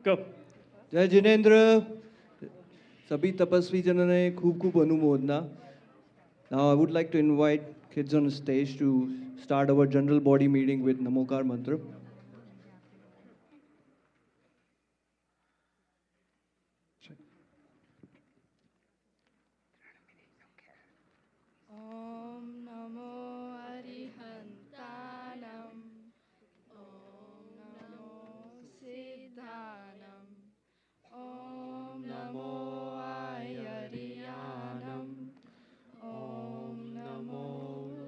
Go. जय जिनेंद्र सभी तपस्वी जनों ने खूब खूब अनुमोदना. Now I would like to invite kids on stage to start our general body meeting with Namokar Mantra. Om Namo Arihantanam. Om Namo Siddhanam. Om Namo Ayariyanam. Om Namo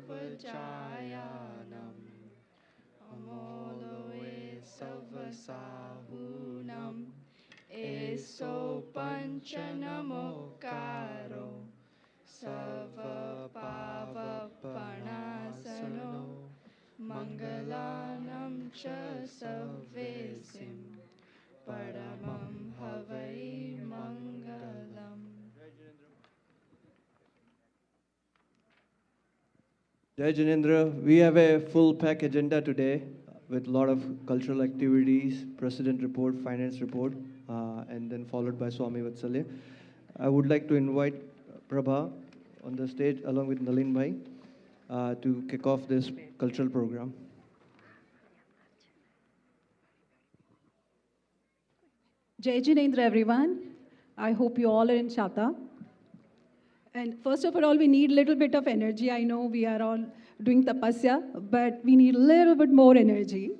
Vajayanam. Amoloe Savasahunam. Eso Panchanamokaro. Sava Pava Panasano. Mangalanam Cha Savesim. Paramam Havai Mangalam. Jai Jinendra, we have a full pack agenda today with a lot of cultural activities, president report, finance report, and then followed by Swami Vatsalya. I would like to invite Prabha on the stage along with Nalin Bhai to kick off this cultural program. Jai Jinendra, everyone. I hope you all are in Chata. And first of all, we need a little bit of energy. I know we are all doing tapasya, but we need a little bit more energy.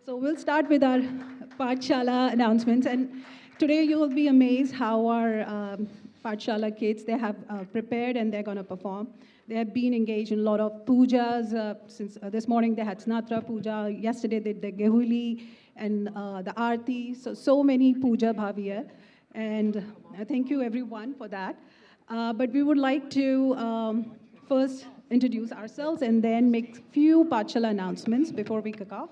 So we'll start with our Pathshala announcements. And today you will be amazed how our Pathshala kids, they have prepared and they're going to perform. They have been engaged in a lot of pujas. Since this morning they had Snatra puja. Yesterday they did the Gehuli and the Aarti. So many puja bhaviya. And thank you everyone for that. But we would like to first introduce ourselves and then make few Pathshala announcements before we kick off.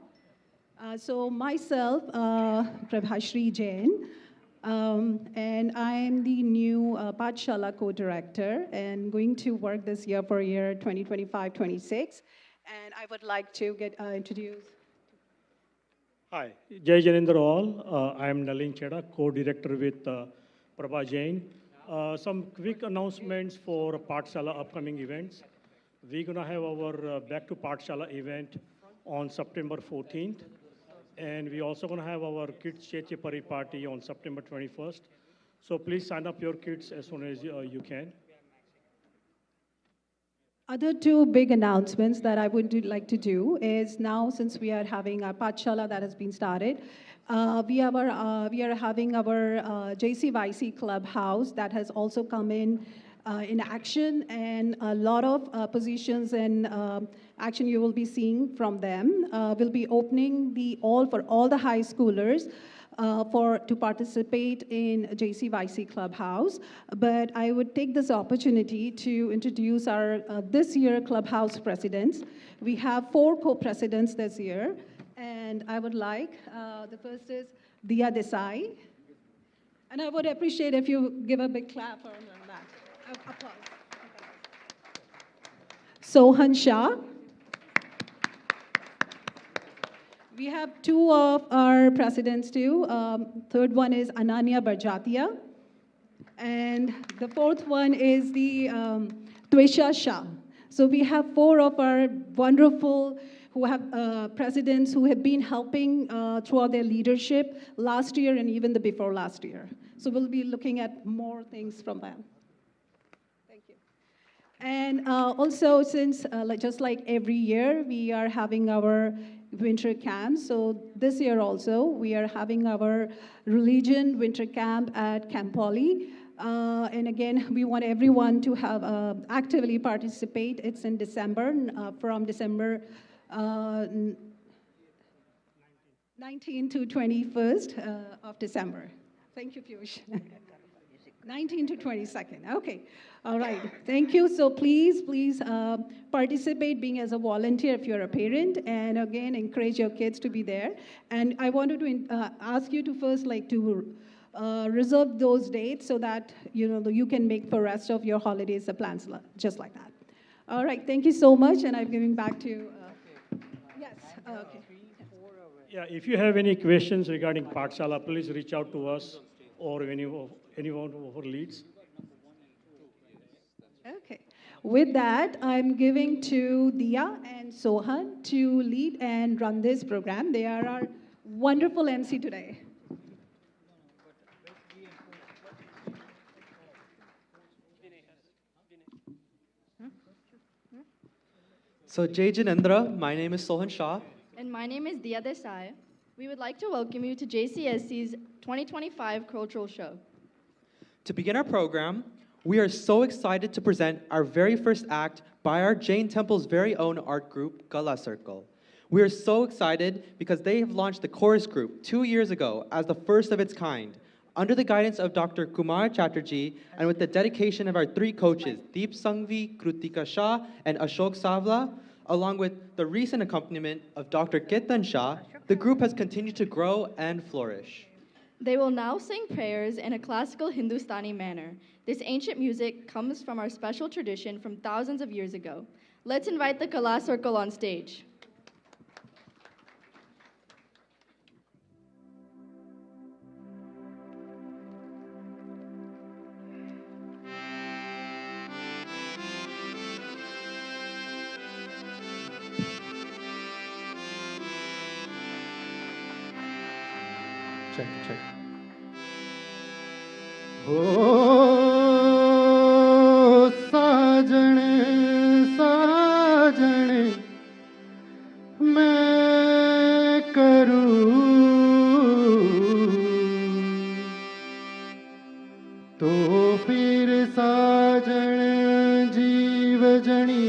So myself, Prabhashri Jain, and I am the new Pathshala co-director and going to work this year for year 2025-26. And I would like to get introduced. Hi, Jai Janendra all. I am Nalin Cheda, co-director with Prabha Jain. Some quick announcements for Pathshala upcoming events. We're going to have our Back to Pathshala event on September 14th. And we're also going to have our Kids Cheche Pari party on September 21st. So please sign up your kids as soon as you can. Other two big announcements that I would like to do is now, since we are having our Pathshala that has been started, we are having our JCYC clubhouse that has also come in action, and a lot of positions and action you will be seeing from them. We'll be opening for all the high schoolers to participate in JCYC Clubhouse. But I would take this opportunity to introduce our this year Clubhouse presidents. We have 4 co-presidents this year. And I would like, the first is Diya Desai. And I would appreciate if you give a big clap for that. Applause. Sohan Shah. We have 2 of our presidents too. Third one is Ananya Barjatia. And the 4th one is the Twisha Shah. So we have 4 of our wonderful who have presidents who have been helping throughout their leadership last year and even the before last year. So we'll be looking at more things from them. Thank you. And also, since just like every year, we are having our winter camp. So this year also, we are having our religion winter camp at Camp Poly. And again, we want everyone to have actively participate. It's in December, from December 19 to 21st of December. Thank you, Piyush. 19 to 22nd. Okay. All right. Thank you. So please participate being as a volunteer if you're a parent, and again, encourage your kids to be there. And I wanted to ask you to first reserve those dates so that you can make for rest of your holidays the plans just like that. All right. Thank you so much, and I'm giving back to. Yes. Okay. Yeah, if you have any questions regarding Pathshala, please reach out to us or anyone of our leads. Okay. With that, I'm giving to Dia and Sohan to lead and run this program. They are our wonderful MC today. So Jai Janendra, my name is Sohan Shah. And my name is Dia Desai. We would like to welcome you to JCSC's 2025 Cultural Show. To begin our program, we are so excited to present our very first act by our Jain Temple's very own art group, Kala Circle. We are so excited because they have launched the chorus group 2 years ago as the first of its kind, under the guidance of Dr. Kumar Chatterjee and with the dedication of our 3 coaches, Deep Sangvi, Krutika Shah, and Ashok Savla, along with the recent accompaniment of Dr. Ketan Shah, the group has continued to grow and flourish. They will now sing prayers in a classical Hindustani manner. This ancient music comes from our special tradition from thousands of years ago. Let's invite the Kala Circle on stage. Check. साजन साजन मैं करूं तो फिर साजन जीव जनी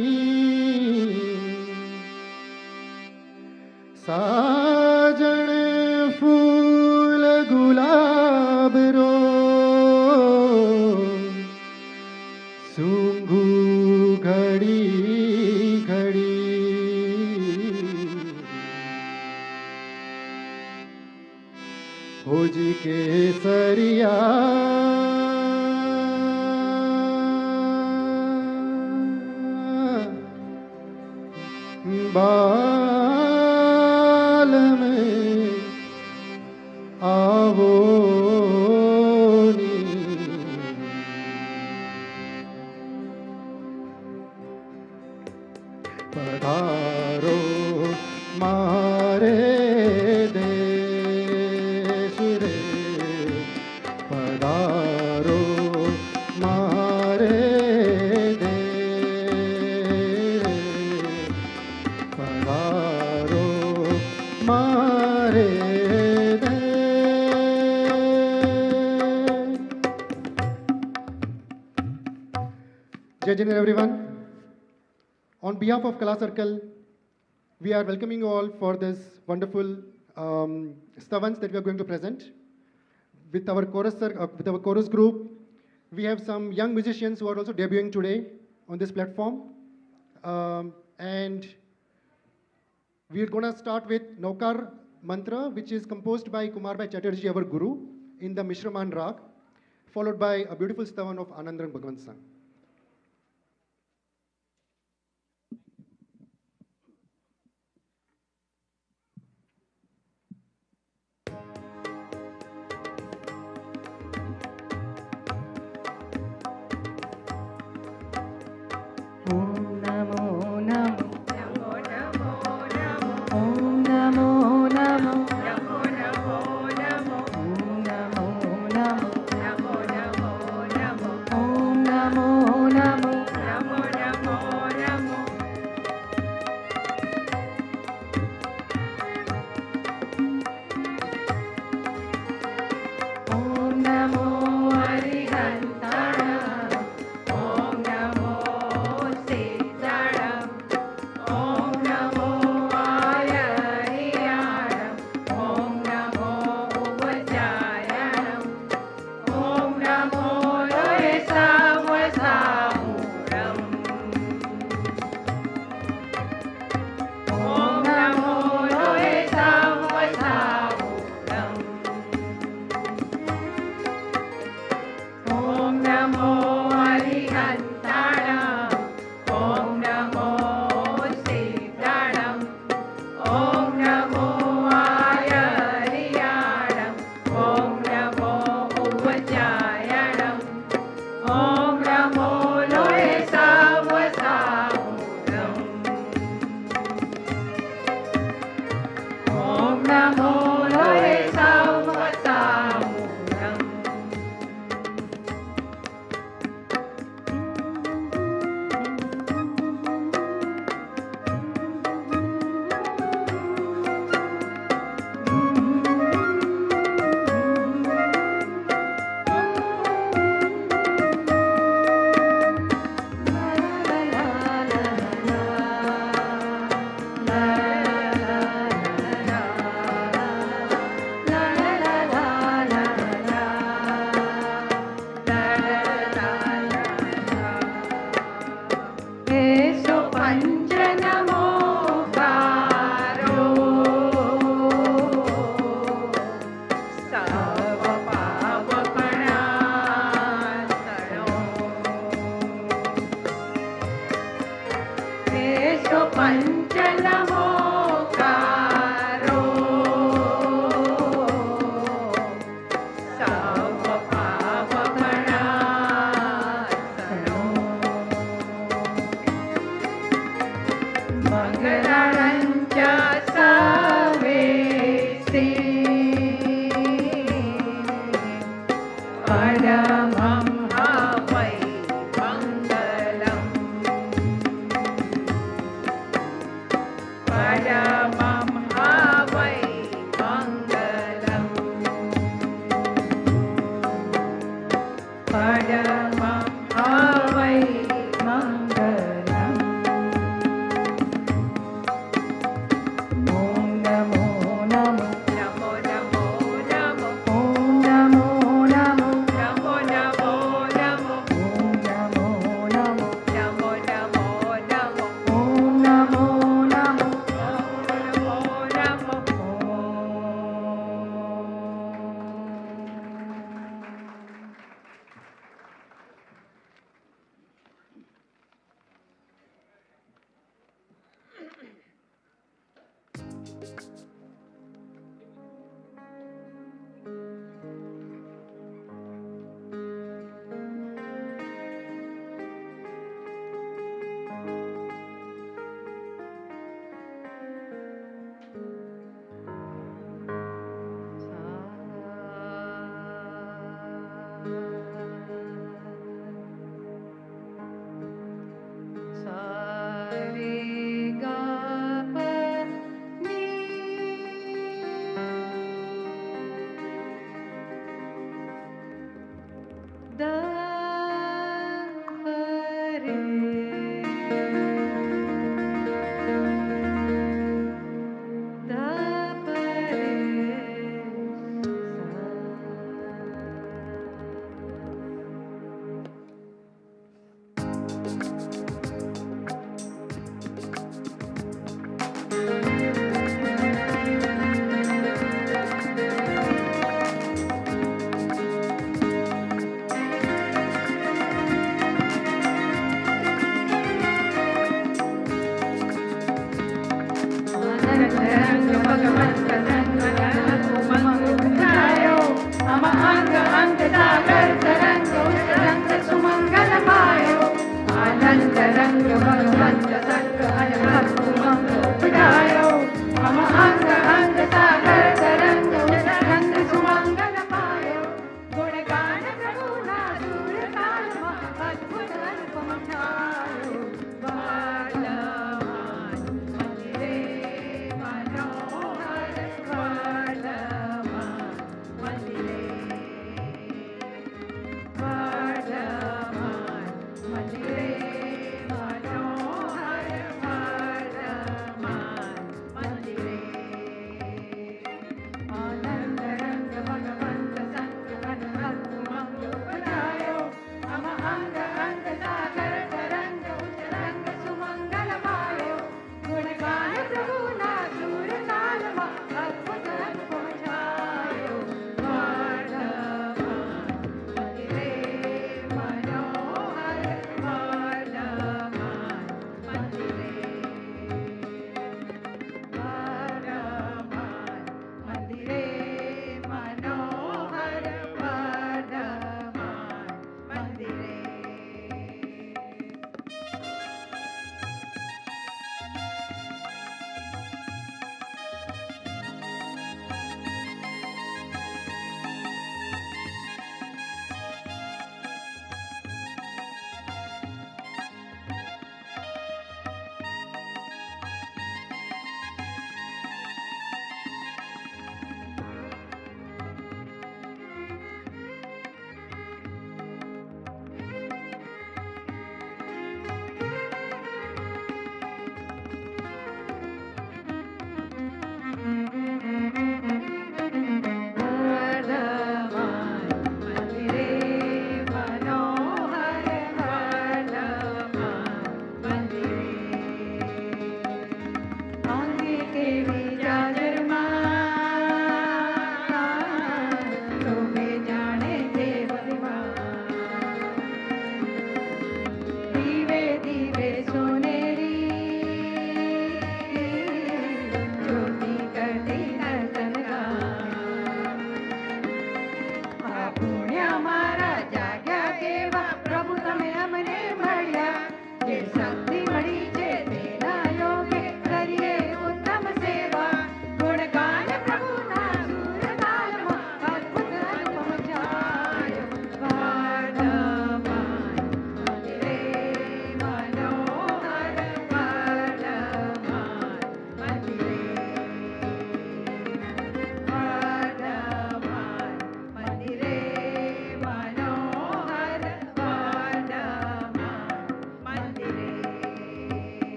साजन फूल गुलाब रो सूंघू घड़ी घड़ी हो जी केसरिया बाल में आवो नी पधारो मारे देश रे पधारो मारे देश पधारो मारे Jai Jain everyone. On behalf of Kala Circle, we are welcoming you all for this wonderful stavans that we are going to present. With our chorus group, we have some young musicians who are also debuting today on this platform. And we are going to start with Naukar Mantra, which is composed by Kumar Bhai Chatterjee, our guru, in the Mishraman Rag, followed by a beautiful stavan of Anandrang Bhagwan Sang. Namo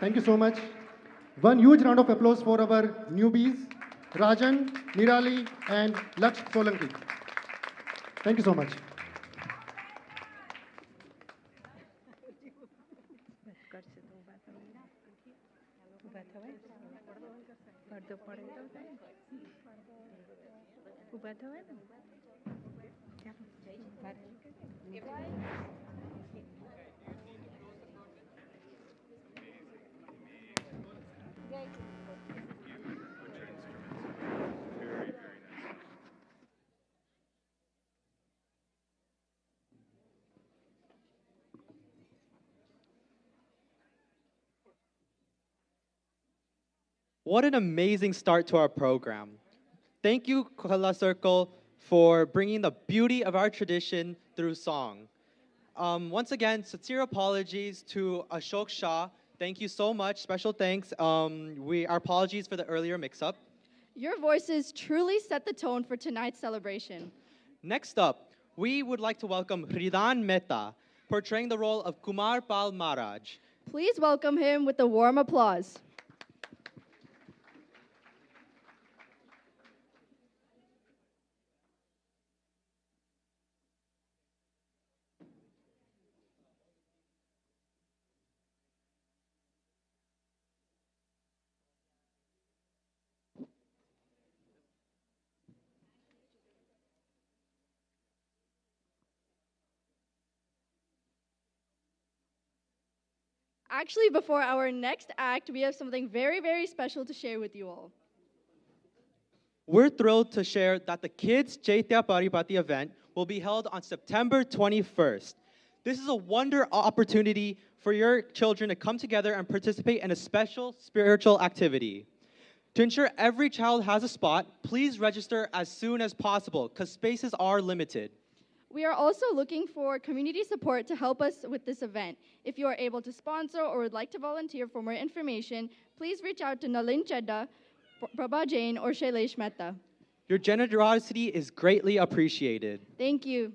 Thank you so much. One huge round of applause for our newbies, Rajan, Nirali, and Laksh Solanki. Thank you so much. What an amazing start to our program. Thank you, Kala Circle, for bringing the beauty of our tradition through song. Once again, sincere apologies to Ashok Shah. Thank you so much. Special thanks. Our apologies for the earlier mix-up. Your voices truly set the tone for tonight's celebration. Next up, we would like to welcome Hridan Mehta, portraying the role of Kumar Pal Maharaj. Please welcome him with a warm applause. Actually, before our next act, we have something very, very special to share with you all. We're thrilled to share that the Kids Chaitya Paripati event will be held on September 21st. This is a wonder opportunity for your children to come together and participate in a special spiritual activity. To ensure every child has a spot, please register as soon as possible because spaces are limited. We are also looking for community support to help us with this event. If you are able to sponsor or would like to volunteer for more information, please reach out to Nalin Chedda, Prabha Jain, or Shailesh Mehta. Your generosity is greatly appreciated. Thank you.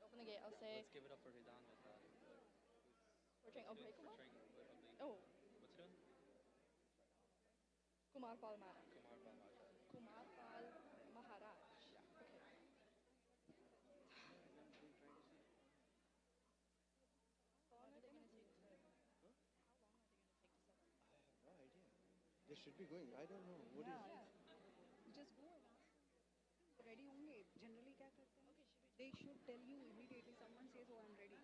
Open the gate, I'll say. Let's give it up for Hridan with that. Portraying Abhay Kumar? Oh. What's it doing? Kumar Pal Maharaj. Kumar Pal Maharaj. Kumar Pal Maharaj. Okay. They should be going. I don't know. What is it? Just go ready होंगे generally क्या करते हैं they should tell you immediately someone says oh I'm ready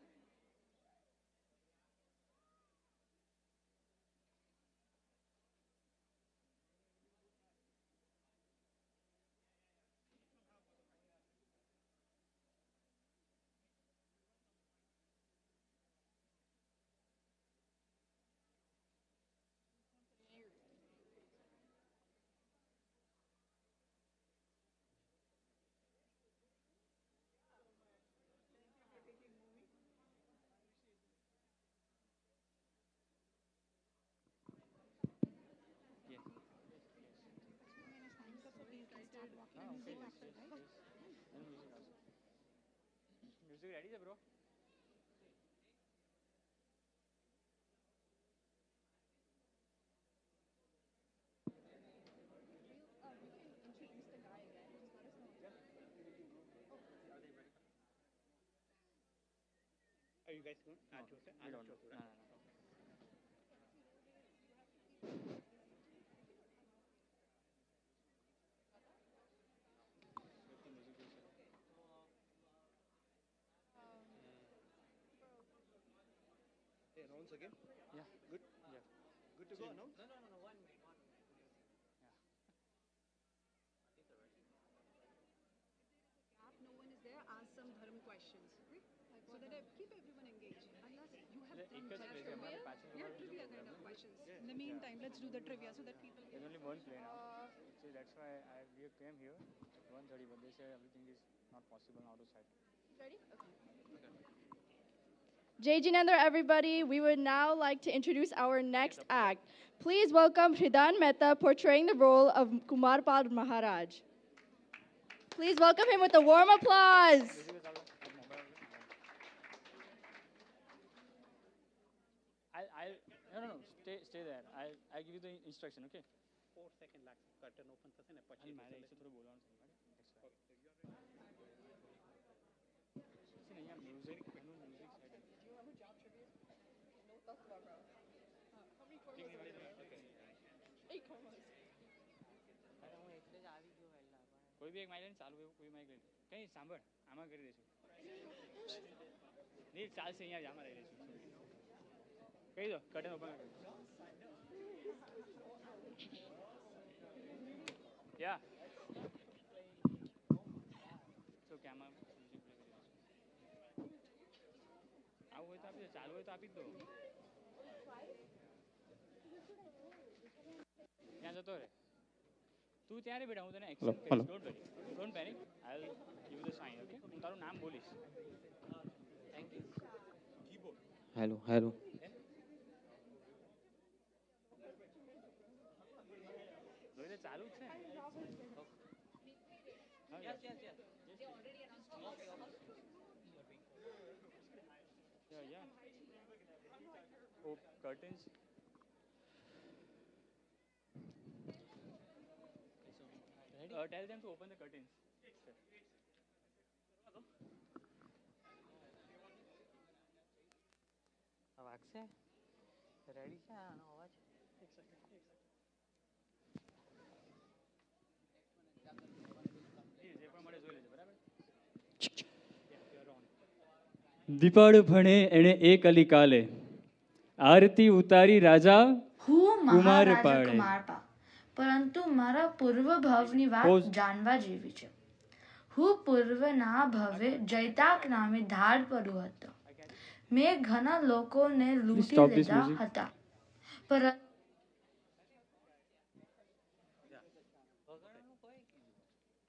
Music ready, bro? Are you guys going? No, we don't. No. Announce again? Yeah. Good? Yeah. Good to go, announce? No, 1 minute. Gap, no one is there, ask some dharma questions. Okay? So that I keep everyone engaged. Unless you have done trivia kind of questions. In the meantime, let's do the trivia so that people There's only one play now. So that's why we came here at 1:30, but they say everything is not possible now to side. Ready? Okay. Jai Jinendra, everybody. We would now like to introduce our next act. Please welcome Hridan Mehta portraying the role of Kumar Pal Maharaj. Please welcome him with a warm applause. No. Stay there. I'll give you the instruction, okay? 4 second lakhs curtain open થશે ને પછી મારે એકસો થોડું બોલવાનું છે મારે અહીંયા મ્યુઝિક એનું મ્યુઝિક કોઈ બી એક માઇક લઈને ચાલુ એવું કોઈ માઇક લઈને કઈ સાંભળ આમાં કરી દઈશું નહીં ચાલશે અહીંયા જ આમાં રહી દઈશું કહી દો curtain open Yeah. So camera music play કરી દઈશું આવું હોય તો આપી દો ચાલુ હોય તો આપી જ દો ત્યાં જતો રહે તું ત્યારે બેટા હું તને એક્સેપ્ટ કરીશ don't panic I will give the sign okay હું તારું નામ બોલીશ થેન્ક યુ કીબોર્ડ હેલો જોઈ ચાલુ જ છે Yeah. Oh, curtains. Tell them to open the curtains. વાગશે રેડી છે આનો અવાજ દીપાળુ ભણે એણે એક અલી કાલે આરતી ઉતારી રાજા કુમાર પાડે પરંતુ મારા પૂર્વ ભાવની વાત જાણવા જેવી છે હું પૂર્વના ભવે જૈતાક નામે ધાડ પડ્યો હતો મેં ઘણા લોકોને લૂંટી લીધા હતા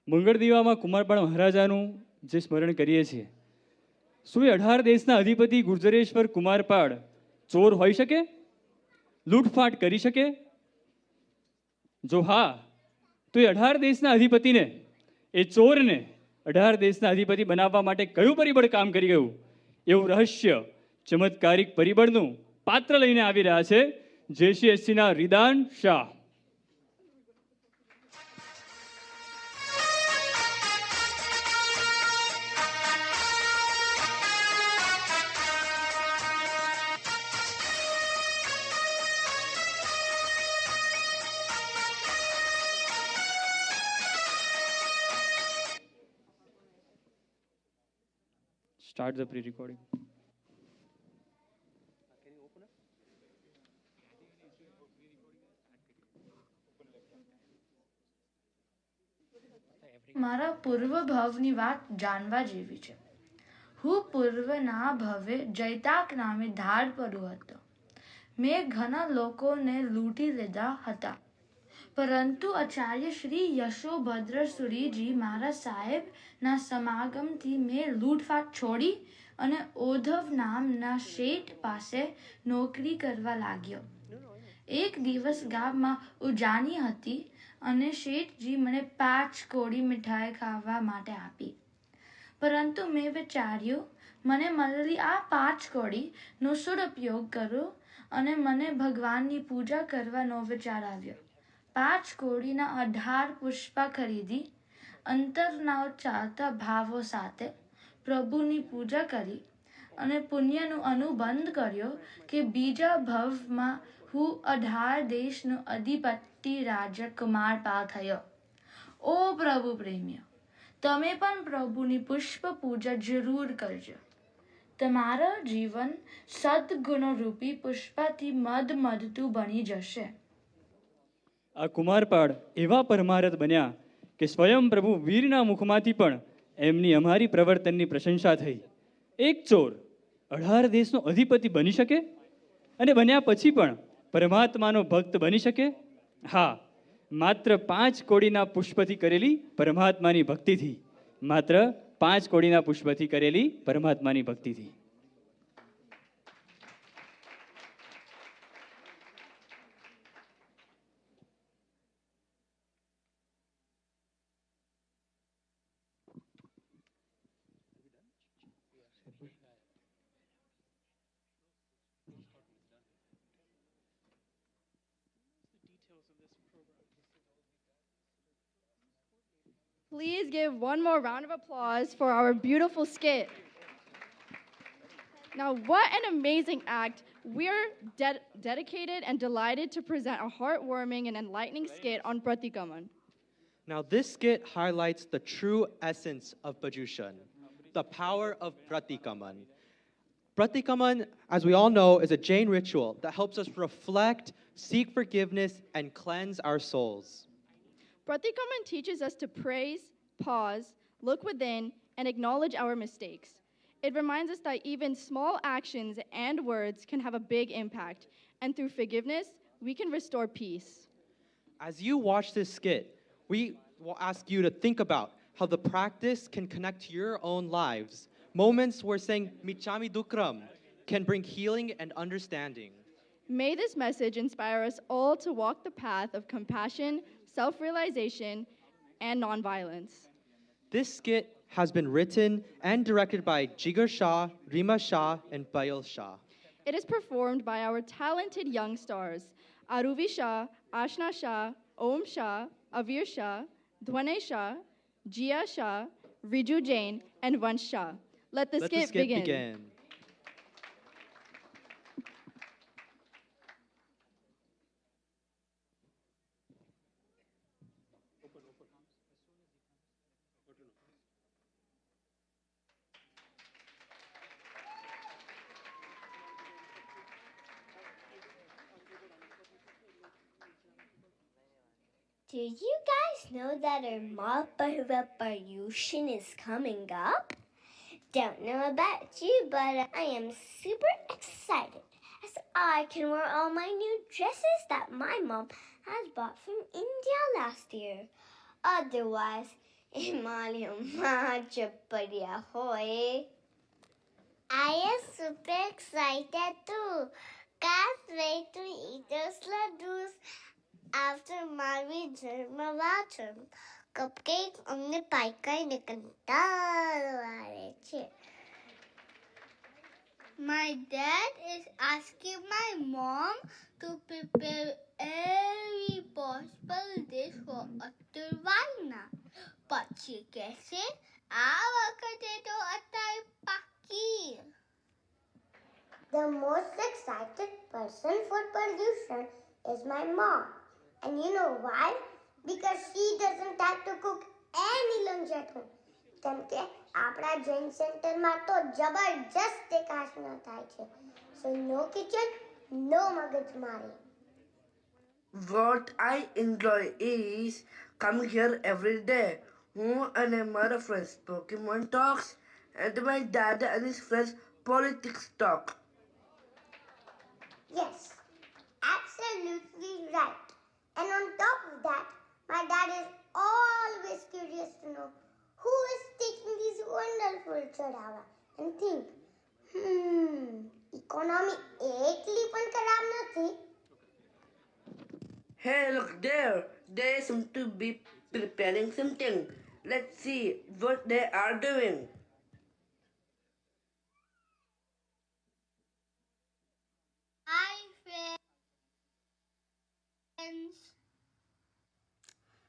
મંગળદીવામાં કુમારપાળ મહારાજાનું જે સ્મરણ કરીએ છીએ શું એ 18 દેશના અધિપતિ ગુર્જરેશ્વર કુમારપાળ ચોર હોઈ શકે લૂંટફાટ કરી શકે જો હા તો એ 18 દેશના અધિપતિને એ ચોરને 18 દેશના અધિપતિ બનાવવા માટે કયું પરિબળ કામ કરી ગયું એવું રહસ્ય ચમત્કારિક પરિબળનું પાત્ર લઈને આવી રહ્યા છે JCSCના હૃદાન શાહ Start the pre-recording. મારા પૂર્વ ભાવની વાત જાણવા જેવી છે હું પૂર્વના ભવે જૈતાક નામે ધાડ પડ્યો હતો મેં ઘણા લોકોને લૂંટી લીધા હતા પરંતુ આચાર્ય શ્રી યશોભદ્ર સુરીજી મારા સાહેબના સમાગમથી મેં લૂંટફાટ છોડી અને ઓધવ નામના શેઠ પાસે નોકરી કરવા લાગ્યો એક દિવસ ગામમાં ઉજાણી હતી અને શેઠજી મને 5 કોડી મીઠાઈ ખાવા માટે આપી પરંતુ મેં વિચાર્યું મને મળેલી આ 5 કોડીનો સદુપયોગ કરું અને મને ભગવાનની પૂજા કરવાનો વિચાર આવ્યો. 5 કોડીના 18 પુષ્પા ખરીદી અંતરના ચાલતા ભાવો સાથે પ્રભુની પૂજા કરી અને પુણ્યનું અનુબંધ કર્યો કે બીજા ભવમાં હું 18 દેશનો અધિપતિ રાજા કુમારપાળ થયો. ઓ પ્રભુ પ્રેમીઓ, તમે પણ પ્રભુની પુષ્પ પૂજા જરૂર કરજો. તમારું જીવન સદગુણરૂપી પુષ્પથી મધમધતું બની જશે. આ કુમારપાળ એવા પરમારથ બન્યા કે સ્વયં પ્રભુ વીરના મુખમાંથી પણ એમની અમારી પ્રવર્તનની પ્રશંસા થઈ. એક ચોર 18 દેશનો અધિપતિ બની શકે અને બન્યા પછી પણ પરમાત્માનો ભક્ત બની શકે? હા, માત્ર 5 કોડીના પુષ્પથી કરેલી પરમાત્માની ભક્તિથી. માત્ર 5 કોડીના પુષ્પથી કરેલી પરમાત્માની ભક્તિથી. Please give one more round of applause for our beautiful skit. Now, what an amazing act. We're dedicated and delighted to present a heartwarming and enlightening skit on Pratikaman. Now, this skit highlights the true essence of Paryushan, the power of Pratikaman. Pratikaman, as we all know, is a Jain ritual that helps us reflect, seek forgiveness, and cleanse our souls. Pratikaman teaches us to praise, pause, look within, and acknowledge our mistakes. It reminds us that even small actions and words can have a big impact, and through forgiveness, we can restore peace. As you watch this skit, we will ask you to think about how the practice can connect to your own lives. Moments where saying Michami Dukram can bring healing and understanding. May this message inspire us all to walk the path of compassion, self-realization, and nonviolence. This skit has been written and directed by Jigar Shah, Rima Shah, and Bayal Shah. It is performed by our talented young stars, Aruvi Shah, Ashna Shah, Om Shah, Avir Shah, Dhwane Shah, Jia Shah, Riju Jain, and Vansh Shah. Let the skit begin. Do you guys know that our Mahabharata Paryushan is coming up? Don't know about you, but I am super excited as I can wear all my new dresses that my mom has bought from India last year. Otherwise, I am super excited too. Can't wait to eat those laddus after my Janmavacham. Cupcake અમને પાઈકાઈને કંટાળો આવે છે. My dad is asking my mom to prepare every possible dish for Atharvana. પછી કહેશે આ વખતે તો અત્યારે પાકી. The most excited person for Paryushan is my mom. And you know why? Because she doesn't have to cook any lunch at home. કેમ કે આપણા જૈન સેન્ટરમાં તો જબરજસ્ત એક આસના થાય છે. So no kitchen, no મગજમારી. What I enjoy is coming here every day. Who and my friends Pokemon talks and my dad and his friends politics talk. Yes, absolutely right. And on top of that, my dad is always curious to know who is taking these wonderful chadawa and think, economy એકલી પણ ખરાબ નથી. Hey, look there. They seem to be preparing something. Let's see what they are doing. Friends,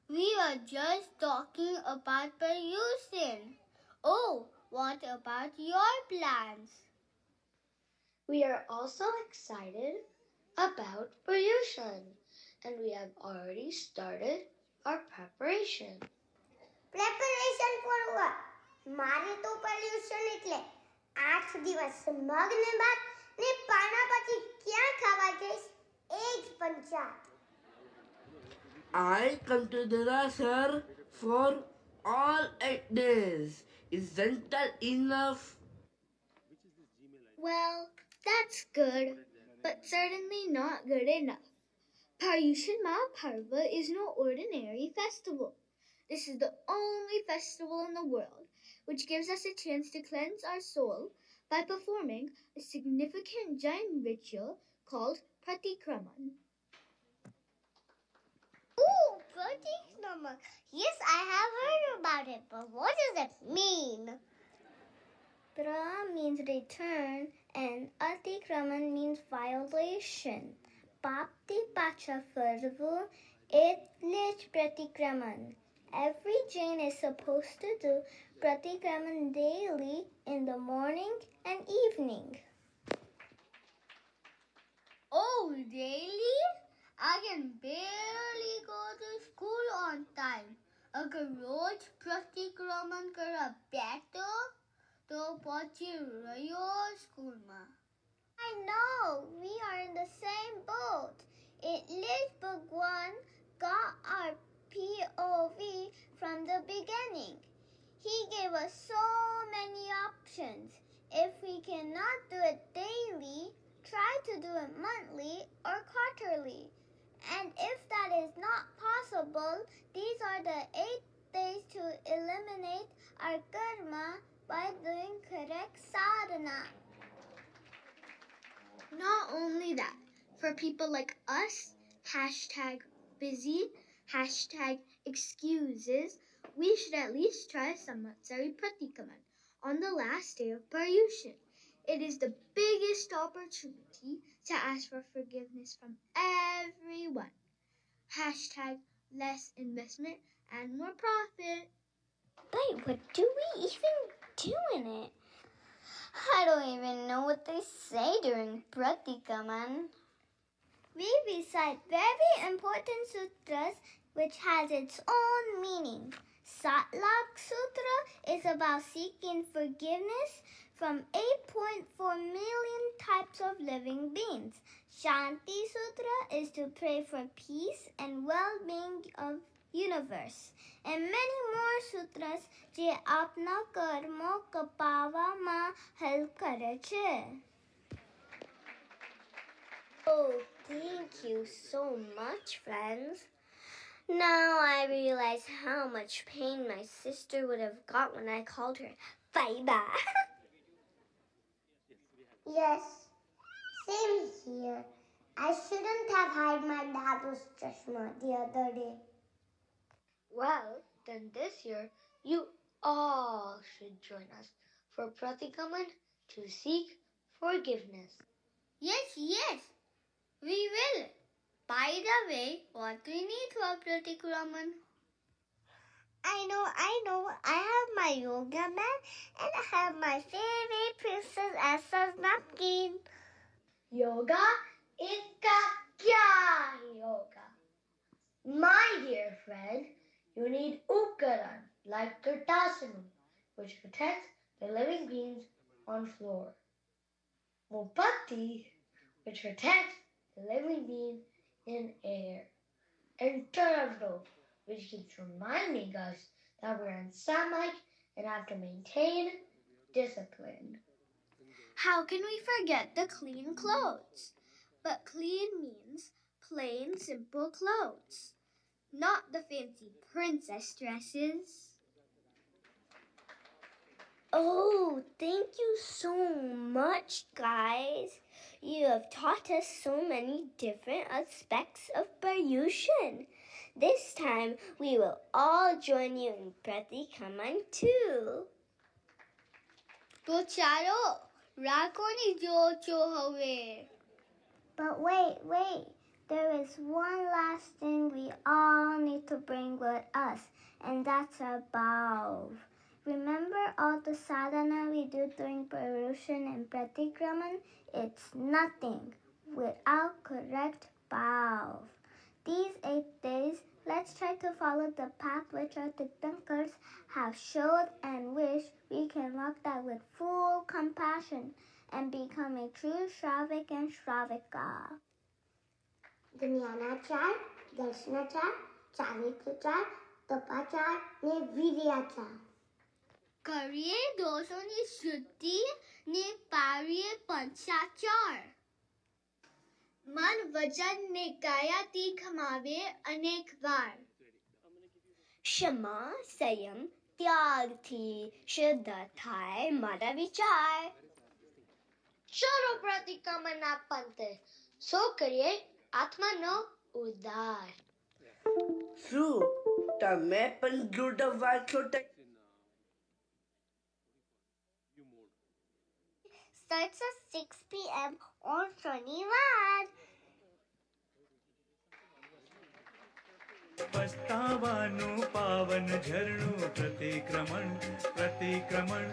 we are just talking about Paryushan. Oh, what about your plans? We are also excited about Paryushan, and we have already started our preparation. Preparation for what? મારે તો Paryushan એટલે 8 દિવસ મગ્ન બાદ ને પાના પછી ક્યાં ખાવા જઈશ એ જ panchayat. I come to Darasar for all 8 days. Isn't that enough? Well, that's good, but certainly not good enough. Paryushan Mahaparva is no ordinary festival. This is the only festival in the world which gives us a chance to cleanse our soul by performing a significant Jain ritual called Pratikaman. Ooh, Pratikaman. Yes, I have heard about it, but what does it mean? Pra means return and Atikraman means violation. Papti pacha farvu etlich Pratikraman. Every Jain is supposed to do Pratikraman daily in the morning and evening. Oh, daily? I can barely go to school on time. अगर रोज प्रतिक्रमण करा बैठो तो પછી રહ્યો સ્કૂલમાં. I know, we are in the same boat. At least Bhagwan got our POV from the beginning. He gave us so many options. If we cannot do it daily, try to do it monthly or quarterly. And if that is not possible, these are the 8 days to eliminate our karma by doing correct sadhana. Not only that, for people like us, #busy, #excuses, we should at least try Samvatsari Pratikaman on the last day of Paryushan. It is the biggest opportunity to ask for forgiveness from everyone. #less investment and more profit. Wait, what do we even do in it? I don't even know what they say during Pratikaman. We recite very important sutras which has its own meaning. Satlak Sutra is about seeking forgiveness from 8.4 million types of living beings. Shanti Sutra is to pray for peace and well-being of universe. And many more sutras જે આપના કર્મો કપાવામાં help કરે છે. Oh, thank you so much, friends. Now I realize how much pain my sister would have got when I called her Faiba. Yes, same here. I shouldn't have hid my dad's chashma the other day. Well, then this year, you all should join us for Pratikaman to seek forgiveness. Yes, we will. By the way, what do we need for Pratikaman? I know. I have my yoga mat and I have my favorite Princess Asa's napkin. Yoga is kya yoga? My dear friend, you need Ukaran, like Kirtasanam, which protects the living beings on floor. Mupatti, which protects the living being in air. And Turabdo, which keeps reminding us that we're in sunlight and have to maintain discipline. How can we forget the clean clothes? But clean means plain, simple clothes, not the fancy princess dresses. Oh, thank you so much, guys. You have taught us so many different aspects of Paryushan. This time, we will all join you in Pratikaman too. તો ચાલો રાખોની જો હવે. But wait. there is one last thing we all need to bring with us, and that's a bow. Remember all the sadhana we do during Paryushan and Pratikaman? It's nothing without correct bow. These 8 days, let's try to follow the path which our Tirthankars have showed and wish we can walk that with full compassion and become a true Shravik and Shravika. ज्ञानाचार, दर्शनाचार, चारित्राचार, तपाचार ने वीर्याचार. કરીએ દોષોની શુદ્ધિ ને પારીએ પંચાચાર. મન વચન ને કાયાથી ખમાવે અનેક વાર. ક્ષમા સંયમ ત્યાગથી શુદ્ધ થાય મારા વિચાર. चलो प्रतिक्रमणના પંથે સૌ કરીએ આત્માનો ઉદ્ધાર. શું તમે પણ જોડવા છો? Starts at 6 p.m. on શનિવાર. પસ્તાવાનું પાવન ઝરણું પ્રતિક્રમણ પ્રતિક્રમણ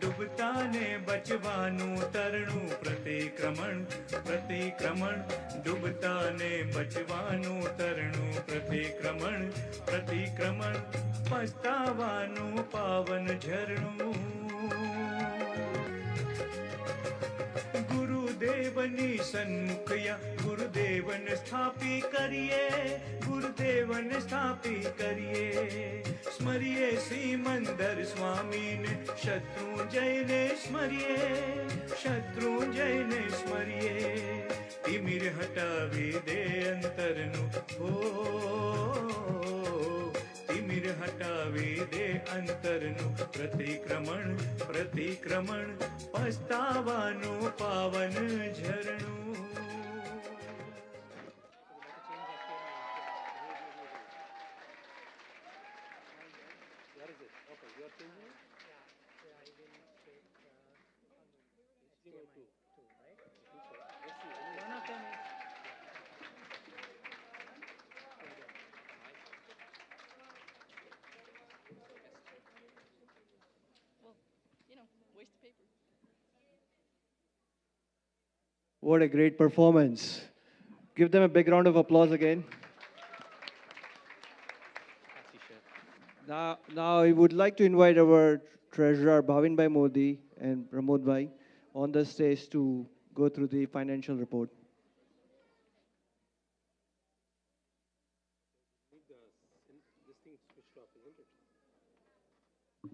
ડૂબતાને બચવાનું તરણું પ્રતિક્રમણ પ્રતિક્રમણ ડૂબતાને બચવાનું તરણું પ્રતિક્રમણ પ્રતિક્રમણ પસ્તાવાનું પાવન ઝરણું. ગુરુદેવની સન્મુખયા ગુરુદેવન સ્થાપી કરીએ ગુરુદેવન સ્થાપી કરીએ. સ્મરીએ સિમંદર સ્વામીને શત્રુંજયને સ્મરીએ શત્રુંજયને સ્મરીએ. તિમિર હટાવી દે અંતરનું હો તિમિર હટાવી દે અંતરનું પ્રતિક્રમણ પ્રતિક્રમણ પસ્તાવાનું પાવન ઝરણું. What a great performance. Give them a big round of applause again. Now I would like to invite our treasurer Bhavin Bhai Modi and Pramod Bhai on the stage to go through the financial report.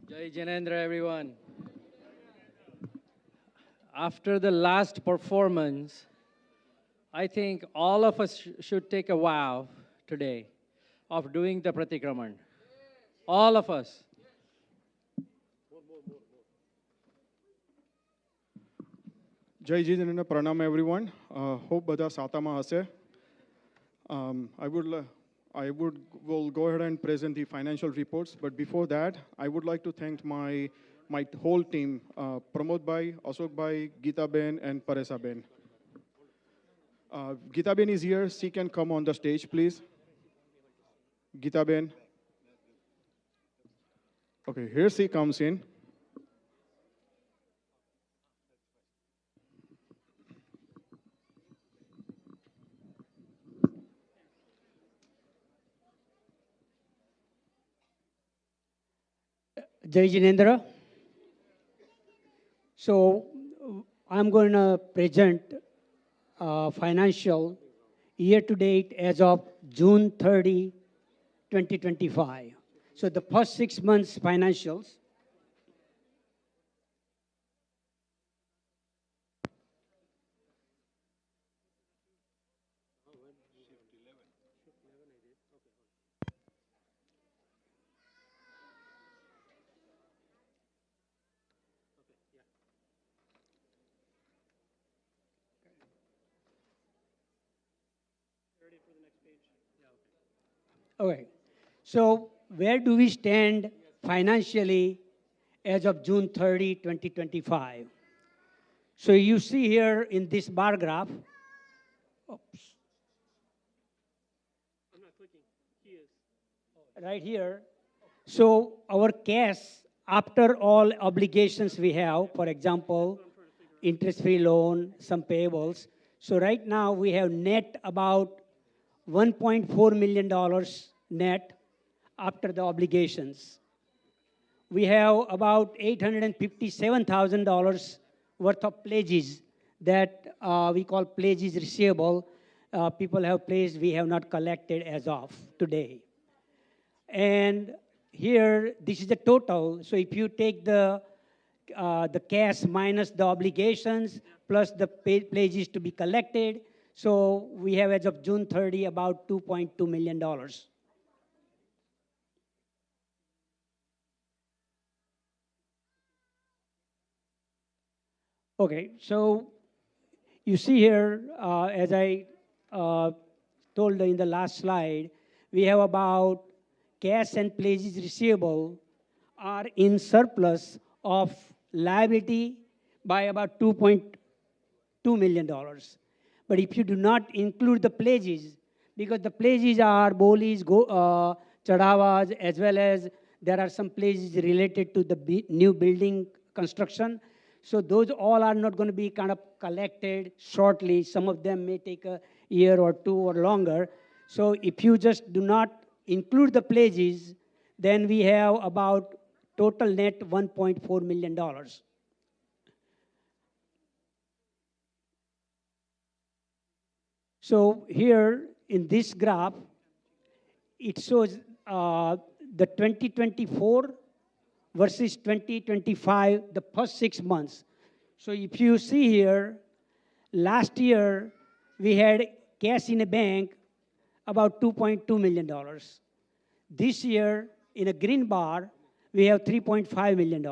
Jai Janendra, everyone. After the last performance, I think all of us should take a vow today of doing the Pratikraman. All of us. Jai Janendra, Pranam everyone. Hope બધા સાતામાં હશે. I will go ahead and present the financial reports, but before that, I would like to thank my whole team, Pramod Bhai, Ashok Bhai, Geeta Ben, and Paresa Ben. Geeta Ben is here. She can come on the stage, please. Geeta Ben. Okay, here she comes in. Jai Janendra. So I'm going to present financial year to date as of June 30, 2025. So the first 6 months financials. Okay. So where do we stand financially as of June 30, 2025? So you see here in this bar graph, oops. right here. So our cash, after all obligations we have, for example, interest-free loan, some payables. So right now we have net about $1.4 million net after the obligations. We have about $857,000 worth of pledges that we call pledges receivable. People have pledged, we have not collected as of today. And here, this is the total. So if you take the cash minus the obligations plus the pledges to be collected, so we have as of June 30 about $2.2 million. Okay, so you see here, as I told in the last slide, we have about cash and pledges receivable are in surplus of liability by about $2.2 million. But if you do not include the pledges, because the pledges are bolis, chadavas, as well as there are some pledges related to the new building construction. So those all are not going to be kind of collected shortly. Some of them may take a year or two or longer. So if you just do not include the pledges, then we have about total net $1.4 million. So here in this graph, it shows the 2024 versus 2025, the first 6 months. So if you see here, last year we had cash in a bank about $2.2 million. This year, in a green bar, we have $3.5 million.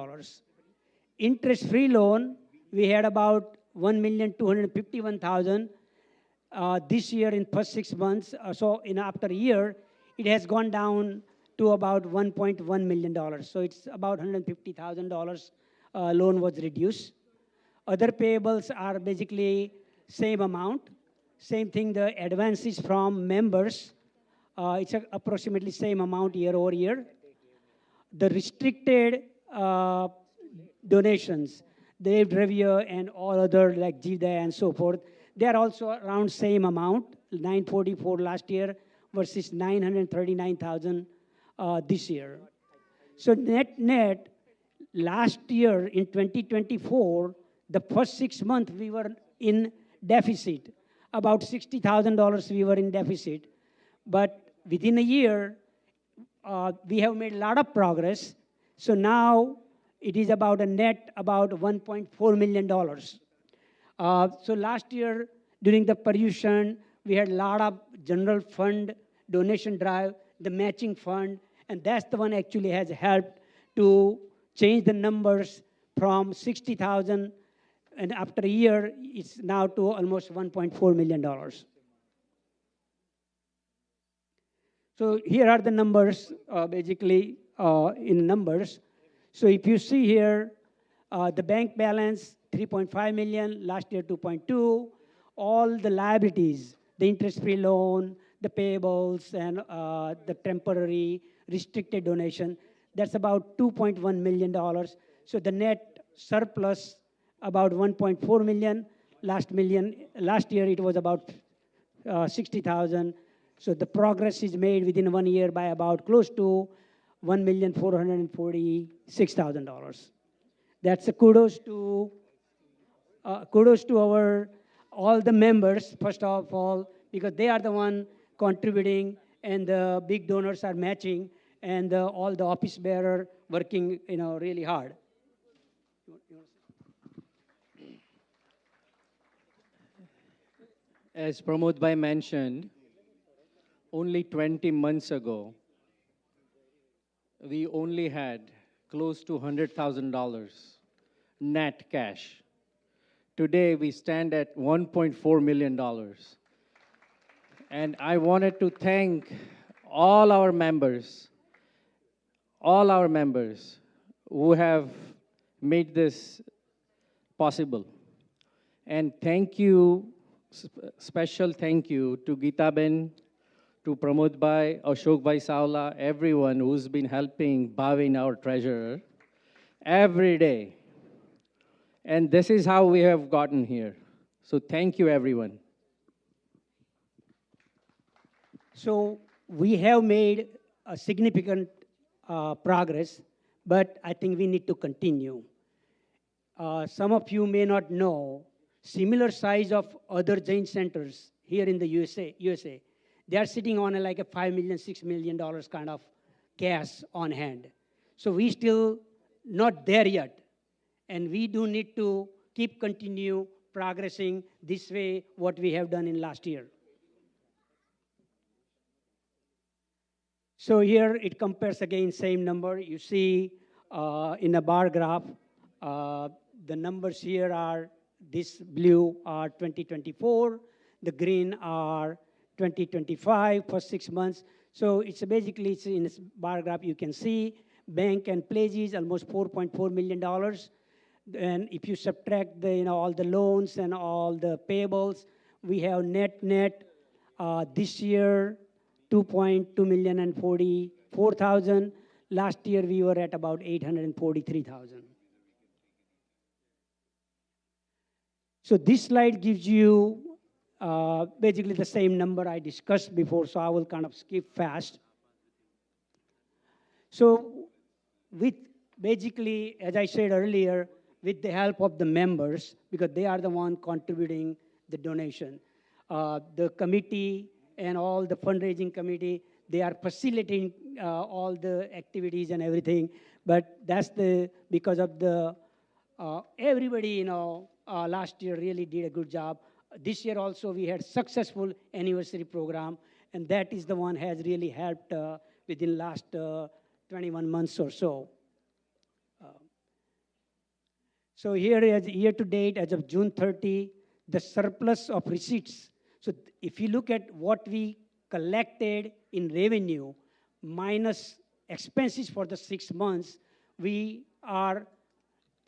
Interest-free loan, we had about $1,251,000. This year in first 6 months, so in after a year, it has gone down to about $1.1 million. So it's about $150,000 loan was reduced. Other payables are basically same amount. Same thing, the advances from members, it's approximately same amount year over year. The restricted donations, Dave Revere and all other like Jida and so forth, they are also around same amount, 944 last year versus 939,000 this year. So net, last year in 2024, the first 6 months we were in deficit. About $60,000 we were in deficit. But within a year, we have made a lot of progress. So now it is about a net about $1.4 million. So last year, during the Paryushan, we had a lot of general fund donation drive, the matching fund, and that's the one actually has helped to change the numbers from 60,000, and after a year, it's now to almost $1.4 million. So here are the numbers, basically in numbers. So if you see here, the bank balance, 3.5 million, last year 2.2. All the liabilities, the interest-free loan, the payables, and the temporary restricted donation, that's about $2.1 million. So the net surplus, about 1.4 million. Last year it was about 60,000. So the progress is made within 1 year by about close to $1,446,000. That's a kudos to our all the members, first of all, because they are the one contributing and the big donors are matching and all the office bearer working really hard. As Pramod Bhai mentioned, only 20 months ago, we only had close to $100,000 net cash. Today, we stand at $1.4 million. And I wanted to thank all our members who have made this possible. And thank you, special thank you to Geeta Ben, to Pramod Bhai, Ashok Bhai Saula, everyone who's been helping Bhavin, our treasurer, every day. And this is how we have gotten here. So thank you, everyone. So we have made a significant progress, but I think we need to continue. Some of you may not know, similar size of other Jain centers here in the USA, they are sitting on like a $5 million, $6 million kind of cash on hand. So we still not there yet. And we do need to continue progressing this way, what we have done in last year. So here it compares again, same number. You see in a bar graph, the numbers here are, this blue are 2024, the green are 2025 for 6 months. So it's basically, it's in this bar graph, you can see bank and pledges almost $4.4 million. And if you subtract the, all the loans and all the payables, we have net this year, 2.2 million and 44,000. Last year we were at about 843,000. So this slide gives you basically the same number I discussed before, so I will kind of skip fast. So with basically, as I said earlier, with the help of the members, because they are the one contributing the donation, the committee and all the fundraising committee, they are facilitating all the activities and everything. But that's because of the, everybody, last year really did a good job. This year also we had successful anniversary program, and that is the one has really helped within last 21 months or so. So here is year to date as of June 30, the surplus of receipts. So if you look at what we collected in revenue minus expenses for the 6 months, we are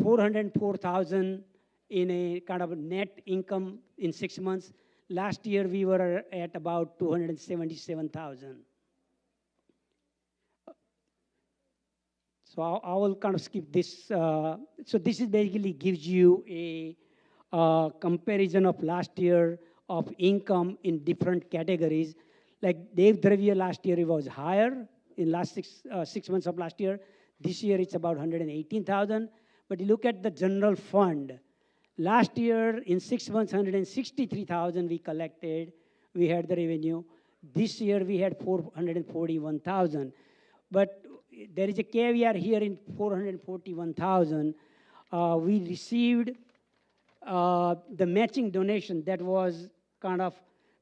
404,000 in a kind of net income in 6 months. Last year we were at about 277,000. So I will kind of skip this. So this is basically gives you a comparison of last year of income in different categories. Like Dev Dravya last year, it was higher in last six months of last year. This year it's about 118,000. But you look at the general fund. Last year in 6 months, 163,000 we collected. We had the revenue. This year we had 441,000. But there is a caveat here in 441,000. We received the matching donation that was kind of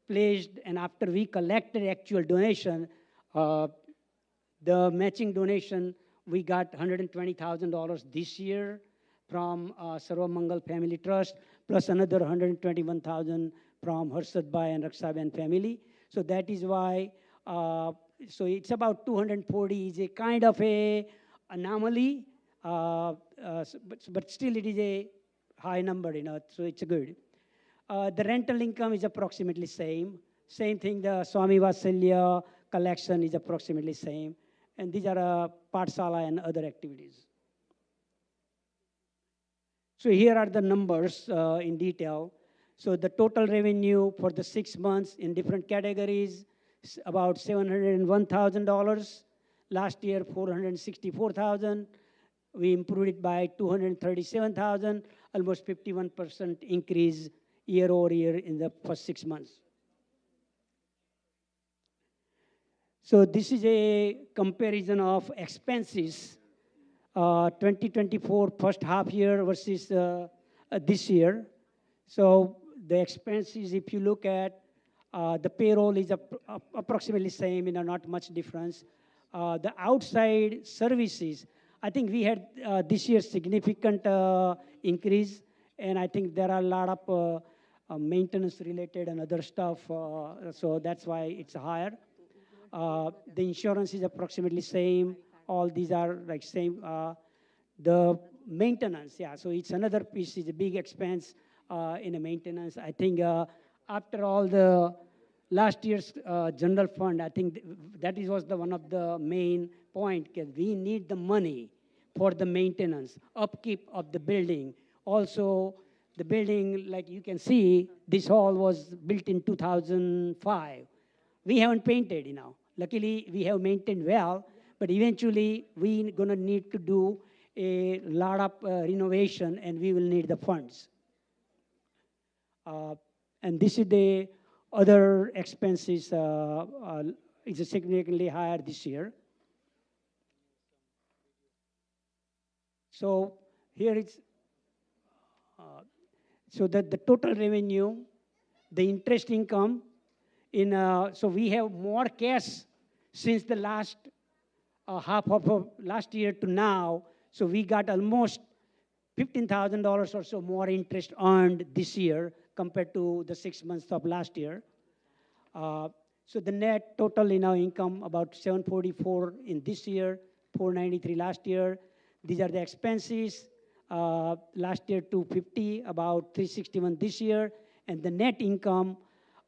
placed, and after we collected actual donation, the matching donation, we got $120,000 this year from Sarva Mangal Family Trust, plus another 121,000 from Harshad Bhai and Rakshaben family. So that is why, so it's about 240 is a kind of a anomaly, but still it is a high number, so it's good. The rental income is approximately same. Same thing, the Swami Vatsalya collection is approximately same. And these are Pathsala and other activities. So here are the numbers in detail. So the total revenue for the 6 months in different categories, about $701,000. Last year, $464,000. We improved it by $237,000, almost 51% increase year over year in the first 6 months. So this is a comparison of expenses, 2024 first half year versus this year. So the expenses, if you look at the payroll is approximately same, not much difference. The outside services, I think we had this year significant increase, and I think there are a lot of maintenance related and other stuff, so that's why it's higher. The insurance is approximately same. All these are like same. The maintenance, yeah, so it's another piece, is a big expense in the maintenance. I think after all the last year's general fund, I think that is was the one of the main point, because we need the money for the maintenance, upkeep of the building. Also, the building, like you can see, this hall was built in 2005. We haven't painted, Luckily, we have maintained well, but eventually we're gonna need to do a lot of renovation, and we will need the funds. And this is the other expenses is significantly higher this year. So here it's, so that the total revenue, the interest income, so we have more cash since the last half of last year to now. So we got almost $15,000 or so more interest earned this year compared to the 6 months of last year. So the net total income about 744 in this year, 493 last year. These are the expenses. Last year 250, about 361 this year, and the net income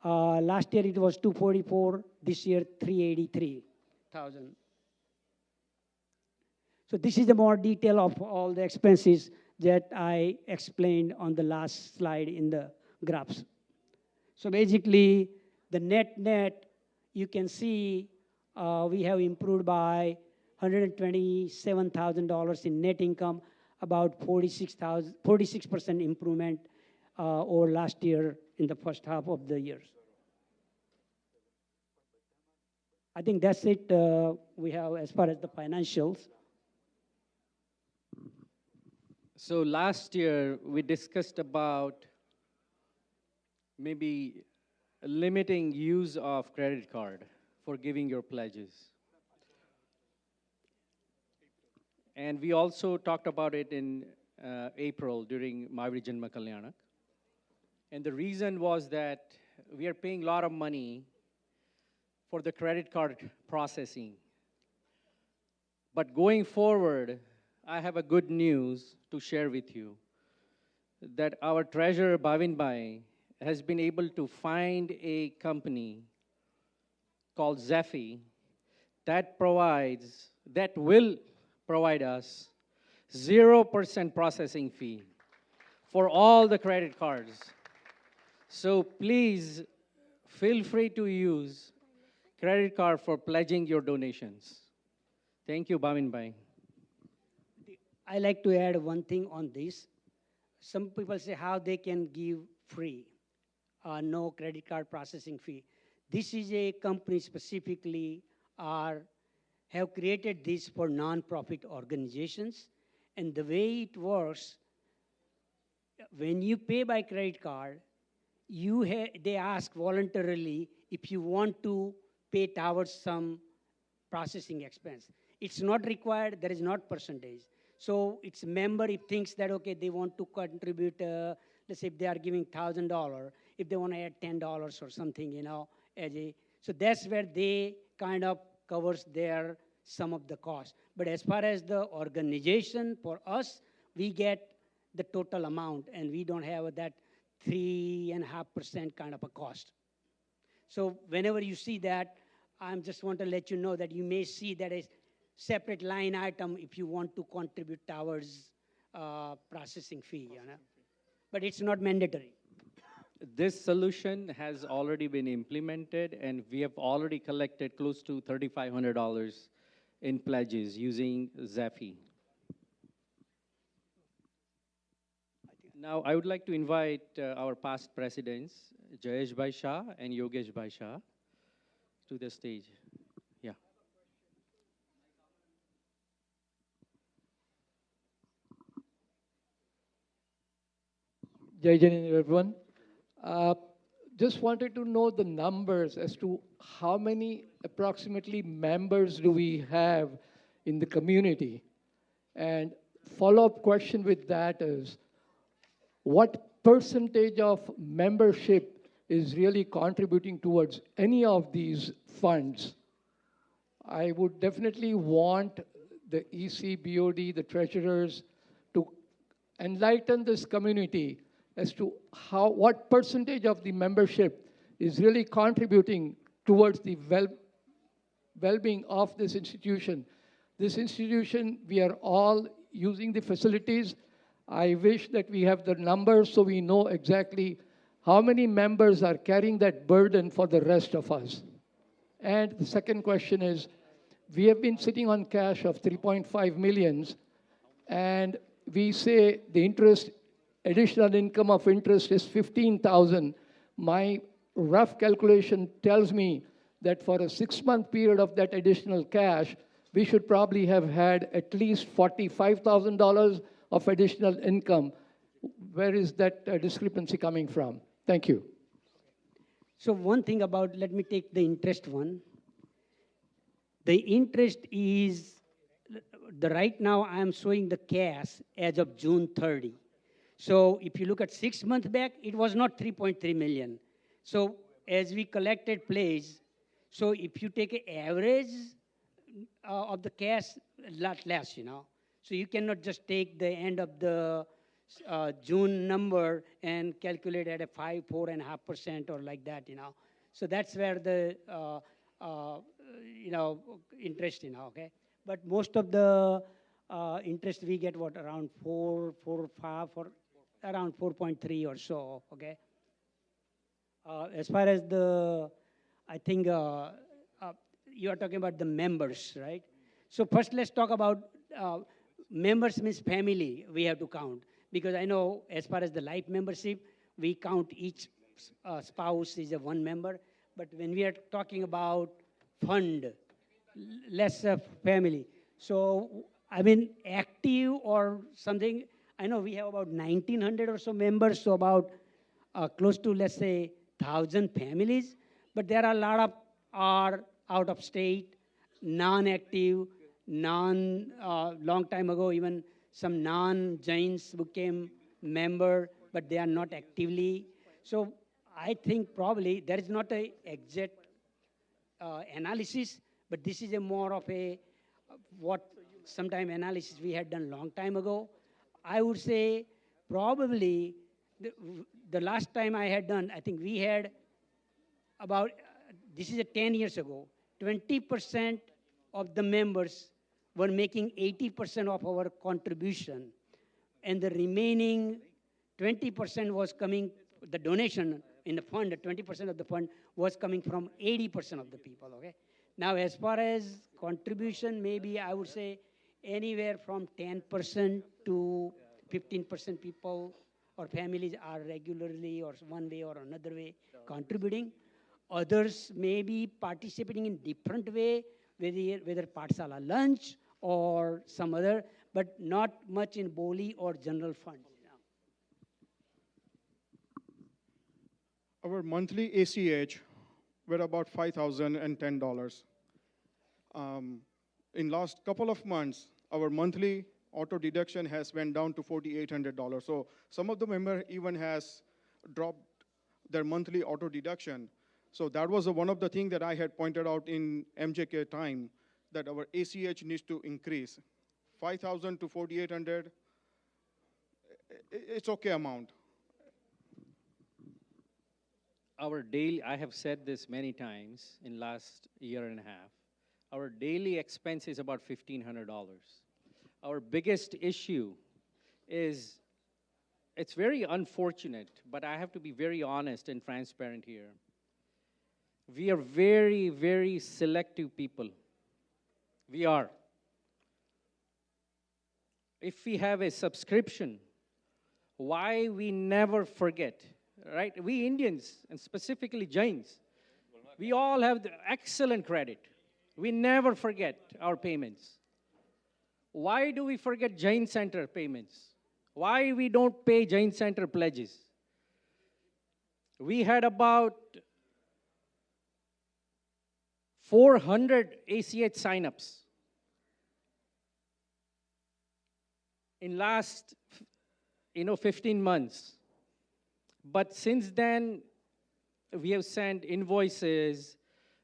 last year it was 244, this year 383,000. So this is the more detail of all the expenses that I explained on the last slide in the graphs. So basically, the net, you can see we have improved by $127,000 in net income, about 46% improvement over last year in the first half of the year. I think that's it we have as far as the financials. So last year, we discussed about maybe limiting use of credit card for giving your pledges. And we also talked about it in April during Mahavir Janma Kalyanak. And the reason was that we are paying a lot of money for the credit card processing. But going forward, I have a good news to share with you, that our treasurer, Bhavin Bhai, has been able to find a company called Zephy that will provide us 0% processing fee for all the credit cards. So please feel free to use credit card for pledging your donations. Thank you, Bhavin Bhai. I like to add one thing on this. Some people say how they can give free, no credit card processing fee. This is a company specifically have created this for non-profit organizations. And the way it works, when you pay by credit card, they ask voluntarily if you want to pay towards some processing expense. It's not required, there is not percentage. So it's a member, if thinks that, okay, they want to contribute, let's say if they are giving $1,000, if they want to add $10 or something, so that's where they kind of covers some of the cost. But as far as the organization, for us, we get the total amount, and we don't have that 3.5% kind of a cost. So whenever you see that, I just want to let you know that you may see that as separate line item if you want to contribute towards processing fee. But it's not mandatory. This solution has already been implemented, and we have already collected close to $3,500 in pledges using Zephy. Now, I would like to invite our past presidents, Jayesh Bhai Shah and Yogesh Bhai Shah, to the stage. Yeah. Jai Jain, everyone. Just wanted to know the numbers as to how many approximately members do we have in the community. And follow-up question with that is, what percentage of membership is really contributing towards any of these funds? I would definitely want the EC, BOD, the treasurers to enlighten this community as to what percentage of the membership is really contributing towards the well-being of this institution. This institution, we are all using the facilities. I wish that we have the numbers so we know exactly how many members are carrying that burden for the rest of us. And the second question is, we have been sitting on cash of 3.5 millions, and we say the interest, additional income of interest is 15,000. My rough calculation tells me that for a 6-month period of that additional cash, we should probably have had at least $45,000 of additional income. Where is that discrepancy coming from? Thank you. So one thing about, let me take the interest one. The interest is, right now I am showing the cash as of June 30. So if you look at 6 months back, it was not 3.3 million. So as we collected plays, so if you take an average of the cash, a lot less, you know. So you cannot just take the end of the June number and calculate at a 4.5% or like that, you know. So that's where the, interest, you know, okay. But most of the interest we get, what, around 4, 5, around 4.3 or so, okay. As far as the, I think you are talking about the members, right? So first let's talk about members means family we have to count. Because I know as far as the life membership, we count each spouse is a one member. But when we are talking about fund, less family. So, I mean, active or something, I know we have about 1,900 or so members, so about close to, let's say, 1,000 families. But there are a lot of are out of state, non-active, long time ago, even some non-Jains became member, but they are not actively. So I think probably there is not a exact analysis, but this is a more of a what sometime analysis we had done long time ago. I would say probably the last time I had done, I think we had about, this is a 10 years ago, 20% of the members were making 80% of our contribution, and the remaining 20% was coming, the donation in the fund, 20% of the fund was coming from 80% of the people, okay? Now, as far as contribution, maybe I would say anywhere from 10% to 15% people or families are regularly or one way or another way contributing. Others may be participating in different way, whether Patsala lunch or some other, but not much in Boli or general fund. Our monthly ACH were about $5,010. In last couple of months, our monthly auto deduction has went down to $4,800. So some of the member even has dropped their monthly auto deduction. So that was one of the things that I had pointed out in MJK time, that our ACH needs to increase. 5,000 to 4,800, it's okay amount. Our daily, I have said this many times in last year and a half, our daily expense is about $1,500. Our biggest issue is, it's very unfortunate, but I have to be very honest and transparent here. We are very, very selective people. We are. If we have a subscription, why we never forget, right? We Indians, and specifically Jains, we all have the excellent credit. We never forget our payments. Why do we forget Jain Center payments? Why we don't pay Jain Center pledges? We had about 400 ACH signups in last 15 months. But since then, we have sent invoices,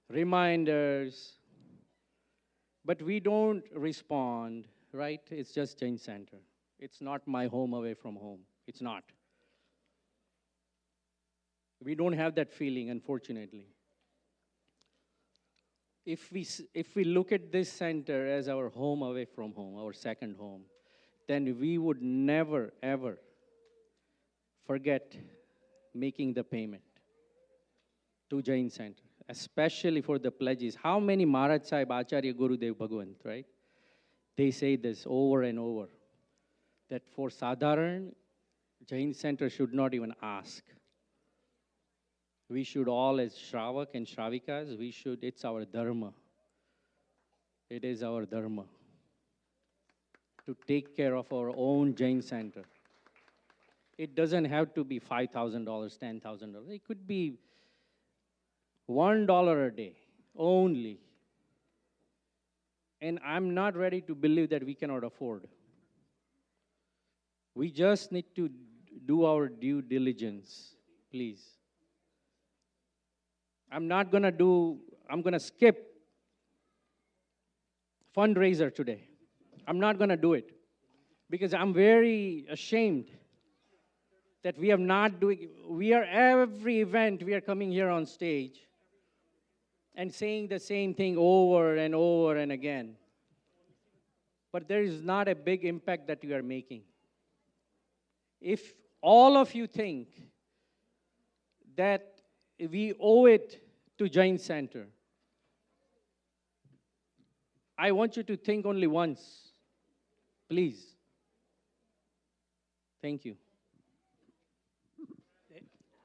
reminders, but we don't respond, right? It's just Jain Center. It's not my home away from home. It's not. We don't have that feeling, unfortunately. If we look at this center as our home away from home, our second home, then we would never, ever forget making the payment to Jain Center, especially for the pledges. How many Maharaj Sahib, Acharya Gurudev Bhagwant, right? They say this over and over, that for Sadharan, Jain Center should not even ask. We should all, as Shravak and Shravikas, it's our dharma. It is our dharma to take care of our own Jain Center. It doesn't have to be $5,000, $10,000. It could be $1 a day only. And I'm not ready to believe that we cannot afford. We just need to do our due diligence, please. I'm going to skip fundraiser today. I'm not going to do it because I'm very ashamed that we are not doing, every event we are coming here on stage and saying the same thing over and over and again. But there is not a big impact that you are making. If all of you think that we owe it to Jain Center, I want you to think only once, please. Thank you.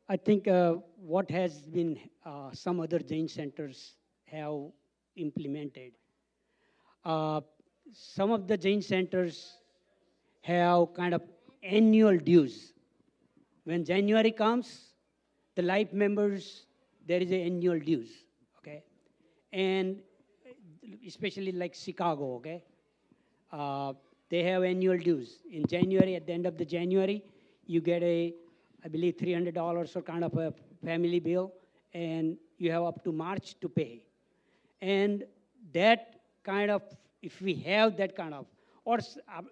I think what has been some other Jain centers have implemented. Some of the Jain centers have kind of annual dues. When January comes, the life members, there is an annual dues, okay? And especially like Chicago, okay? They have annual dues. In January, at the end of the January, you get I believe $300 or kind of a family bill, and you have up to March to pay. And that kind of, if we have that kind of, or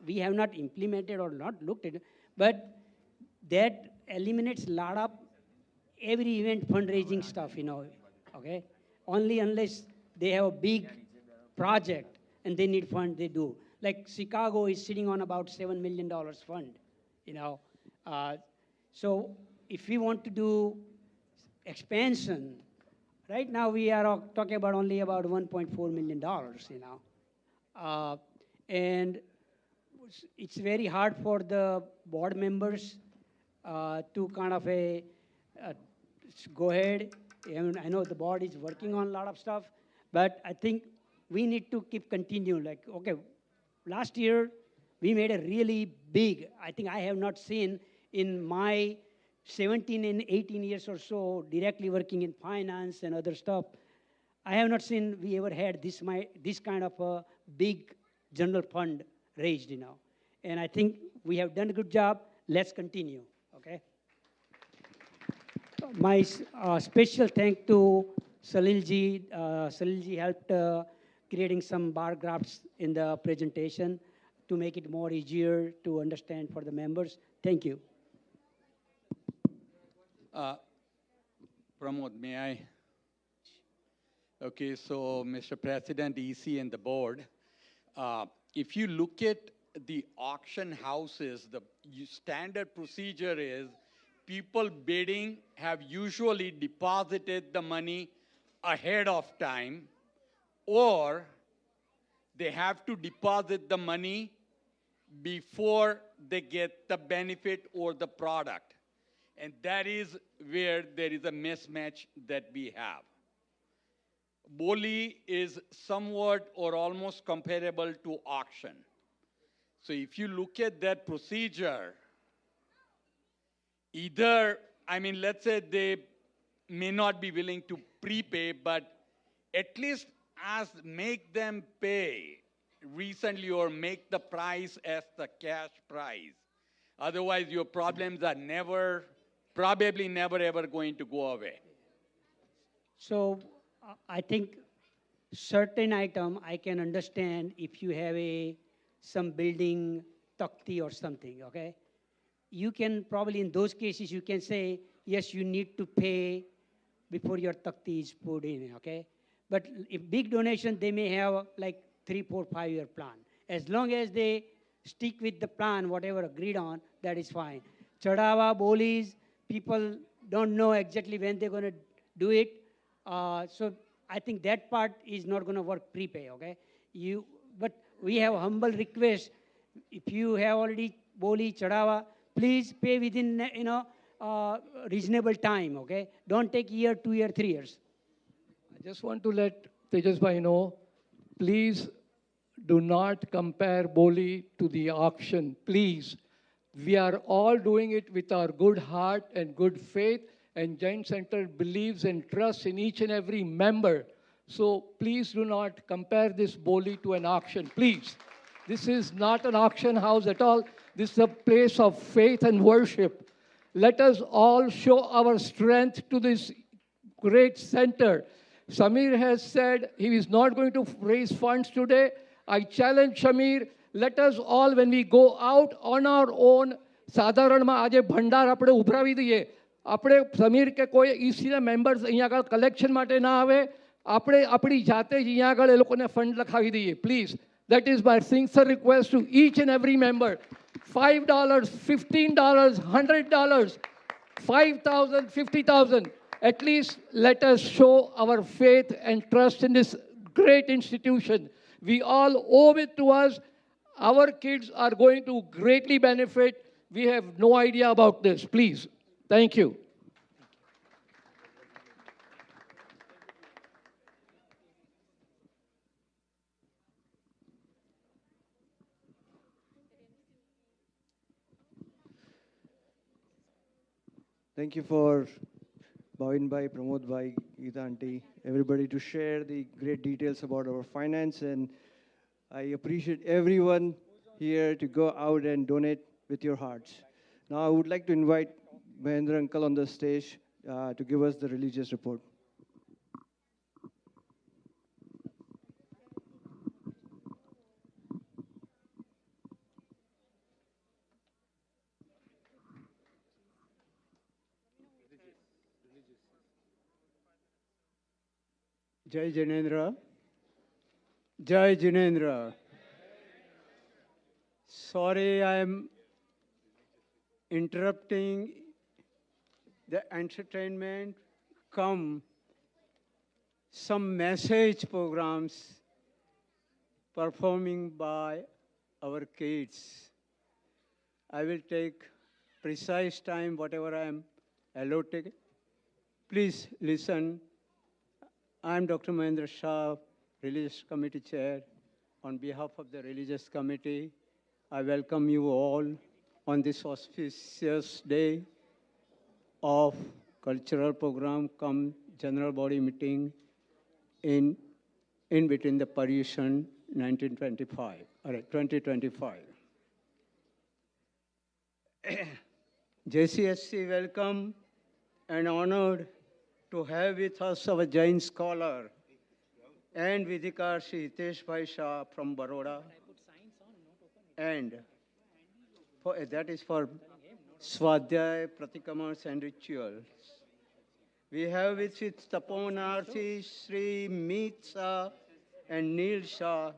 we have not implemented or not looked at it, but that eliminates a lot of every event fundraising stuff, okay? Only unless they have a big project and they need fund, they do. Like Chicago is sitting on about $7 million fund, so if we want to do expansion, right now we are talking about only about $1.4 million, and it's very hard for the board members to kind of go ahead. I know the board is working on a lot of stuff, but I think we need to keep continuing. Like, okay, last year we made a really big, I think I have not seen in my 17 and 18 years or so directly working in finance and other stuff, I have not seen we ever had this kind of a big general fund raised, And I think we have done a good job. Let's continue, okay? My special thank to Salilji. Salilji helped creating some bar graphs in the presentation to make it more easier to understand for the members. Thank you. Pramod, may I? Okay, so Mr. President, EC, and the board, if you look at the auction houses, the standard procedure is people bidding have usually deposited the money ahead of time, or they have to deposit the money before they get the benefit or the product. And that is where there is a mismatch that we have. Boli is somewhat or almost comparable to auction. So if you look at that procedure, let's say they may not be willing to prepay, but at least make them pay recently or make the price as the cash price. Otherwise, your problems are probably never ever going to go away. So I think certain item I can understand if you have some building takti or something, okay? you can probably, in those cases, you can say, yes, you need to pay before your takti is put in, okay? But if big donation, they may have like 3, 4, 5-year plan. As long as they stick with the plan, whatever agreed on, that is fine. Chadawa, bolis, people don't know exactly when they're going to do it. So I think that part is not going to work prepay, okay? But we have humble request. If you have already boli, chadawa, please pay within, reasonable time, okay? Don't take year, 2 year, 3 years. I just want to let Tejas Bhai know, please do not compare Boli to the auction, please. We are all doing it with our good heart and good faith, and Jain Center believes and trusts in each and every member. So please do not compare this Boli to an auction, please. This is not an auction house at all. This is a place of faith and worship. Let us all show our strength to this great center. Samir has said he is not going to raise funds today. I challenge Samir, let us all, when we go out on our own, સાધારણમાં આજે ભંડાર આપણે ઉભરાવી દઈએ. આપણે સમીર કે કોઈ ઈસીના members અહીંયા આગળ collection માટે ના આવે, આપણે આપણી જાતે જ અહીંયા આગળ એ લોકોને ફંડ લખાવી દઈએ, please. That is my sincere request to each and every member. $5, $15, $100, 5,000, 50,000. At least let us show our faith and trust in this great institution. We all owe it to us. Our kids are going to greatly benefit. We have no idea about this. Please. Thank you. Thank you for Bhavin Bhai, Pramod Bhai, Geeta Aunty, everybody to share the great details about our finance. And I appreciate everyone here to go out and donate with your hearts. Now I would like to invite Mahendra Uncle on the stage to give us the religious report. Jai Janendra. Jai Janendra. Sorry, I am interrupting the entertainment. Come, some message programs performing by our kids. I will take precise time, whatever I am allotted. Please listen. I am Dr. Mahendra Shah, Religious Committee Chair. On behalf of the Religious Committee, I welcome you all on this auspicious day of cultural program come general body meeting in between the Paryushan 2025. JCSC welcome and honored to have with us our Jain scholar and Vidikar Shri Hitesh Bhai Shah from Baroda. And that is for Swadhyay, Pratikamans and rituals. We have with Taponarthi Shri Meet Shah and Neil Shah,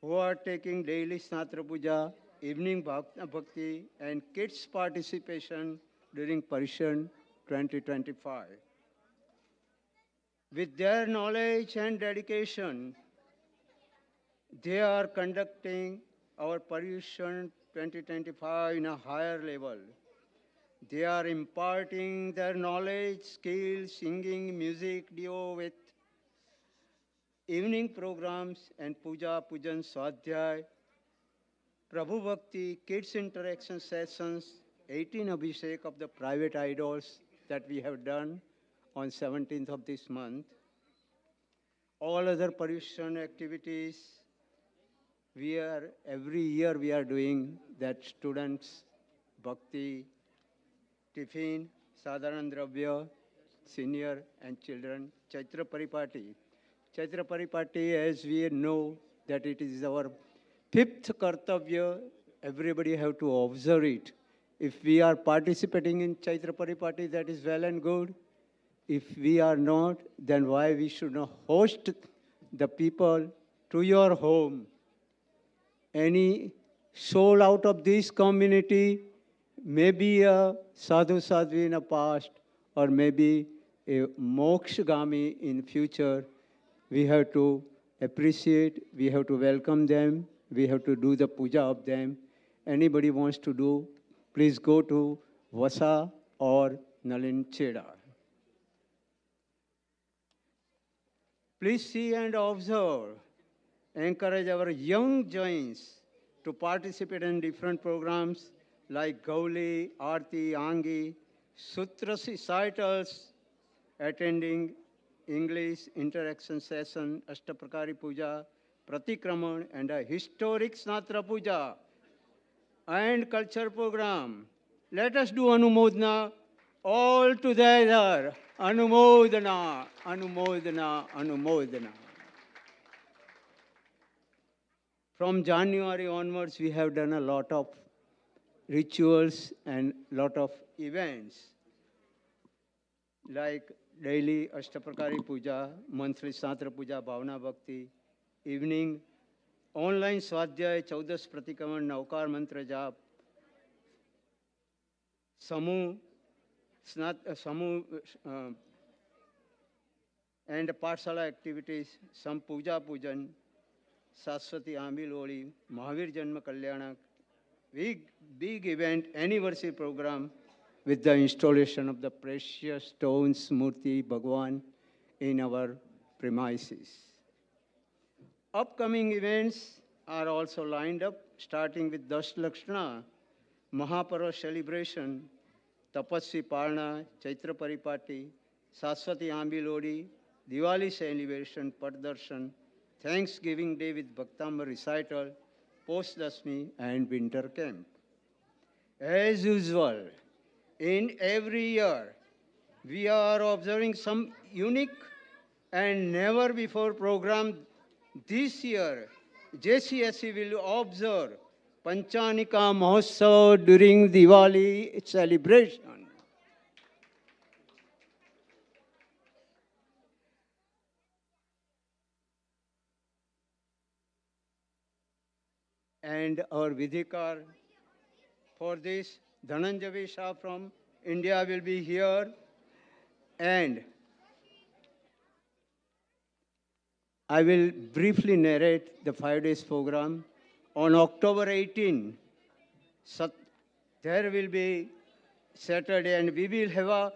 who are taking daily Snatra Puja, evening Bhakti, and kids' participation during Paryushan 2025. With their knowledge and dedication, they are conducting our Paryushan 2025 in a higher level. They are imparting their knowledge, skills, singing, music, duo with evening programs and Pujan, Swadhyay, Prabhu Bhakti, kids interaction sessions, 18 Abhishek of the private idols that we have done on 17th of this month. All other Paryushan activities, every year we are doing that students, Bhakti, Tiffin, Sadharan Dravya, senior and children, Chaitra Paripati. Chaitra Paripati, as we know, that it is our 5th Kartavya everybody have to observe it. If we are participating in Chaitra Paripati, that is well and good. If we are not, then why we should not host the people to your home? Any soul out of this community, maybe a sadhu sadhvi in the past, or maybe a mokshagami in future, we have to appreciate, we have to welcome them, we have to do the puja of them. Anybody wants to do, please go to Vasa or Nalin Cheda. Please see and observe. Encourage our young Jains to participate in different programs like Gauli, Aarti, Angi, Sutra recitals, attending English interaction session, Ashtaprakari Puja, Pratikaman, and a historic Snatra Puja and culture program. Let us do Anumodana all together. Anumodana, Anumodana, Anumodana. From January onwards, we have done a lot of rituals and lot of events like daily Ashtaprakari Puja, monthly Satra Puja, Bhavana Bhakti, evening online Swadhyay, Chaudas Pratikaman, Naukar Mantra Jap, Samu, and Parsala activities, some Puja Pujan, Saraswati Ambil Holi, Mahavir Janma Kalyanak, big event, anniversary program with the installation of the precious stones, Murti, Bhagwan in our premises. Upcoming events are also lined up, starting with Dash Lakshana, Mahaparva celebration, Tapasvi Parna, Chaitra Paripati, Saraswati Ambil Holi, Diwali celebration, Paddarshan, Thanksgiving Day with Bhaktamar recital, Post Dasmi, and winter camp. As usual, in every year, we are observing some unique and never before program. This year, JCSC will observe Panchanika Mahotsav during Diwali celebration. And our Vidhikar for this, Dhananjay Shah from India will be here. And I will briefly narrate the 5 days program. On October 18, there will be Saturday, and we will have a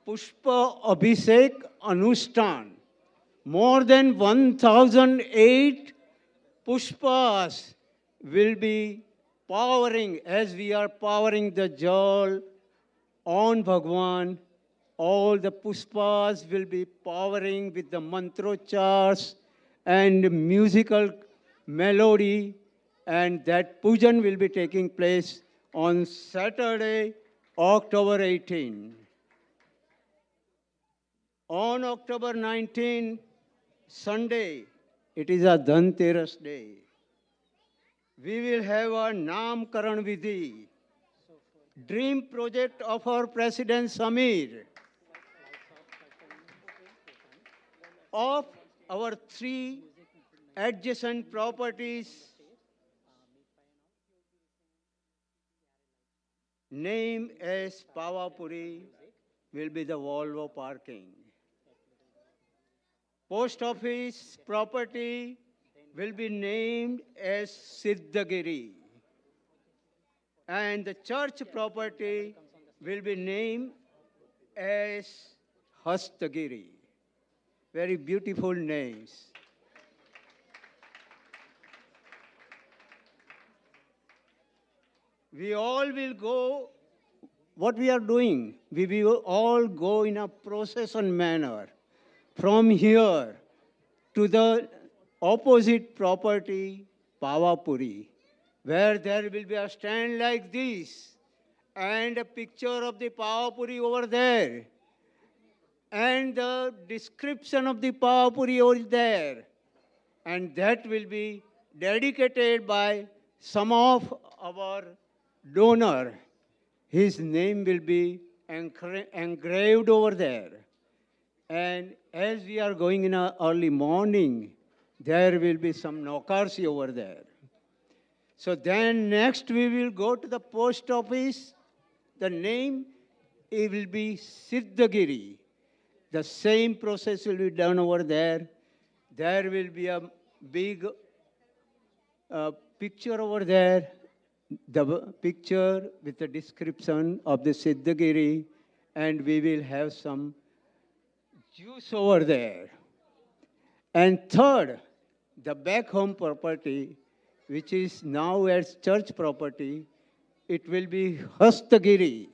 Pushpa Abhishek Anushthan. More than 1,008 Pushpas will be powering, as we are powering the jal on Bhagwan. All the Pushpas will be powering with the mantrochars and musical melody, and that pujan will be taking place on Saturday, October 18. On October 19, Sunday, it is a Dhanteras day. We will have a Namkaran Vidhi, dream project of our President Samir, of our 3 adjacent properties, name as Pavapuri, will be the Volvo parking. Post office property will be named as Siddhagiri. And the church property will be named as Hastagiri. Very beautiful names. We all will go, what we are doing, we will all go in a procession manner from here to the opposite property, Pavapuri, where there will be a stand like this and a picture of the Pavapuri over there and the description of the Pavapuri over there, and that will be dedicated by some of our donor, his name will be engraved over there. And as we are going in a early morning, there will be some Nokarsi over there. So then next we will go to the post office. The name, it will be Siddhagiri. The same process will be done over there. There will be a big picture over there, the picture with the description of the Siddhagiri, and we will have some juice over there. And third, the back home property, which is now as church property, it will be Hastagiri.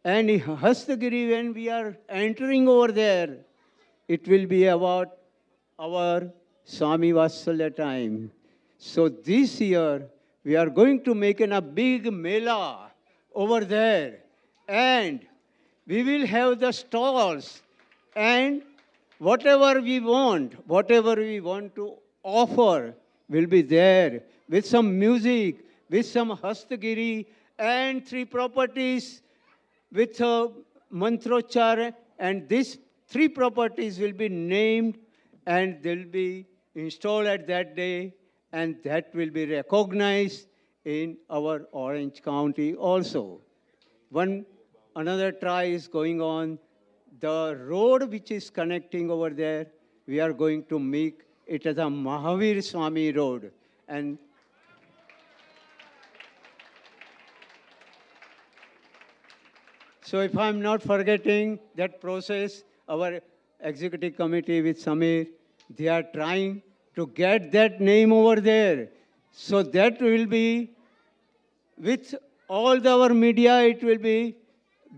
And in Hastagiri, when we are entering over there, it will be about our Swami Vatsalya time. So this year, we are going to make a big mela over there. And we will have the stalls. And whatever we want to offer will be there with some music, with some Hastagiri, and 3 properties with mantrochar. And these 3 properties will be named and they'll be installed at that day, and that will be recognized in our Orange County also. Another try is going on. The road which is connecting over there, we are going to make it as a Mahavir Swami road. And so if I'm not forgetting that process, our executive committee with Samir, they are trying to get that name over there. So that will be, with all our media, it will be,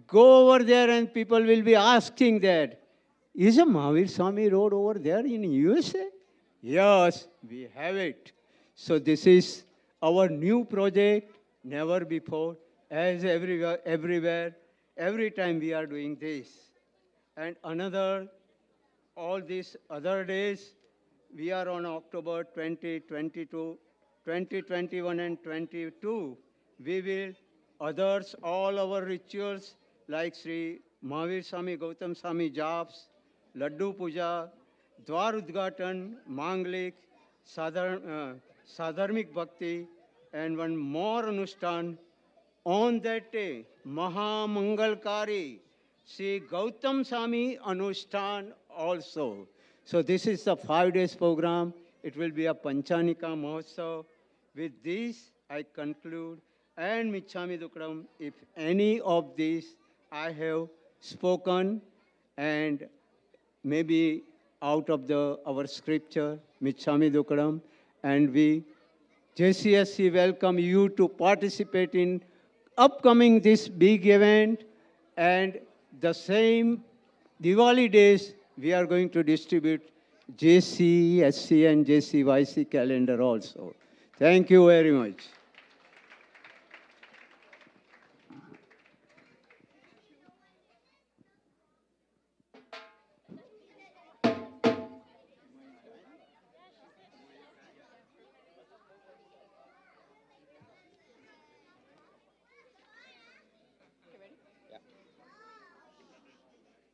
go over there and people will be asking that, is a Mahavir Swami road over there in USA? Yes, we have it. So this is our new project, never before, as everywhere, every time we are doing this. And all these other days, we are on October 20, 22, 20, 21, and 22. We will all our rituals like Sri Mahavir Swami Gautam Swami Japs, Laddu Puja, Dwar Udghatan, Manglik, Sadharmik Bhakti, and one more Anushthan. On that day, Maha Mangalkari, Sri Gautam Swami Anushthan also. So this is the 5 days program. It will be a Panchanika Mahotsav. With this, I conclude. And Michhami Dukram, if any of these I have spoken, and maybe out of our scripture, Michhami Dukram, and we, JCSC, welcome you to participate in upcoming this big event. And the same Diwali days, we are going to distribute JCSC and JCYC calendar also. Thank you very much.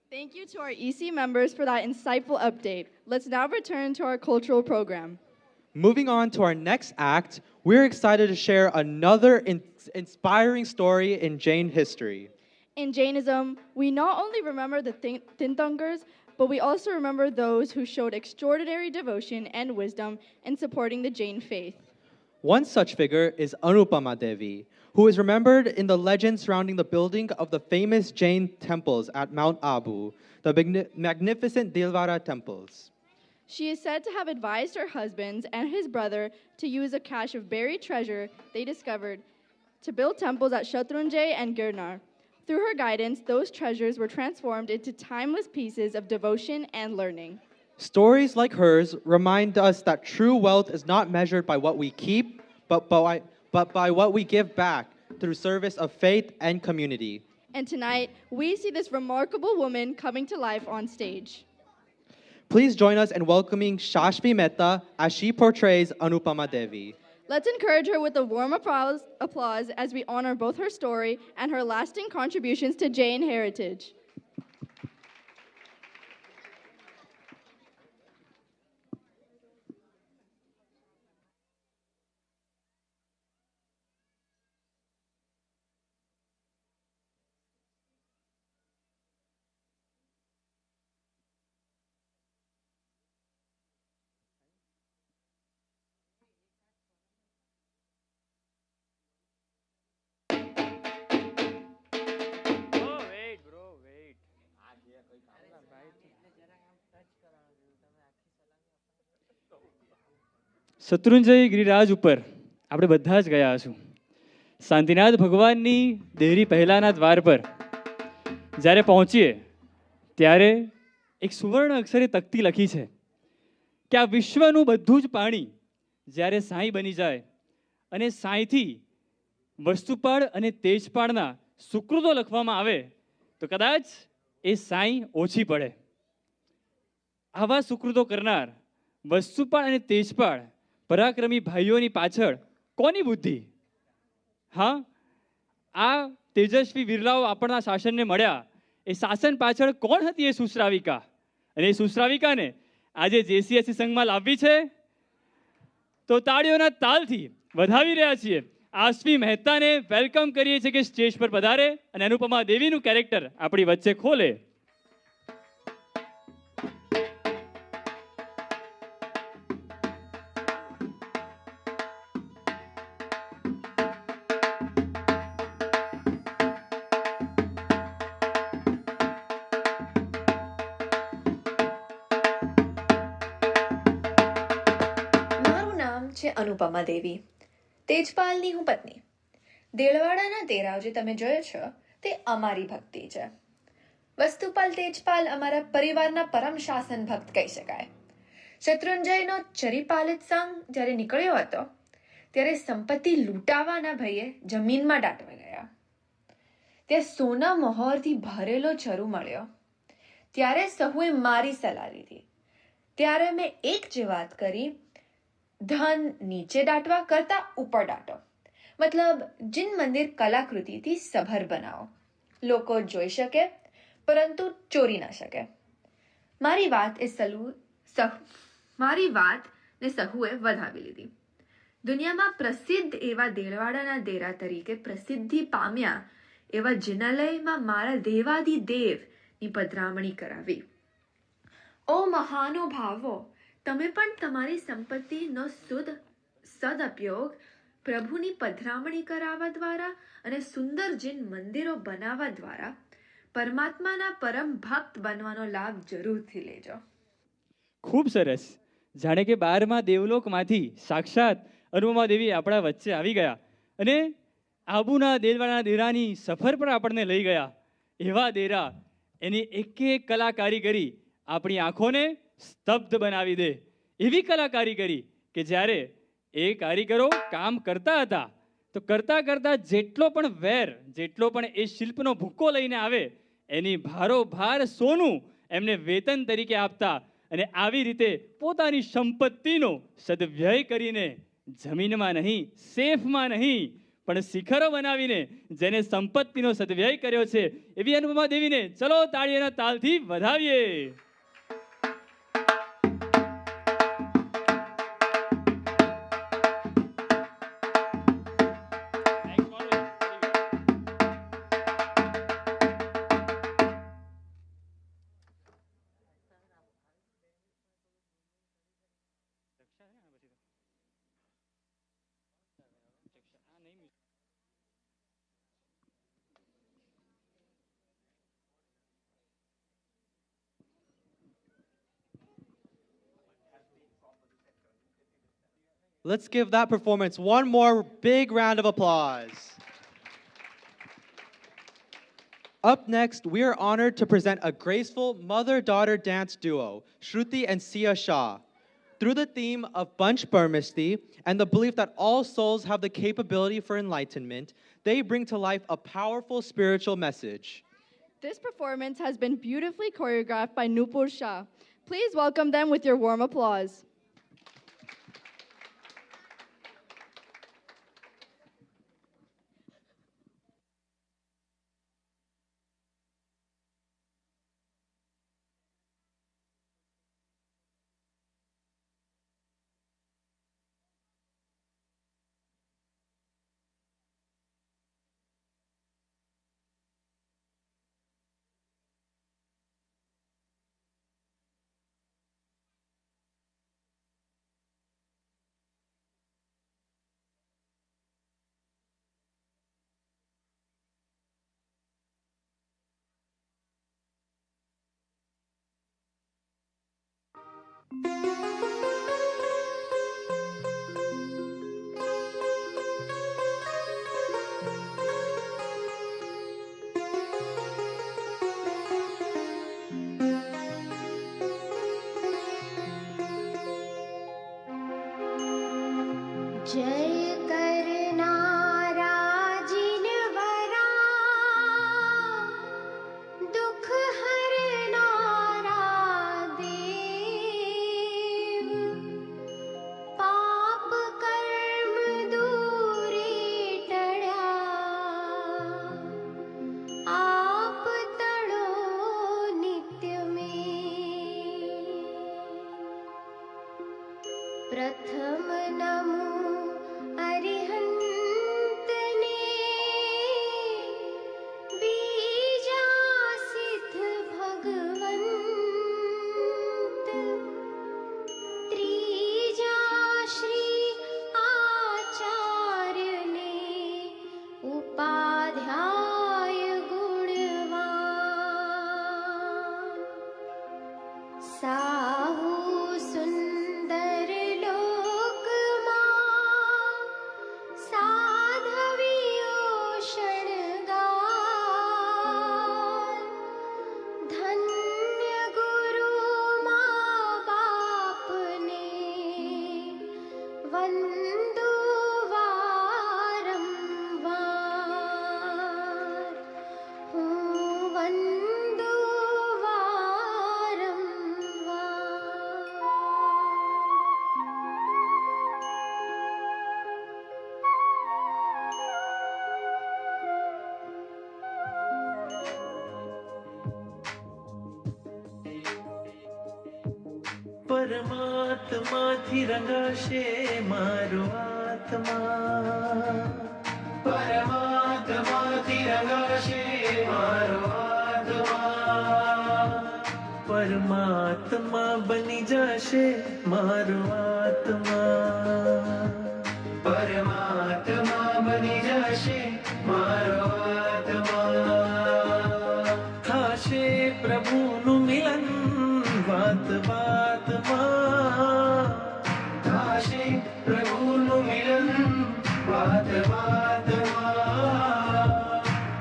Thank you to our EC members for that insightful update. Let's now return to our cultural program. Moving on to our next act, we're excited to share another inspiring story in Jain history. In Jainism, we not only remember the Tirthankars, but we also remember those who showed extraordinary devotion and wisdom in supporting the Jain faith. One such figure is Anupama Devi, who is remembered in the legend surrounding the building of the famous Jain temples at Mount Abu, the magnificent Dilwara temples. She is said to have advised her husband and his brother to use a cache of buried treasure they discovered to build temples at Shatrunjay and Girnar. Through her guidance, those treasures were transformed into timeless pieces of devotion and learning. Stories like hers remind us that true wealth is not measured by what we keep, but by what we give back through service of faith and community. And tonight, we see this remarkable woman coming to life on stage. Please join us in welcoming Shashvi Mehta as she portrays Anupama Devi. Let's encourage her with a warm applause as we honor both her story and her lasting contributions to Jain heritage. Shatrunjay Giriraj ઉપર આપણે બધા જ ગયા હશું. શાંતિનાથ ભગવાનની દેરી પહેલાના દ્વાર પર જ્યારે પહોંચીએ ત્યારે એક સુવર્ણ અક્ષરે તકતી લખી છે કે આ વિશ્વનું બધું જ પાણી જ્યારે સાંઈ બની જાય અને સાંઈથી વસ્તુપાળ અને તેજપાળના સુકૃતો લખવામાં આવે તો કદાચ એ સાંઈ ઓછી પડે. આવા સુકૃતો કરનાર વસ્તુપાળ અને તેજપાળ પરાક્રમી ભાઈઓની પાછળ કોની બુદ્ધિ? હા, આ તેજસ્વી વિરલાઓ આપણના શાસનને મળ્યા એ શાસન પાછળ કોણ હતી? એ સુશ્રાવિકા. અને એ સુશ્રાવિકાને આજે JCSC સંઘમાં લાવવી છે તો તાળીઓના તાલથી વધાવી રહ્યા છીએ. આશ્વી મહેતાને વેલકમ કરીએ છીએ કે સ્ટેજ પર પધારે અને અનુપમા દેવીનું કેરેક્ટર આપણી વચ્ચે ખોલે. અનુપમા દેવી, તેજપાલની હું પત્ની. દેલવાડાના દેરાવ જે તમે જોયો છો તે અમારી ભક્તિ છે. વસ્તુપાલ તેજપાલ અમારા પરિવારના પરમ શાસન ભક્ત કહી શકાય. શત્રુંજયનો ચરિપાલિત સંઘ જ્યારે નીકળ્યો હતો ત્યારે સંપત્તિ લૂંટાવાના ભયે જમીનમાં દાટવા ગયા. ત્યાં સોના મોહરથી ભરેલો ચરુ મળ્યો. ત્યારે સહુએ મારી સલાહ લીધી. ત્યારે મેં એક જે વાત કરી, ધન નીચે દાટવા કરતા ઉપર દાટો. મતલબ જીન મંદિર કલાકૃતિથી સભર બનાવો, લોકો જોઈ શકે પરંતુ ચોરી ના શકે. મારી વાત ને સહુએ વધાવી લીધી. દુનિયામાં પ્રસિદ્ધ એવા દેલવાડાના દેરા તરીકે પ્રસિદ્ધિ પામ્યા એવા જિનાલયમાં મારા દેવાદિદેવની પધરામણી કરાવી. ઓ મહાનુભાવો, તમે પણ તમારી સંપત્તિનો સદઉપયોગ પ્રભુની પધરામણી કરાવવા દ્વારા અને સુંદર જીન મંદિરો બનાવવા દ્વારા પરમાત્માના પરમ ભક્ત બનવાનો લાભ જરૂરથી લેજો. ખૂબ સરસ. જાણે કે 12મા દેવલોકમાંથી સાક્ષાત અનુપમા દેવી આપણા વચ્ચે આવી ગયા અને આબુના દેલવાડાના દેરાની સફર પર આપણને લઈ ગયા. એવા દેરા, એની એક એક કલા કારીગરી આપણી આંખોને સ્તબ્ધ બનાવી દે. એવી કલા કારીગરી કે જ્યારે એ કારીગરો કામ કરતા હતા તો કરતા કરતા જેટલો પણ વેર, જેટલો પણ એ શિલ્પનો ભૂક્કો લઈને આવે એની ભારોભાર સોનું એમને વેતન તરીકે આપતા. અને આવી રીતે પોતાની સંપત્તિનો સદવ્યય કરીને જમીનમાં નહીં, સેફમાં નહીં, પણ શિખરો બનાવીને જેને સંપત્તિનો સદવ્યય કર્યો છે એવી અનુપમા દેવીને ચલો તાળીઓના તાલથી વધાવીએ. Let's give that performance one more big round of applause. Up next, we are honored to present a graceful mother-daughter dance duo, Shruti and Sia Shah. Through the theme of Bunch Burmesty and the belief that all souls have the capability for enlightenment, they bring to life a powerful spiritual message. This performance has been beautifully choreographed by Nupur Shah. Please welcome them with your warm applause. जय करनारा जिनवरा दुख हरनारा देव पाप कर्म दूरी टळ्या आप तळो नित्य में प्रथम नमो अरिहंतने बीजा सिद्ध भगवंत त्रीजा श्री आचार्य ने उपाध्याय गुणवान साहू सुंदर लोकमा साधवियो शणगार धन्य गुरु माँ बाप ने वंदो वारंवार हूँ वंदो પરમાત્માથી રંગાશે મારો આત્મા પરમાત્માથી રંગાશે મારો આત્મા પરમાત્મા બની જશે મારો આત્મા પરમાત્મા બની જશે મારો આત્મા થાશે પ્રભુનું મિલન વાત વાતમાં થાશે પ્રભુનું મિલન વાત વાતમાં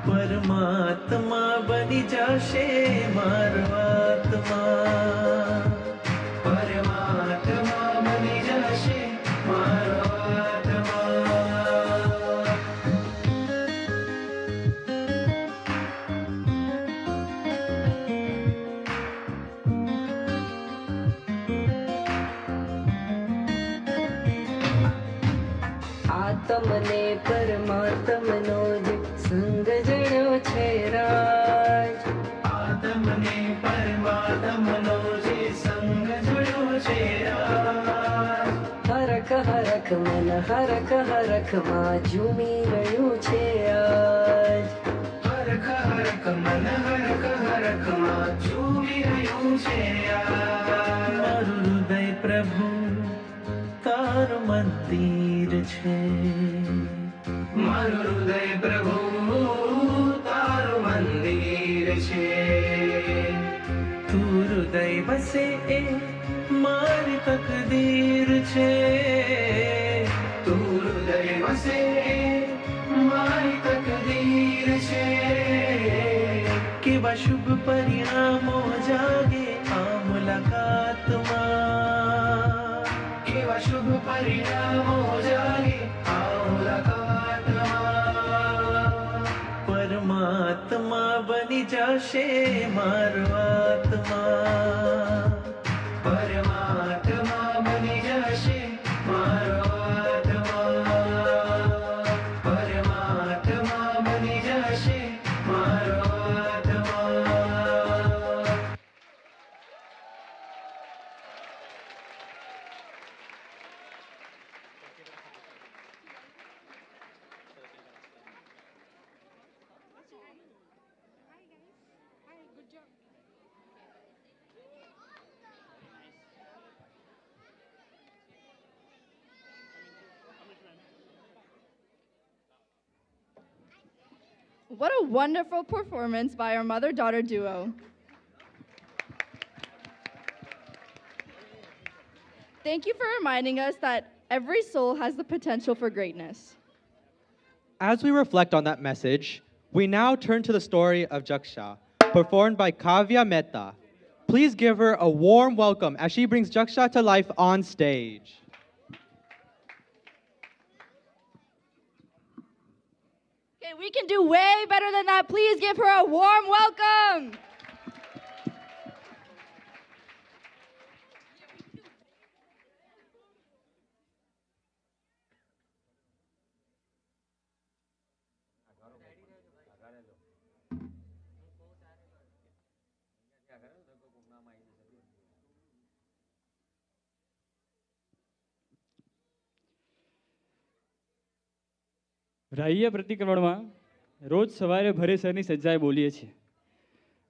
પરમાત્મા બની જશે મારો આત્મા પરમાત્મા બની જશે મારો આત્મા આત્મને પરમાત્મનો જ સંગ જણ્યો છે રાજ આત્મને પરમાત્મનો જે સંગ જણ્યો છે રાજ હરખ હરખ મન હરખ હરખ માં ઝૂમી રહ્યું છે આજ હરખ હરખ મન હરખ હરખ માં ઝૂમી રહ્યું છે આજ મારું હૃદય પ્રભુ તારું મંદિર છે મારું હૃદય પ્રભુ તારું મંદિર છે તું હૃદય વસે એ મારી તકદીર છે તું હૃદય વસે એ મારી તકદીર છે કેવા શુભ પરિણામો જાગે આ મુલાકાતમાં કેવા શુભ પરિણામો જાગે આ મુલાકાતમાં પરમાત્મા બની જશે મારો આત્મા પરમાત્મા બની જશે મારો આત્મા પરમાત્મા બની જશે મારો આત્મા What a wonderful performance by our mother-daughter duo. Thank you for reminding us that every soul has the potential for greatness. As we reflect on that message, we now turn to the story of Jaksha, performed by Kavya Mehta. Please give her a warm welcome as she brings Jaksha to life on stage. Okay, we can do way better than that. Please give her a warm welcome. રાહ્ય પ્રતિક્રમણમાં રોજ સવારે ભરેસરની સજ્જાએ બોલીએ છીએ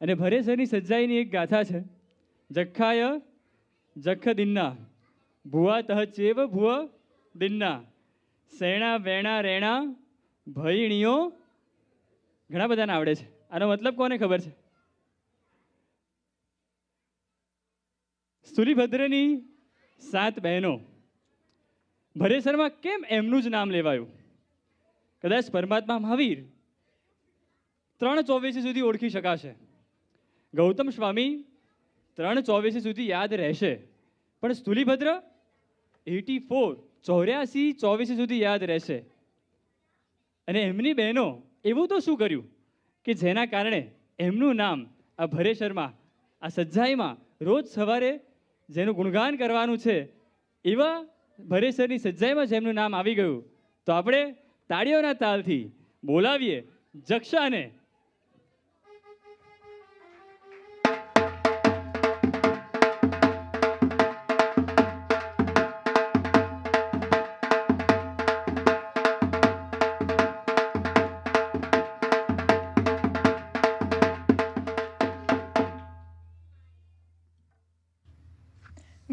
અને ભરેસરની સજ્જાઈની એક ગાથા છે જખાય જખ દિન્ના ભુવા તહચેવ ભુવ દિન્ના સેણા વેણા રેણા ભયણીઓ ઘણા બધાને આવડે છે આનો મતલબ કોને ખબર છે સ્થુલીભદ્રની 7 બહેનો ભરેસરમાં કેમ એમનું જ નામ લેવાયું કદાચ પરમાત્મા મહાવીર 3/24 સુધી ઓળખી શકાશે ગૌતમ સ્વામી 3/24 સુધી યાદ રહેશે પણ સ્થુલીભદ્ર 84 સુધી યાદ રહેશે અને એમની બહેનો એવું તો શું કર્યું કે જેના કારણે એમનું નામ આ ભરેસરમાં આ સજ્જાઈમાં રોજ સવારે જેનું ગુણગાન કરવાનું છે એવા ભરેસરની સજ્જાઈમાં જેમનું નામ આવી ગયું તો આપણે તાળીઓના તાલથી બોલાવીએ જક્ષાને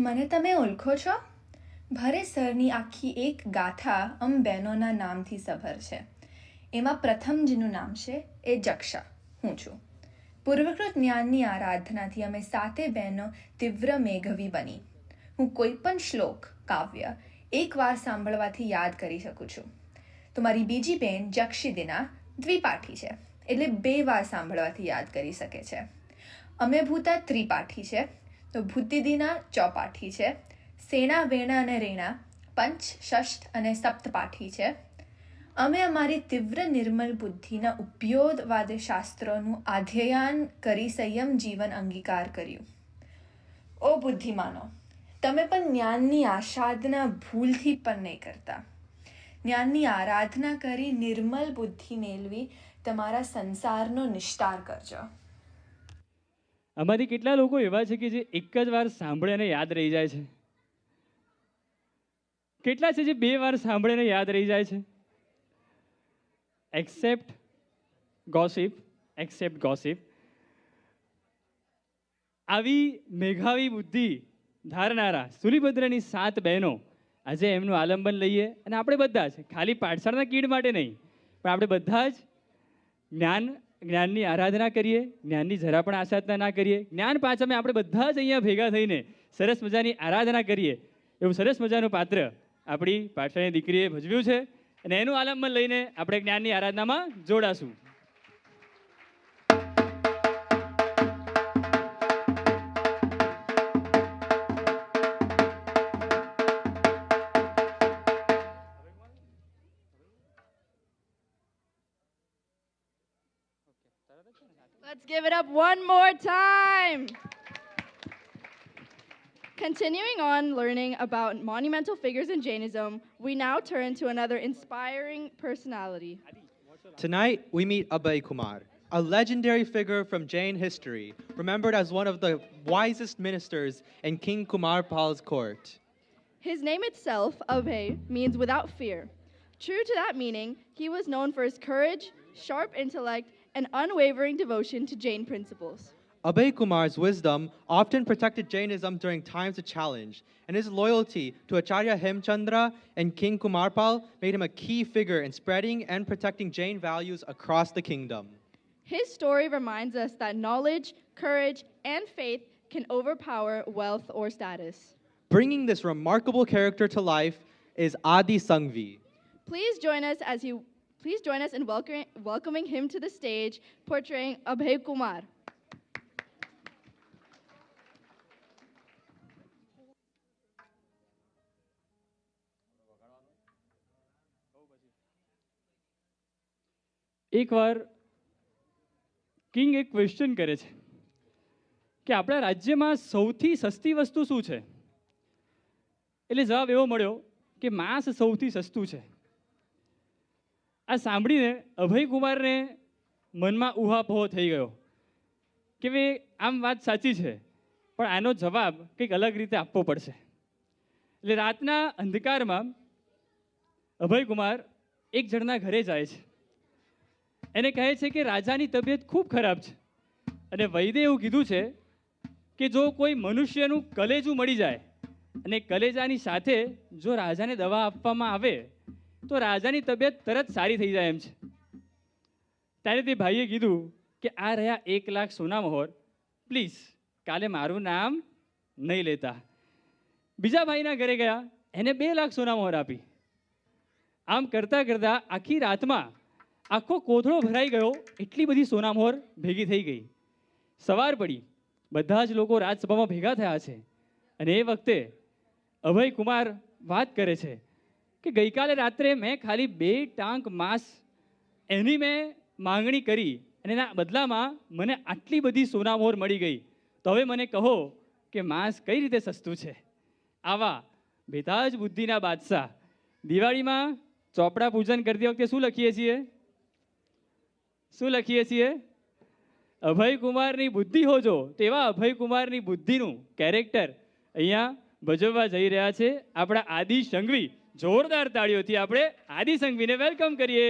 મને તમે ઓળખો છો ભરેસરની આખી એક ગાથા બહેનોના નામથી સભર છે એમાં પ્રથમ જેનું નામ છે એ જક્ષા હું છું પૂર્વકૃત જ્ઞાનની આરાધનાથી અમે 7 બહેનો તીવ્ર મેઘવી બની હું કોઈ પણ શ્લોક કાવ્ય એકવાર સાંભળવાથી યાદ કરી શકું છું તો મારી બીજી બહેન જક્ષિદિના દ્વિપાઠી છે એટલે 2 વાર સાંભળવાથી યાદ કરી શકે છે અમે ભૂતા ત્રિપાઠી છે તો ભૂતિદિના ચોપાઠી છે સેણા વેણા અને રેણા પંચ ષષ્ઠ અને સપ્તપાઠી છે અમે અમારી તીવ્ર નિર્મલ બુદ્ધિના ઉપયોગવાદ શાસ્ત્રોનું અધ્યયન કરી સંયમ જીવન અંગીકાર કર્યું ઓ બુદ્ધિમાનો તમે પણ જ્ઞાનની આસાધના ભૂલથી પણ નહીં કરતા જ્ઞાનની આરાધના કરી નિર્મલ બુદ્ધિ મેળવી તમારા સંસારનો નિષ્ઠાર કરજો આમાંથી કેટલા લોકો એવા છે કે જે એક જ વાર સાંભળે અને યાદ રહી જાય છે કેટલા છે જે 2 વાર સાંભળે અને યાદ રહી જાય છે એક્સેપ્ટ ગોસિપ આવી મેઘાવી બુદ્ધિ ધારનારા સ્થુલીભદ્રની 7 બહેનો આજે એમનું આલંબન લઈએ અને આપણે બધા જ ખાલી પાઠશાળાના કીડ માટે નહીં પણ આપણે બધા જ જ્ઞાનની આરાધના કરીએ જ્ઞાનની જરા પણ આસાધના ના કરીએ જ્ઞાન પાછળ આપણે બધા જ અહીંયા ભેગા થઈને સરસ મજાની આરાધના કરીએ એવું સરસ મજાનું પાત્ર આપણી પાઠશાળાની દીકરીએ ભજવ્યું છે અને એનું આલંબન લઈને આપણે જ્ઞાનની આરાધનામાં જોડાશું Let's give it up one more time. Continuing on learning about monumental figures in Jainism, we now turn to another inspiring personality. Tonight, we meet Abhay Kumar, a legendary figure from Jain history, remembered as one of the wisest ministers in King Kumarpal's court. His name itself, Abhay, means without fear. True to that meaning, he was known for his courage, sharp intellect, and unwavering devotion to Jain principles. Abhay Kumar's wisdom often protected Jainism during times of challenge, and his loyalty to Acharya Hemchandra and King Kumarpal made him a key figure in spreading and protecting Jain values across the kingdom. His story reminds us that knowledge, courage, and faith can overpower wealth or status. bringing this remarkable character to life is Adi Sangvi. Please join us in welcoming him to the stage, portraying Abhay Kumar. એકવાર king એક question કરે છે કે આપણા રાજ્યમાં સૌથી સસ્તી વસ્તુ શું છે? એટલે જવાબ એવો મળ્યો કે માંસ સૌથી સસ્તું છે. આ સાંભળીને અભયકુમારને મનમાં ઉહાપોહ થઈ ગયો કે ભાઈ આમ વાત સાચી છે, પણ આનો જવાબ કંઈક અલગ રીતે આપવો પડશે. એટલે રાતના અંધકારમાં અભયકુમાર એક જણના ઘરે જાય છે. એને કહે છે કે રાજાની તબિયત ખૂબ ખરાબ છે અને વૈદ્ય એવું કીધું છે કે જો કોઈ મનુષ્યનું કલેજું મળી જાય અને કલેજાની સાથે જો રાજાને દવા આપવામાં આવે તો રાજાની તબિયત તરત સારી થઈ જાય એમ છે. ત્યારે તે ભાઈએ કીધું કે આ રહ્યા 1 લાખ સોના મહોર, પ્લીઝ કાલે મારું નામ નહીં લેતા. બીજા ભાઈના ઘરે ગયા, એને 2 લાખ સોના મહોર આપી. આમ કરતાં કરતાં આખી રાતમાં આખો કોથળો ભરાઈ ગયો, એટલી બધી સોનામહોર ભેગી થઈ ગઈ. સવાર પડી, બધા જ લોકો રાજસભામાં ભેગા થયા છે અને એ વખતે અભયકુમાર વાત કરે છે કે ગઈકાલે રાત્રે મેં ખાલી 2 ટાંક માંસ એની મેં માંગણી કરી અને એના બદલામાં મને આટલી બધી સોનામહોર મળી ગઈ. તો હવે મને કહો કે માંસ કઈ રીતે સસ્તું છે? આવા બેતાજ બુદ્ધિના બાદશાહ. દિવાળીમાં ચોપડા પૂજન કરતી વખતે શું લખીએ છીએ? અભયકુમારની બુદ્ધિ હોજો. તેવા અભયકુમારની બુદ્ધિનું કેરેક્ટર અહીંયા ભજવવા જઈ રહ્યા છે આપણા આદિ સંઘવી. જોરદાર તાળીઓથી આપણે આદિ સંઘવીને વેલકમ કરીએ.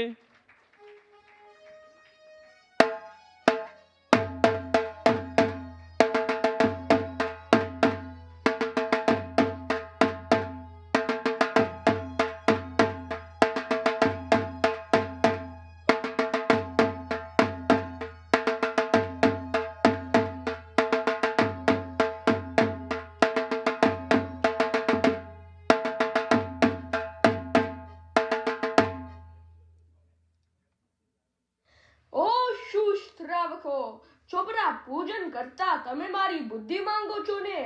ચોપડા પૂજન કરતા તમે મારી બુદ્ધિ માંગો છો ને?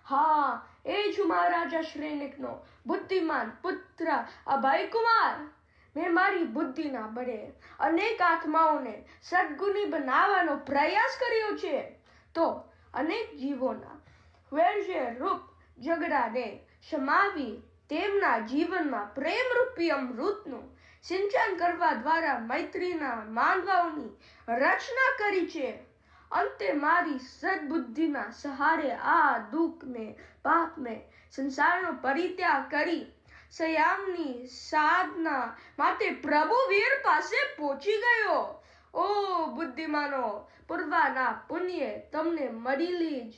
હા, એ છું મહારાજા શ્રેનિકનો બુદ્ધિમાન પુત્ર અભયકુમાર. મેં મારી બુદ્ધિના બળે અનેક આત્માઓને સદગુણી બનાવવાનો પ્રયાસ કર્યો છે. તો અનેક જીવોના વેરઝેર રૂપ ઝઘડાને શમાવી તેમના જીવનમાં પ્રેમરૂપી અમૃતનું સિંચન કરવા દ્વારા મૈત્રીના માંડવાઓની રચના કરી છે. અંતે મારી સદબુદ્ધિના સહારે આ દુઃખને પાપને સંસારનો પરિત્યાગ કરી સંયમની સાધના માટે પ્રભુ વીર પાસે પહોંચી ગયો. ઓ બુદ્ધિમાનો, પૂર્વના પુણ્ય તમને મળેલી જ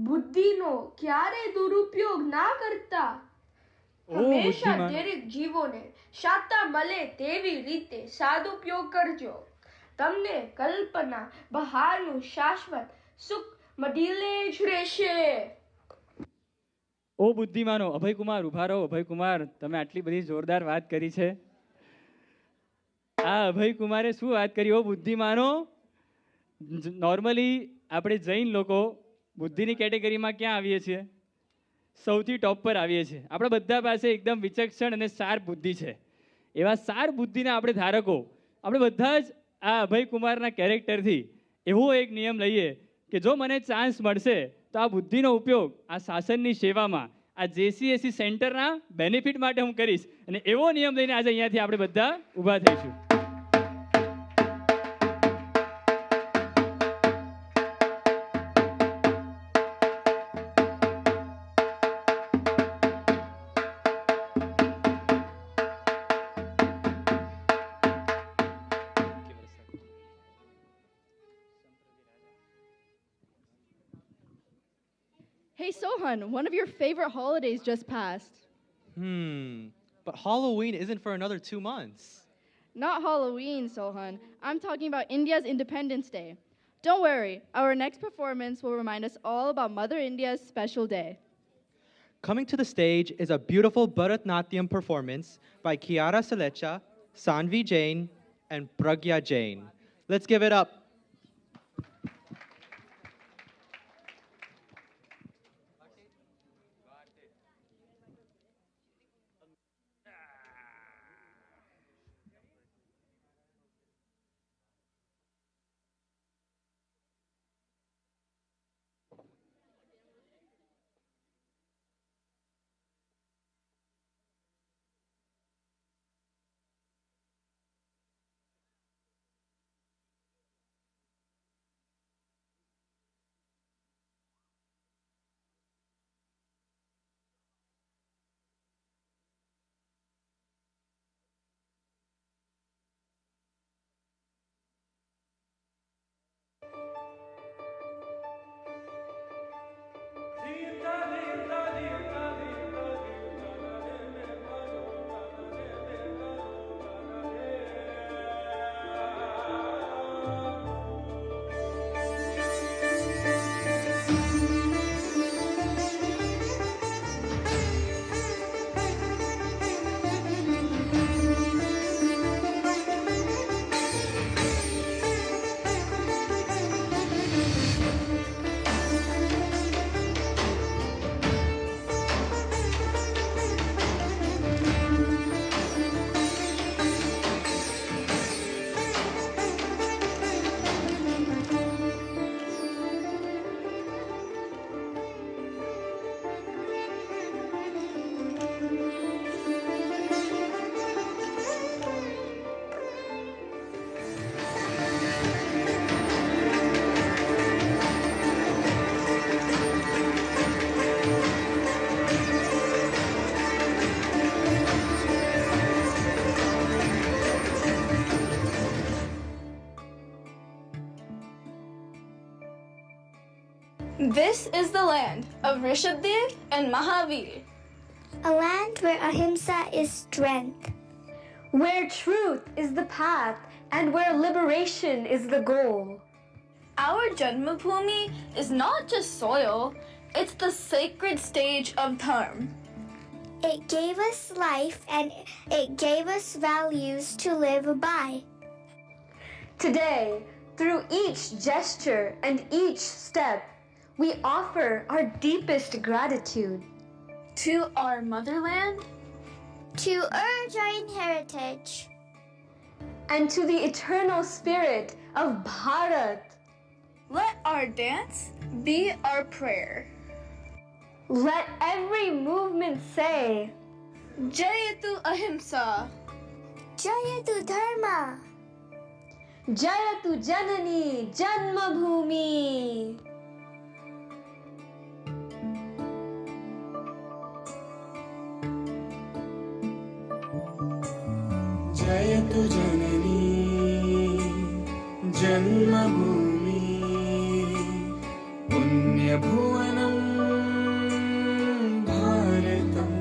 બુદ્ધિનો ક્યારેય દુરુપયોગ ના કરતા હંમેશા દરેક જીવોને શાતા મળે તેવી રીતે સદુપયોગ કરજો. તમને કલ્પના બહારનું શાશ્વત સુખ મળીલે જ રહેશે. ઓ બુદ્ધિમાનો, અભયકુમાર ઉભા રહો. અભયકુમાર, તમે આટલી બધી જોરદાર વાત કરી છે. આ અભયકુમારે શું વાત કરી? ઓ બુદ્ધિમાનો, નોર્મલી આપણે જૈન લોકો બુદ્ધિની કેટેગરીમાં ક્યાં આવીએ છીએ? સૌથી ટોપ પર આવીએ છીએ. આપણા બધા પાસે એકદમ વિચક્ષણ અને સાર બુદ્ધિ છે. એવા સાર બુદ્ધિના આપણે ધારકો આપણે બધા જ આ અભયકુમારના કેરેક્ટરથી એવો એક નિયમ લઈએ કે જો મને ચાન્સ મળશે તો આ બુદ્ધિનો ઉપયોગ આ શાસનની સેવામાં, આ JCSC સેન્ટરના બેનિફિટ માટે હું કરીશ. અને એવો નિયમ લઈને આજે અહીંયાથી આપણે બધા ઊભા થઈશું. Hey Sohan, one of your favorite holidays just passed. But Halloween isn't for another 2 months. Not Halloween, Sohan. I'm talking about India's Independence Day. Don't worry, our next performance will remind us all about Mother India's special day. Coming to the stage is a beautiful Bharatnatyam performance by Kiara Salecha, Sanvi Jain, and Pragya Jain. Let's give it up. This is the land of Rishabdev and Mahavir. A land where ahimsa is strength. Where truth is the path and where liberation is the goal. Our Janmabhoomi is not just soil, it's the sacred stage of Dharma. It gave us life and it gave us values to live by. Today, through each gesture and each step, we offer our deepest gratitude to our motherland, to urge our heritage, and to the eternal spirit of Bharat. Let our dance be our prayer. Let every movement say, Jayatu Ahimsa, Jayatu Dharma, Jayatu Janani Janmabhoomi. जयतु जननी जन्मभूमि पुण्यभुवनं भारतम्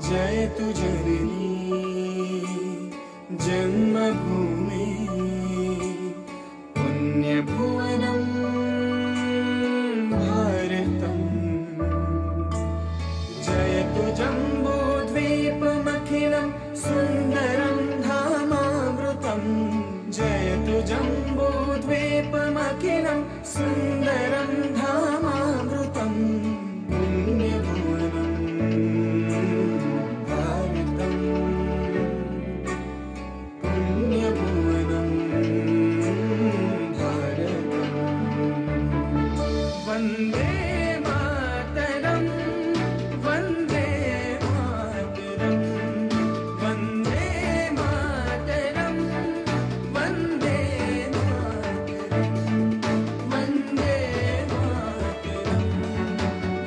जयतु जननी जन्मभूमि पुण्यभुवनं भारतम् जयतु जम्बूद्वीपमखिलं सुन्दरं धामामृतं जयतु जम्बूद्वीपमखिलं सुन्दरं धामामृतं पुण्यभुवनं भारतं पुण्यभुवनं भारतं वन्दे मातरं वन्दे मातरं वन्दे मातरं वन्दे मातरं वन्दे मातरं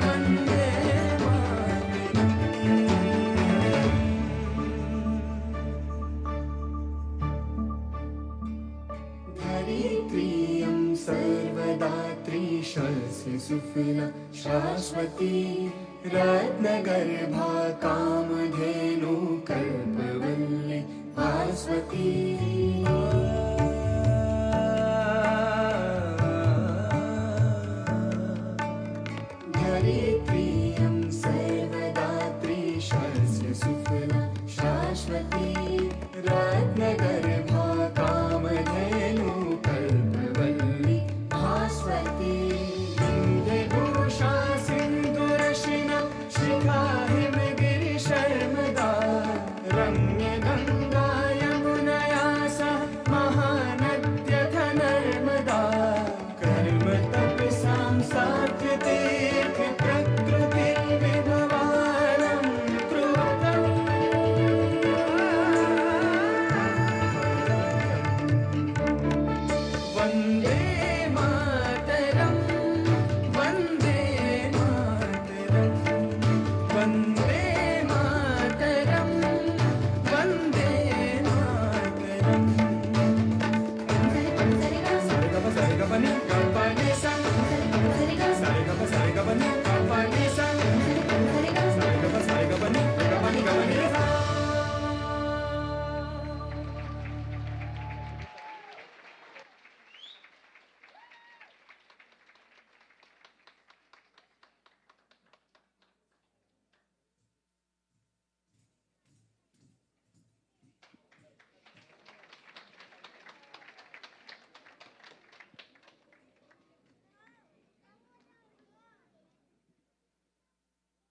वन्दे मातरम् धरित्रियं सर्वदा त्रिशस्य सुफला शाश्वती रत्नगर्भा कामधेनु कल्पवल्ली भास्वती धरित्री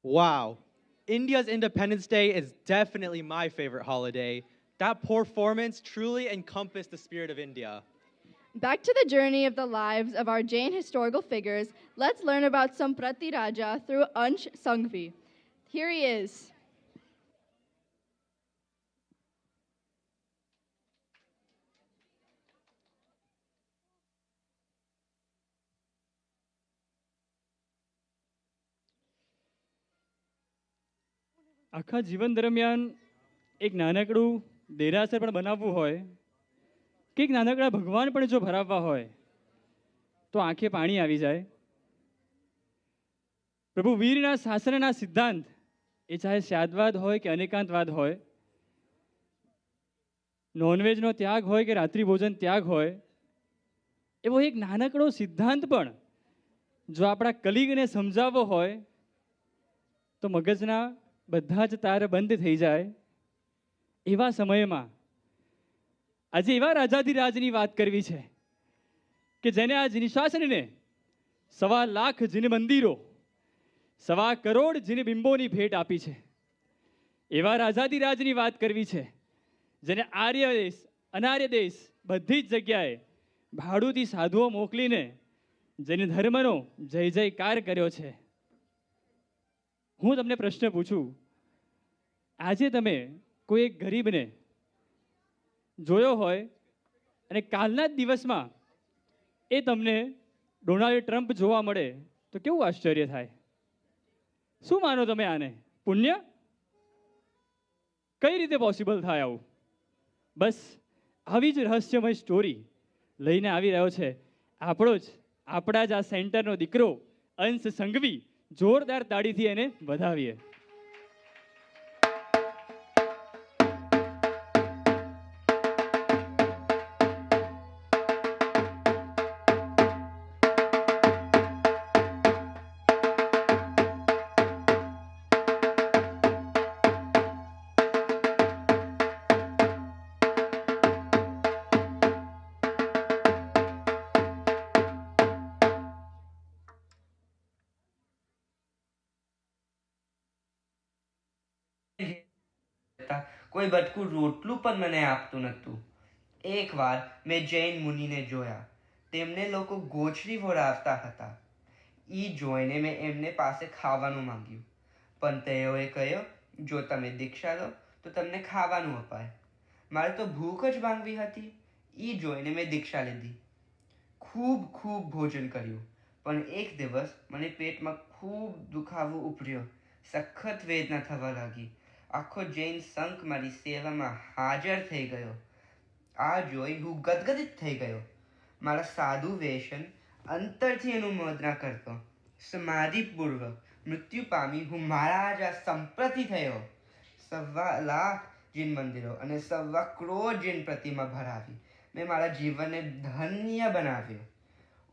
Wow. India's Independence Day is definitely my favorite holiday. That performance truly encompassed the spirit of India. Back to the journey of the lives of our Jain historical figures, let's learn about Samprati Raja through Ansh Sanghvi. Here he is. આખા જીવન દરમિયાન એક નાનકડું દેરાસર પણ બનાવવું હોય કે એક નાનકડા ભગવાન પણ જો ભરાવવા હોય તો આંખે પાણી આવી જાય. પ્રભુ વીરના શાસનના સિદ્ધાંત એ ચાહે સ્યાદવાદ હોય કે અનેકાંતવાદ હોય, નોનવેજનો ત્યાગ હોય કે રાત્રિ ભોજન ત્યાગ હોય, એવો એક નાનકડો સિદ્ધાંત પણ જો આપણા કલીગને સમજાવવો હોય તો મગજના બધા જ તાર બંધ થઈ જાય. એવા સમયમાં આજે એવા રાજાધિરાજની વાત કરવી છે કે જેને આ નિશાસનને 1.25 લાખ જીન મંદિરો, 1.25 કરોડ જીન બિંબોની ભેટ આપી છે. એવા રાજાધિરાજની વાત કરવી છે જેને આર્ય દેશ અનાર્ય દેશ બધી જ જગ્યાએ ભાડુંથી સાધુઓ મોકલીને જેને ધર્મનો જય જયકાર કર્યો છે. હું તમને પ્રશ્ન પૂછું, આજે તમે કોઈ એક ગરીબને જોયો હોય અને કાલના જ દિવસમાં એ તમને ડોનાલ્ડ ટ્રમ્પ જોવા મળે તો કેવું આશ્ચર્ય થાય? શું માનો તમે આને? પુણ્ય? કઈ રીતે પોસિબલ થાય આવું? બસ આવી જ રહસ્યમય સ્ટોરી લઈને આવી રહ્યો છે આપણા જ આ સેન્ટરનો દીકરો અંશ સંઘવી. જોરદાર તાળીથી એને વધાવીએ. કોઈ બટકું રોટલું પણ મને આપતું નહોતું. એકવાર મેં જૈન મુનિને જોયા. તેમને લોકો ગોચરી વોરાવતા હતા. એ જોઈને મેં એમને પાસે ખાવાનું માંગ્યું, પણ તેઓએ કહ્યું, જો તમે દીક્ષા લો તો તમને ખાવાનું અપાય. મારે તો ભૂખ જ ભાંગવી હતી. એ જોઈને મેં દીક્ષા લીધી. ખૂબ ભોજન કર્યું, પણ એક દિવસ મને પેટમાં ખૂબ દુખાવો ઉપડ્યો. સખત વેદના થવા લાગી. આખો જૈન સંઘ મારી સેવામાં હાજર થઈ ગયો. આ જોઈ હું ગદગદિત થઈ ગયો. મારા સાધુ વેશન અંતરથી અનુમોદના કરતો. સમાધિપૂર્વક મૃત્યુ પામી હું મારા જ આ સંપ્રતિ થયો. 1.25 લાખ જૈન મંદિરો અને 1.25 કરોડ જૈન પ્રતિમા ભરાવી. મેં મારા જીવનને ધન્ય બનાવ્યો.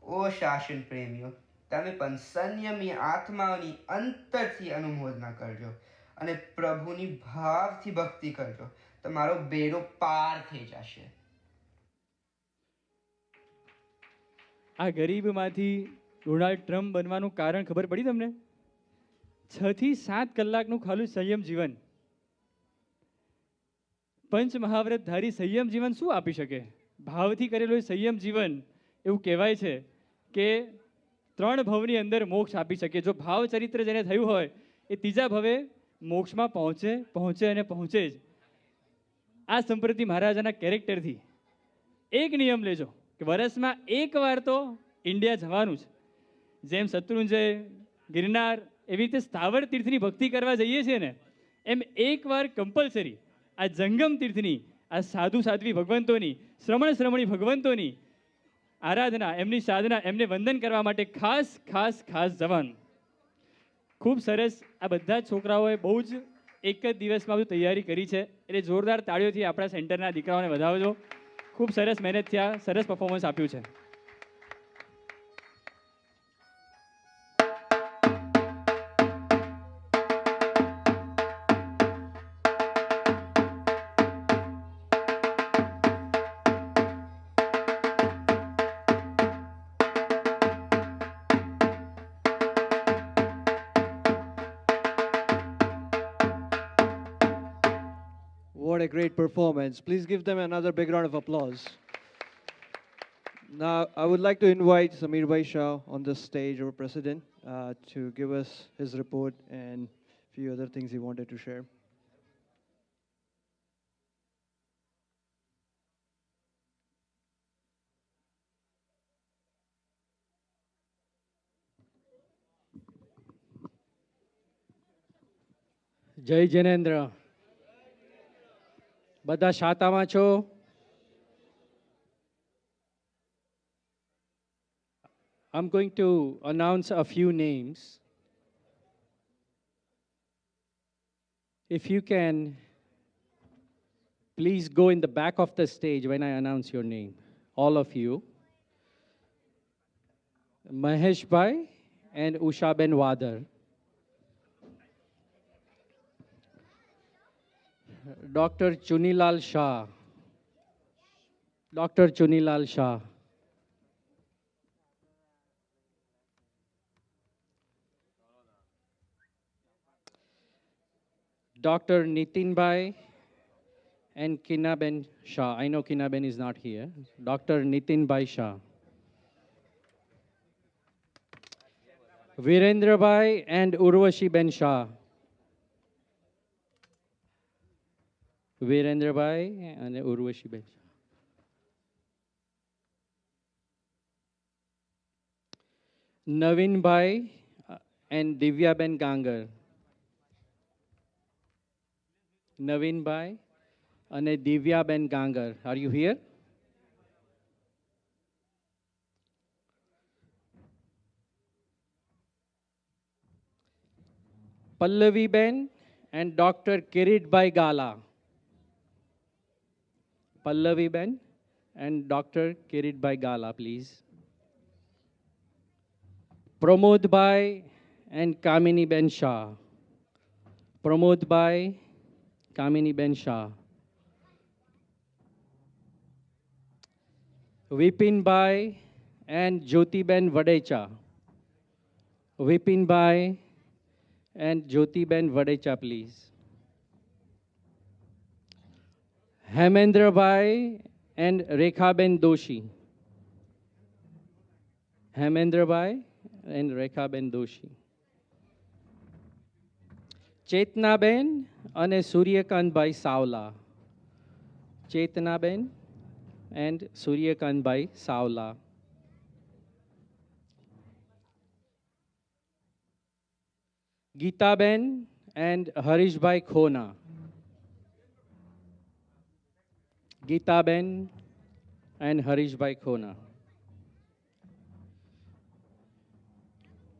ઓ શાસન પ્રેમીઓ, તમે પણ સંયમી આત્માઓની અંતરથી અનુમોદના કરજો અને પ્રભુની ભાવથી ભક્તિ કરજો. તમારો બેડો પાર થઈ જશે. આ ગરીબમાંથી ડોનાલ્ડ ટ્રમ્પ બનવાનું કારણ ખબર પડી તમને? 6 થી 7 કલાકનું ખાલી સંયમ જીવન. પંચ મહાવ્રતધારી સંયમ જીવન શું આપી શકે? ભાવથી કરેલું સંયમ જીવન એવું કહેવાય છે કે 3 ભવની અંદર મોક્ષ આપી શકે. જો ભાવ ચરિત્ર જેને થયું હોય એ ત્રીજા ભવે મોક્ષમાં પહોંચે જ. આ સંપ્રતિ મહારાજાના કેરેક્ટરથી એક નિયમ લેજો કે વર્ષમાં એકવાર તો ઇન્ડિયા જવાનું છે. જેમ શત્રુંજય, ગિરનાર એવી રીતે સ્થાવર તીર્થની ભક્તિ કરવા જઈએ છીએ ને, એમ એકવાર કમ્પલસરી આ જંગમ તીર્થની, આ સાધુ સાધ્વી ભગવંતોની, શ્રમણી ભગવંતોની આરાધના, એમની સાધના, એમને વંદન કરવા માટે ખાસ જવાનું. ખૂબ સરસ. આ બધા જ છોકરાઓએ બહુ જ એક જ દિવસમાં બધું તૈયારી કરી છે, એટલે જોરદાર તાળીઓથી આપણા સેન્ટરના દીકરાઓને વધાવજો. ખૂબ સરસ મહેનત થયા, સરસ પરફોર્મન્સ આપ્યું છે. a great performance. Please give them another big round of applause. Now, I would like to invite Samir Bhai Shah on the stage, our president, to give us his report and a few other things he wanted to share. Jai Janendra. Bada શાતામાં છો? I'm going to announce a few names. If you can, please go in the back of the stage when I announce your name. All of you. Mahesh Bhai and Usha Ben Wadar. Dr. Chunilal Shah. Dr. Chunilal Shah. Dr. Nitin Bhai and Kinaben Shah. I know Kinaben is not here. Dr. Nitin Bhai Shah. Virendra Bhai and Urvashi Ben Shah. Virendra Bhai and Urvashi Ben Shah. Navin Bhai and Divya Ben Gangar. Navin Bhai and Divya Ben Gangar. Are you here? Pallavi Ben and Dr. Kirit Bhai Gala. Pallavi Ben and Dr. Kirit Bhai Gala, please. Pramod Bhai and Kamini Ben Shah. Pramod Bhai, Kamini Ben Shah. Vipin Bhai and Jyoti Ben Vadecha. Vipin Bhai and Jyoti Ben Vadecha, please. Hemendra Bhai and Rekha Ben Doshi. Hemendra Bhai and Rekha Ben Doshi. Chetna Ben and Suryakant Bhai Savla. Chetna Ben and Suryakant Bhai Savla. Geeta Ben and Harish Bhai Khona. Geeta Ben and Harish Bhai Khona.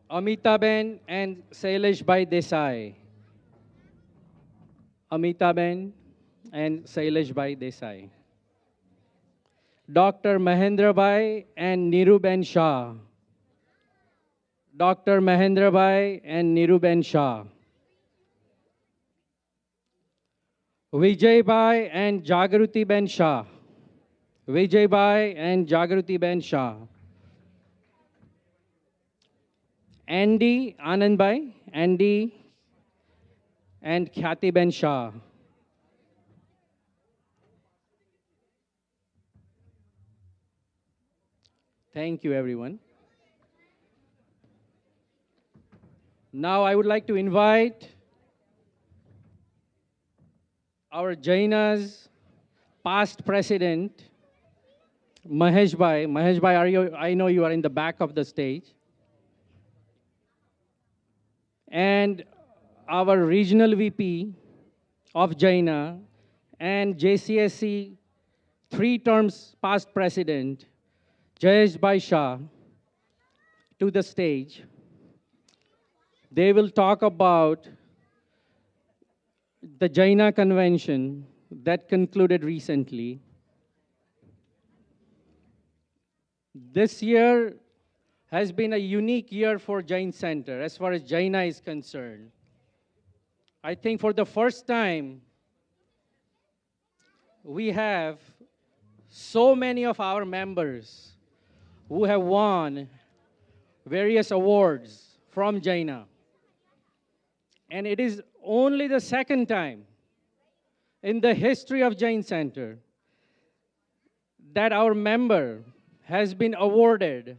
Amita Ben and Sailesh Bhai Desai. Amita Ben and Sailesh Bhai Desai. Dr. Mahendra Bhai and Niru Ben Shah. Dr. Mahendra Bhai and Niru Ben Shah. Vijay Bhai and Jagruti Ben Shah. Vijay Bhai and Jagruti Ben Shah. Andy Anand Bhai, Andy and Khyati Ben Shah. Thank you, everyone. Now I would like to invite our Jaina's past president, Mahesh Bhai. Mahesh Bhai, I know you are in the back of the stage. And our regional VP of Jaina and JCSC 3 terms past president, Jayesh Bhai Shah, to the stage. They will talk about the Jaina convention that concluded recently. This year has been a unique year for Jain Center as far as Jaina is concerned. I think for the first time, we have so many of our members who have won various awards from Jaina. And it is only the second time in the history of Jain Center that our member has been awarded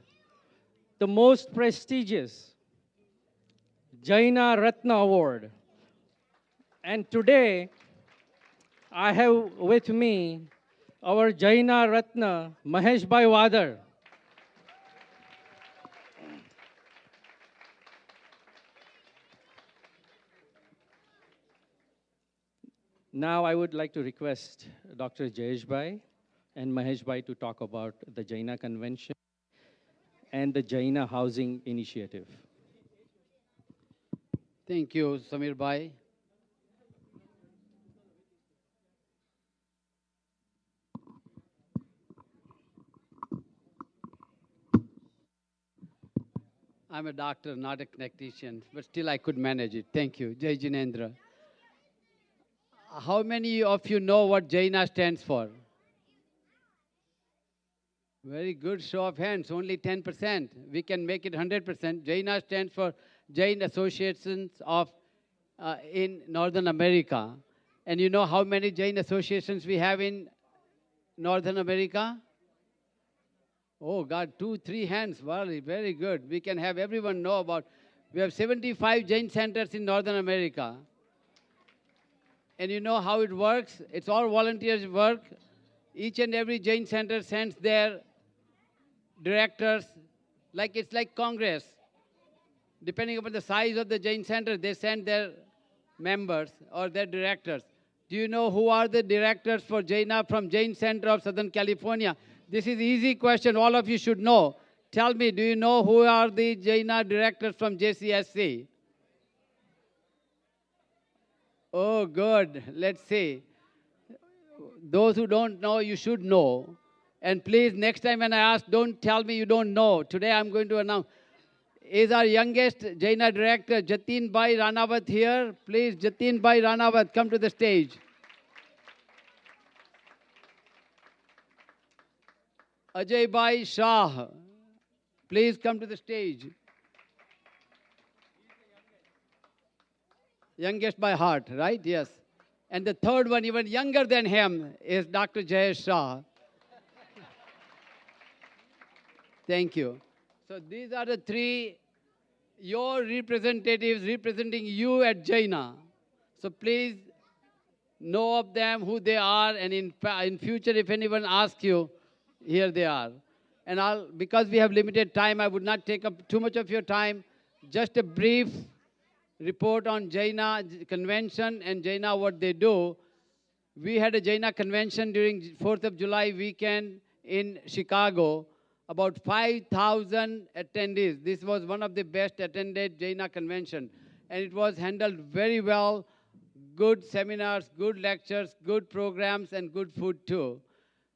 the most prestigious Jaina Ratna Award. And today, I have with me our Jaina Ratna, Mahesh Bhai Wadar. Now I would like to request Dr. Jayesh Bhai and Mahesh Bhai to talk about the Jaina Convention and the Jaina Housing Initiative. Thank you, Samir Bhai. I'm a doctor, not a technician, but still I could manage it. Thank you. Jai Jinendra. How many of you know what Jaina stands for? Very good show of hands, only 10%. We can make it 100%. Jaina stands for Jain Associations of in Northern America. And you know how many Jain associations we have in Northern America? Oh God, 2, 3 hands. Well, very good. We can have everyone know about. We have 75 Jain centers in Northern America. And you know how it works? It's all volunteers work. Each and every Jain center sends their directors, like it's like Congress. Depending upon the size of the Jain center, they send their members or their directors. Do you know who are the directors for Jaina from Jain Center of Southern California? This is easy question. All of you should know. Tell me, do you know who are the Jaina directors from JCSC? Oh, good. Let's see. Those who don't know, you should know. And please, next time when I ask, don't tell me you don't know. Today I'm going to announce. Is our youngest Jaina director, Jatin Bhai Ranawat, here? Please, Jatin Bhai Ranawat, come to the stage. Ajay Bhai Shah, please come to the stage. Youngest by heart, right? Yes. And the third one, even younger than him, is Dr. Jayesh Shah. Thank you. So these are the three, your representatives representing you at Jaina. So please know of them, who they are, and in future, if anyone asks you, here they are. And because we have limited time, I would not take up too much of your time. Just a brief report on Jaina convention and Jaina what they do. We had a Jaina convention during 4th of July weekend in Chicago. About 5,000 attendees. This was one of the best attended Jaina convention. And it was handled very well. Good seminars, good lectures, good programs, and good food too.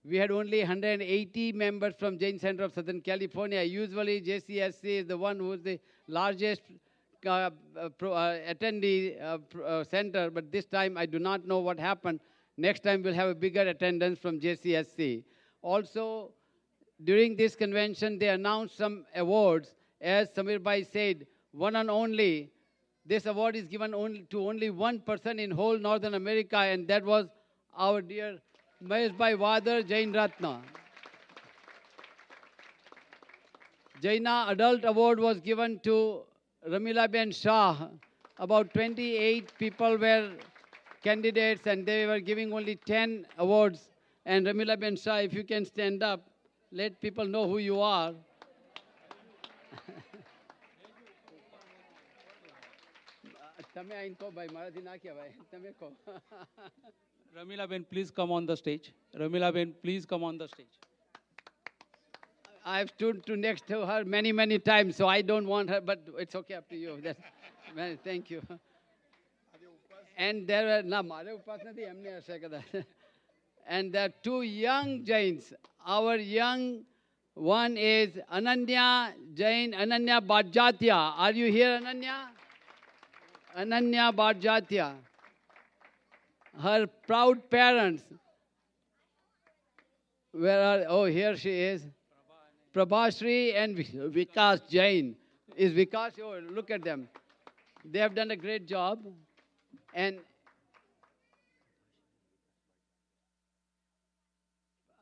We had only 180 members from Jain Center of Southern California. Usually JCSC is the one who is the largest attendee center, but this time I do not know what happened. Next time we'll have a bigger attendance from JCSC. Also, during this convention, they announced some awards. As Samir Bhai said, one and only. This award is given to only one person in whole Northern America, and that was our dear Mahesh Bhai Wadar, Jain Ratna. Jaina Adult Award was given to Ramila Ben Shah. About 28 people were candidates, and they were giving only 10 awards. And Ramila Ben Shah, if you can stand up, let people know who you are. Ramila Ben, please come on the stage. Ramila Ben, please come on the stage. I've stood next to her many, many times, so I don't want her, but it's okay, up to you. Thank you. And there were, and there are two young Jains. Our young one is Ananya Jain, Ananya Bharjatya. Are you here, Ananya? Ananya Bharjatya. Her proud parents. Where are, oh, here she is. Prabhashri and Vikas Jain. Is Vikas, oh, look at them. They have done a great job. And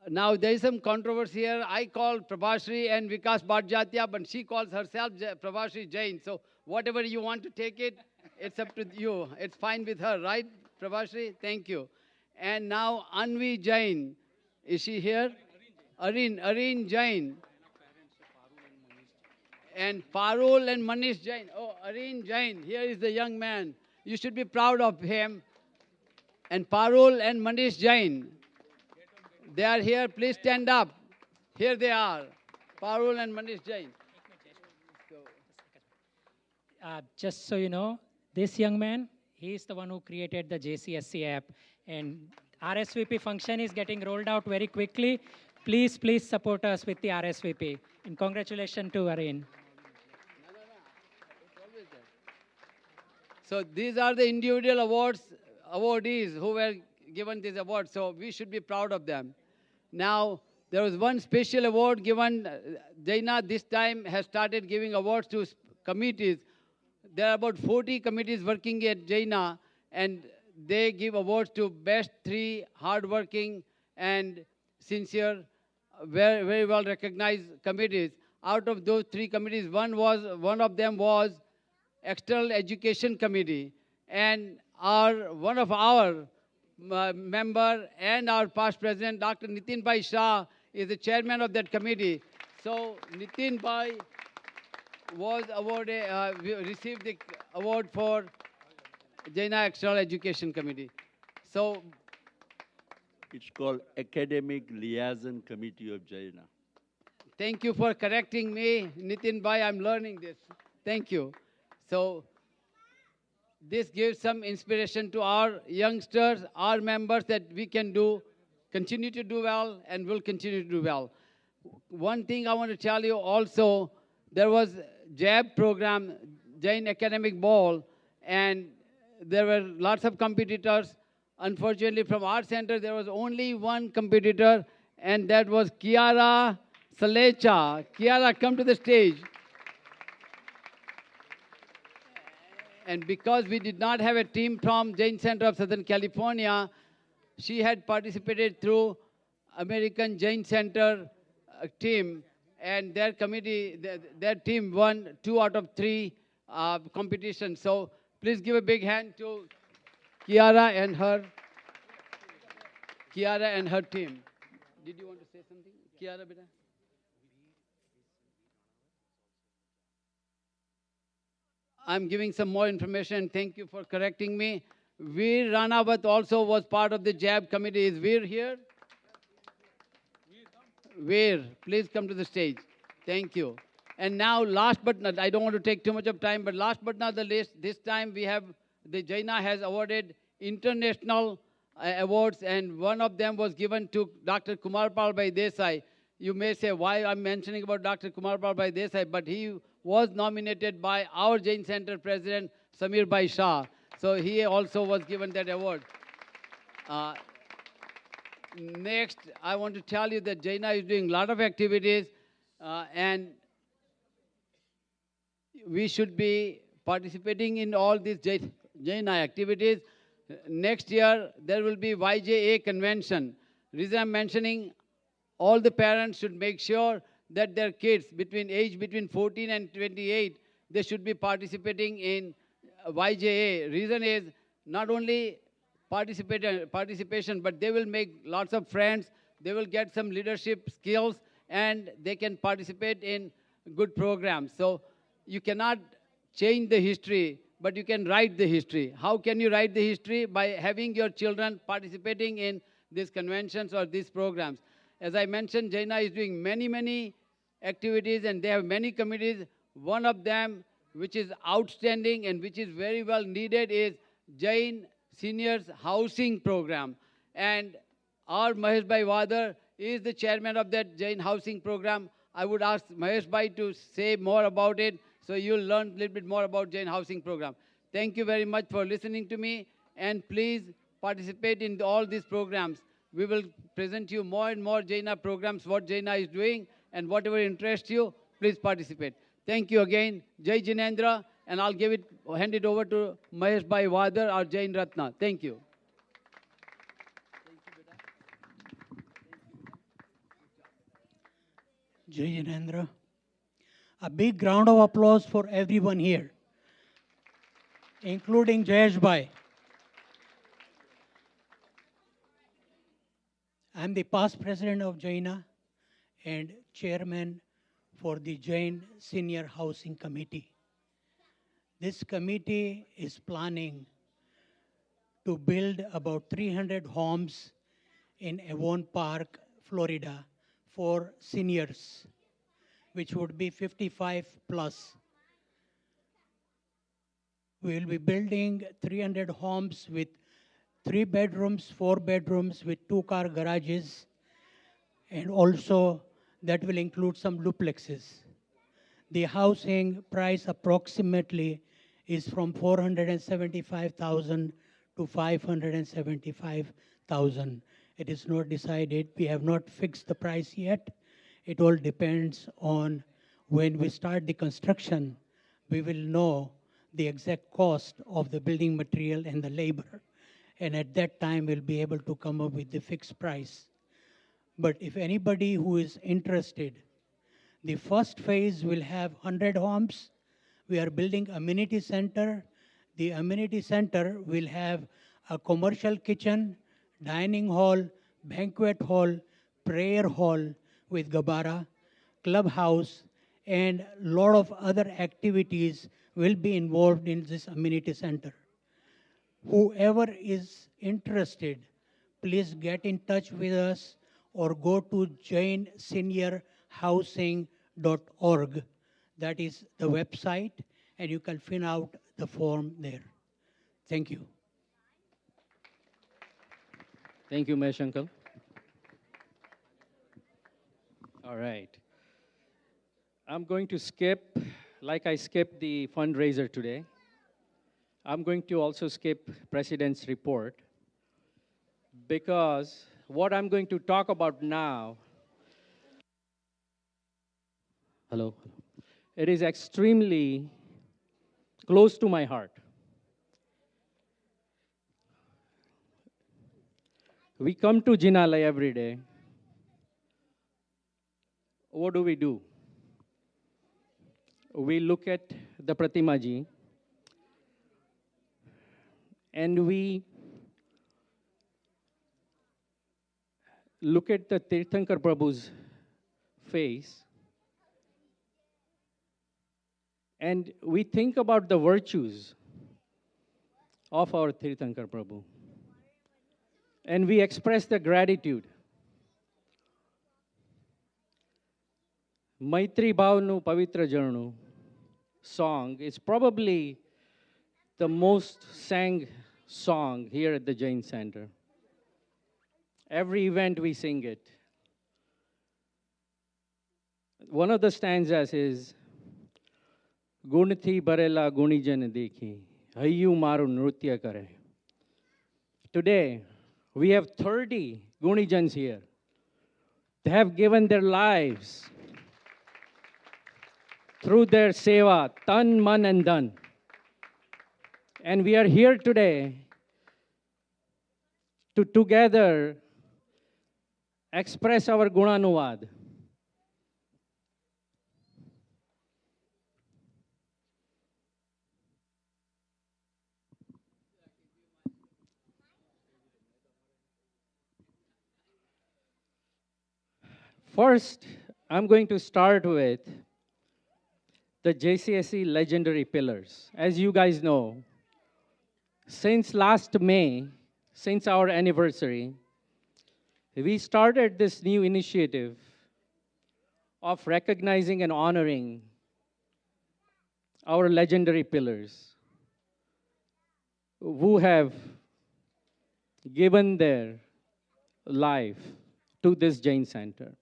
Now there is some controversy here. I call Prabhashri and Vikas Bhattacharya, but she calls herself Prabhashri Jain. So whatever you want to take it, it's up to you. It's fine with her, right, Prabhashri? Thank you. And now Anvi Jain. Is she here? Areen Jain. And Parul and Manish Jain. Oh, Areen Jain. Here is the young man. You should be proud of him. And Parul and Manish Jain. They are here. Please stand up. Here they are. Parul and Manish Jain. Just so you know, this young man, he is the one who created the JCSC app. And RSVP function is getting rolled out very quickly. Please support us with the RSVP. And congratulations to Areen. So these are the individual awardees who were given this award. So we should be proud of them. Now, there was one special award given. Jaina this time has started giving awards to committees. There are about 40 committees working at Jaina, and they give awards to best 3 hardworking and sincere, very, very well recognized committees. Out of those 3 committees, one of them was External Education Committee, and one of our member and our past president, Dr. Nitin Bhai Shah, is the chairman of that committee. So Nitin Bhai was awarded, received the award for Jaina External Education Committee. So it's called Academic Liaison Committee of Jaina. Thank you for correcting me, Nitin Bhai. I'm learning this. Thank you. So this gives some inspiration to our youngsters, our members, that we can continue to do well, and will continue to do well. One thing I want to tell you also, there was JAB program, Jain Academic Ball, and there were lots of competitors. Unfortunately, from our center, there was only one competitor, and that was Kiara Salecha. Kiara, come to the stage. And because we did not have a team from Jain Center of Southern California, she had participated through American Jain Center team, and their committee, their team won 2 out of 3 competitions. So please give a big hand to Kiara and her team. Did you want to say something? Kiara, beta? I'm giving some more information. Thank you for correcting me. Veer Ranawat also was part of the JAB committee. Is Veer here? Veer, please come to the stage. Thank you. And now, last but not, I don't want to take too much of time, but last but not the least, this time we have, the Jaina has awarded international awards, and one of them was given to Dr. Kumarpal Bhai Desai. You may say, why I'm mentioning about Dr. Kumarpal Bhai Desai, but he was nominated by our Jain Center President, Samir Bhai Shah. So he also was given that award. Next, I want to tell you that Jaina is doing a lot of activities, and we should be participating in all these Jaina activities. Next year, there will be YJA convention. Reason I'm mentioning, all the parents should make sure that their kids between 14 and 28, they should be participating in YJA. Reason is not only participation, but they will make lots of friends, they will get some leadership skills, and they can participate in good programs. So you cannot change the history, but you can write the history. How can you write the history? By having your children participating in these conventions or these programs. As I mentioned, Jaina is doing many, many activities, and they have many committees. One of them, which is outstanding and which is very well needed, is Jain Seniors Housing Program. And our Mahesh Bhai Wadar is the chairman of that Jain Housing Program. I would ask Mahesh Bhai to say more about it, so you'll learn a little bit more about Jain Housing Program. Thank you very much for listening to me, and please participate in all these programs. We will present you more and more Jaina programs, what Jaina is doing, and whatever interests you, please participate. Thank you again. Jai Jinendra, and I'll hand it over to Mahesh Bhai Wadar, our Jain Ratna. Thank you. Jai Jinendra. A big round of applause for everyone here, including Jayesh Bhai. I'm the past president of Jaina and chairman for the Jain Senior Housing Committee. This committee is planning to build about 300 homes in Avon Park, Florida for seniors, which would be 55 plus. We will be building 300 homes with 3 bedrooms, 4 bedrooms with 2-car garages, and also that will include some duplexes. The housing price approximately is from 475,000 to 575,000. It is not decided. We have not fixed the price yet. It all depends on when we start the construction. We will know the exact cost of the building material and the labor. And at that time, we'll be able to come up with the fixed price. But if anybody who is interested, the first phase will have 100 homes. We are building amenity center. The amenity center will have a commercial kitchen, dining hall, banquet hall, prayer hall with Gabara, clubhouse, and a lot of other activities will be involved in this amenity center. Whoever is interested, please get in touch with us or go to jainseniorhousing.org. That is the website, and you can fill out the form there. Thank you. Thank you, Mesh Uncle. All right. I'm going to skip, like I skipped the fundraiser today. I'm going to also skip President's report because what I'm going to talk about now, it is extremely close to my heart. We come to Jinalai every day. What do? We look at the Pratima ji and we look at the Tirthankar Prabhu's face and we think about the virtues of our Tirthankar Prabhu. And we express the gratitude. Maitri Bhavnu Pavitra Jarnu song is probably the most sang song here at the Jain Center. Every event we sing it. One of the stanzas is Gunthi Barela Gunijan Dekhi, Hayu Maru Nrutya Kare. Today, we have 30 Gunijans here. They have given their lives through their seva, tan, man, and dhan. And we are here today to together express our Gunanuvad. First, I'm going to start with the JCSC legendary pillars. As you guys know, since last May, since our anniversary, we started this new initiative of recognizing and honoring our legendary pillars who have given their life to this Jain Center.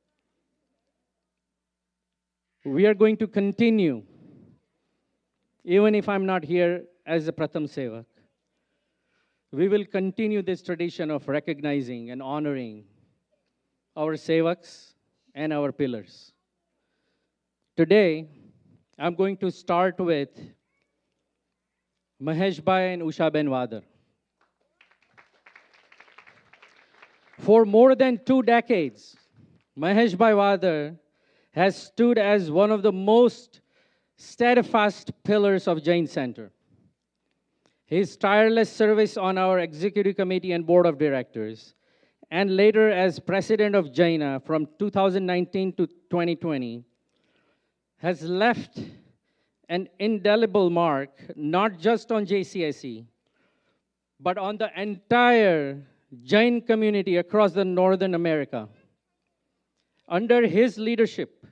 We are going to continue, even if I'm not here as a Pratham Sevak. We will continue this tradition of recognizing and honoring our Sevaks and our pillars. Today, I'm going to start with Mahesh Bhai and Usha Ben Wadar. For more than 2 decades, Mahesh Bhai Wadar has stood as one of the most steadfast pillars of Jain Center. His tireless service on our executive committee and board of directors, and later as president of Jaina from 2019 to 2020, has left an indelible mark not just on JCSC, but on the entire Jain community across the Northern America. Under his leadership,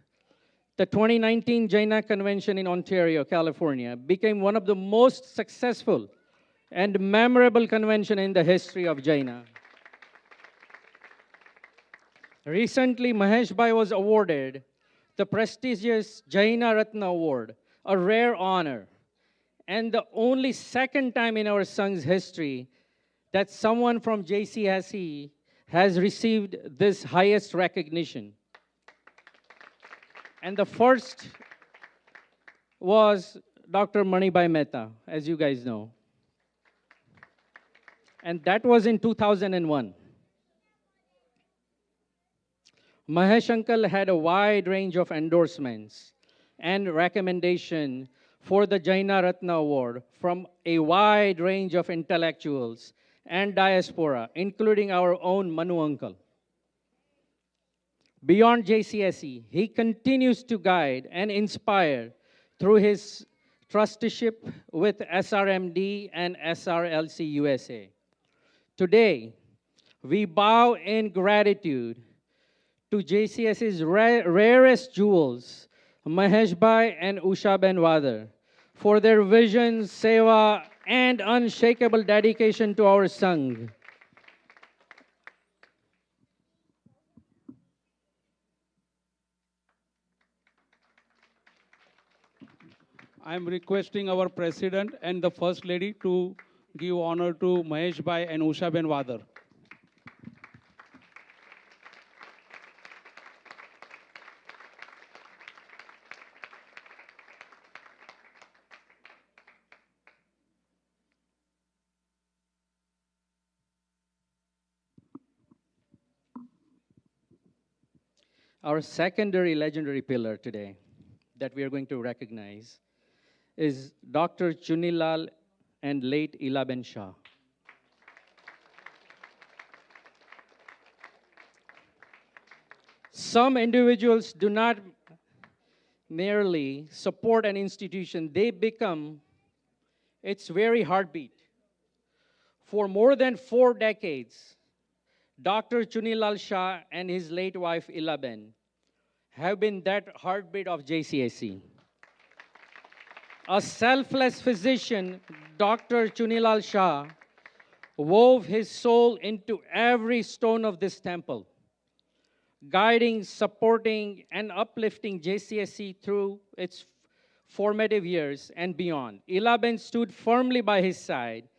the 2019 Jaina Convention in Ontario, California, became one of the most successful and memorable convention in the history of Jaina. Recently, Mahesh Bhai was awarded the prestigious Jaina Ratna Award, a rare honor, and the only second time in our Sang's history that someone from JCSC has received this highest recognition. And the first was Dr. Manibai Mehta, as you guys know. And that was in 2001. Mahesh Uncle had a wide range of endorsements and recommendation for the Jaina Ratna Award from a wide range of intellectuals and diaspora, including our own Manu Uncle. Beyond JCSE, he continues to guide and inspire through his trusteeship with SRMD and SRLC USA. Today, we bow in gratitude to JCSE's rarest jewels, Mahesh Bhai and Usha Ben Wadar, for their vision, seva, and unshakable dedication to our Sangh. I am requesting our President and the First Lady to give honor to Mahesh Bhai and Usha Ben Wadar. Our secondary legendary pillar today that we are going to recognize is Dr. Chunilal and late Ilaben Shah. Some individuals do not merely support an institution, they become its very heartbeat. For more than 4 decades, Dr. Chunilal Shah and his late wife Ilaben have been that heartbeat of JCSC. A selfless physician, Dr. Chunilal Shah, wove his soul into every stone of this temple, guiding, supporting, and uplifting JCSC through its formative years and beyond. Ilaben stood firmly by his side,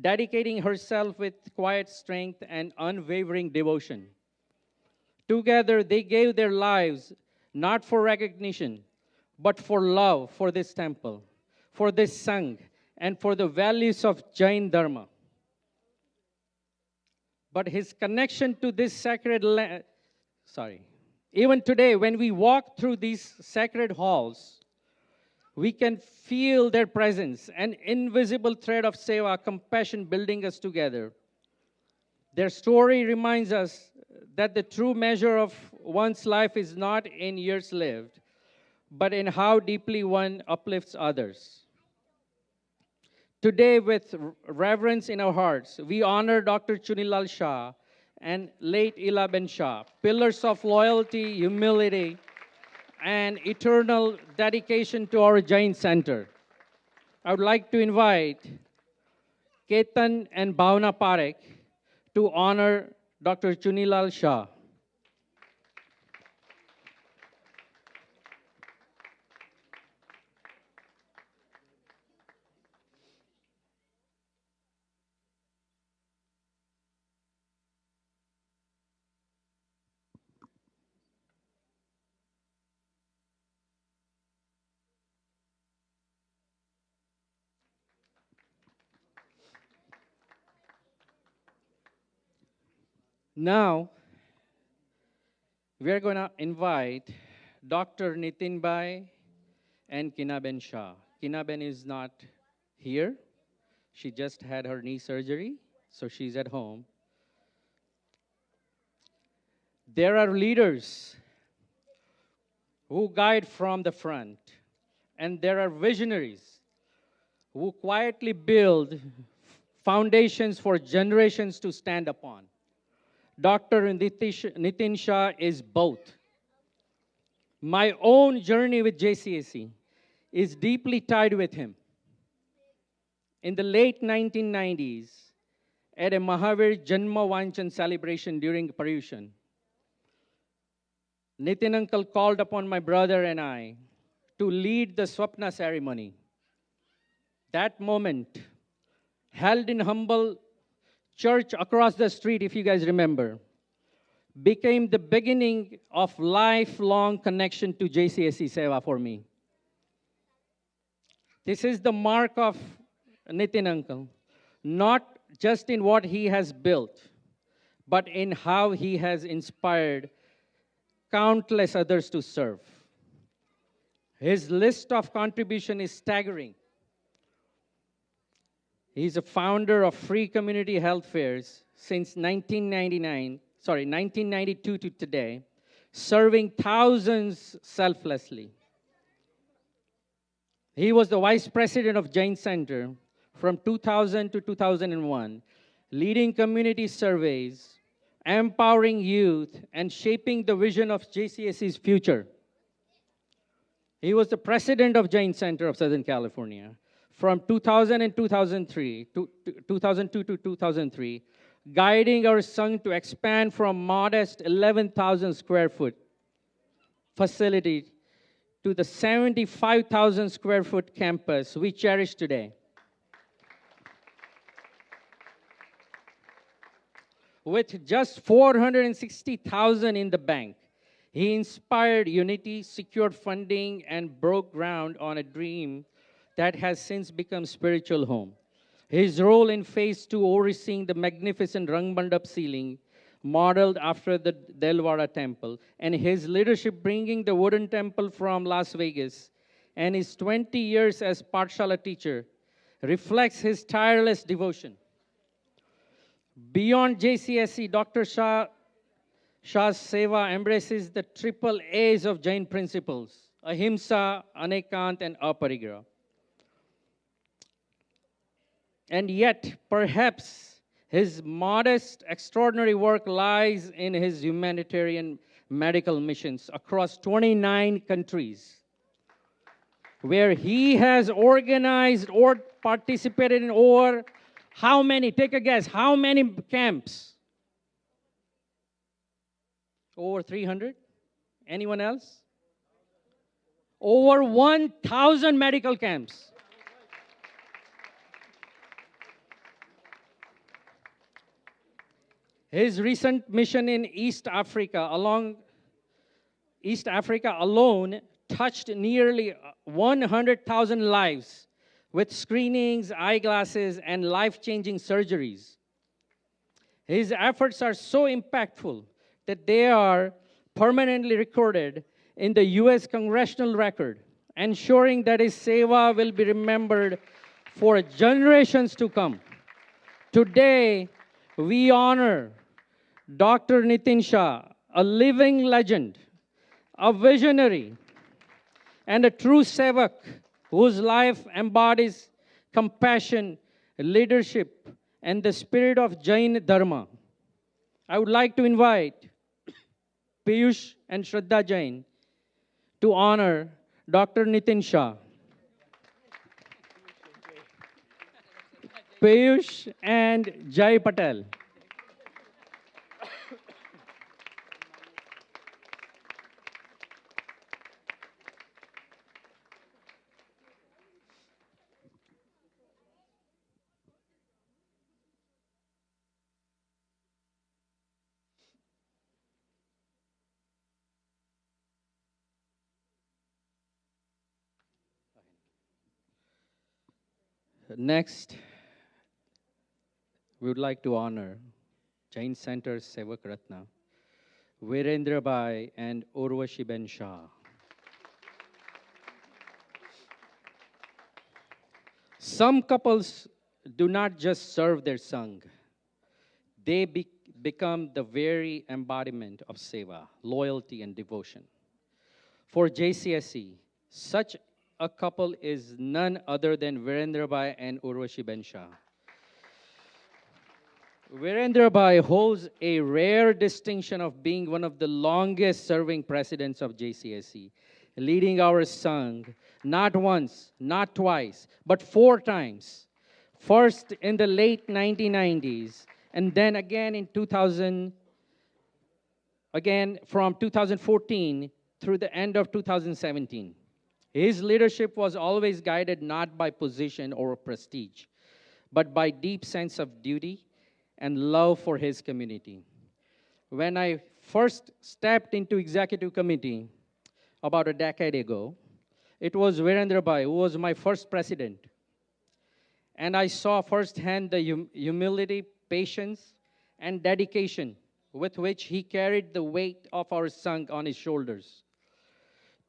dedicating herself with quiet strength and unwavering devotion. Together, they gave their lives not for recognition, but for love for this temple, for this Sangh, and for the values of Jain Dharma. But his connection to this sacred land, even today, when we walk through these sacred halls, we can feel their presence, an invisible thread of seva, compassion building us together. Their story reminds us that the true measure of one's life is not in years lived, but in how deeply one uplifts others. Today, with reverence in our hearts, we honor Dr. Chunilal Shah and late Ilaben Shah, pillars of loyalty, humility, and eternal dedication to our Jain Center. I would like to invite Ketan and Bhavna Parekh to honor Dr. Chunilal Shah. Now, we are going to invite Dr. Nitin Bai and Kinaben Shah. Kinaben is not here. She just had her knee surgery, so she's at home. There are leaders who guide from the front, and there are visionaries who quietly build foundations for generations to stand upon. Dr. Nitin Shah is both. My own journey with JCSC is deeply tied with him. In the late 1990s, at a Mahavir Janma Vanchan celebration during Paryushan, Nitin uncle called upon my brother and I to lead the Swapna ceremony. That moment, held in humble church across the street, if you guys remember, became the beginning of lifelong connection to JCSC Seva for me. This is the mark of Nitin uncle, not just in what he has built, but in how he has inspired countless others to serve. His list of contribution is staggering. He's a founder of free community health fairs since 1992 to today, serving thousands selflessly. He was the vice president of Jain Center from 2000 to 2001, leading community surveys, empowering youth, and shaping the vision of JCSC's future. He was the president of Jain Center of Southern California from 2000 and 2002 to 2003, guiding our Sangh to expand from modest 11,000 square foot facility to the 75,000 square foot campus we cherish today. With just 460,000 in the bank, he inspired unity, secured funding, and broke ground on a dream that has since become spiritual home. His role in phase 2, overseeing the magnificent Rang Mandap ceiling, modeled after the Delwara temple, and his leadership bringing the wooden temple from Las Vegas, and his 20 years as Pathshala teacher, reflects his tireless devotion. Beyond JCSC, Dr. Shah's Seva embraces the triple A's of Jain principles: Ahimsa, Anekant, and Aparigraha. And yet, perhaps, his modest, extraordinary work lies in his humanitarian medical missions across 29 countries, where he has organized or participated in over how many? Take a guess. How many camps? Over 300? Anyone else? Over 1,000 medical camps. His recent mission in East Africa alone touched nearly 100,000 lives with screenings, eyeglasses, and life-changing surgeries. His efforts are so impactful that they are permanently recorded in the US Congressional Record, ensuring that his seva will be remembered for generations to come. Today, we honor Dr. Nitin Shah, a living legend, a visionary, and a true sevak whose life embodies compassion, leadership, and the spirit of Jain Dharma. I would like to invite Piyush and Shraddha Jain to honor Dr. Nitin Shah. Piyush and Jai Patel. Next, we would like to honor Jain Center's Sevak Ratna, Virendra Bai and Urvashi Ben Shah. Some couples do not just serve their Sangh, they become the very embodiment of seva, loyalty, and devotion. For JCSC, such a couple is none other than Virendra Bhai and Urvashi Ben Shah. Virendra Bhai holds a rare distinction of being one of the longest serving presidents of JCSC, leading our Sangh not once, not twice, but 4 times. First in the late 1990s, and then again in 2000, again from 2014 through the end of 2017. His leadership was always guided not by position or prestige, but by deep sense of duty and love for his community. When I first stepped into executive committee about a decade ago, it was Virendra Bhai who was my first president. And I saw firsthand the humility, patience, and dedication with which he carried the weight of our Sangh on his shoulders.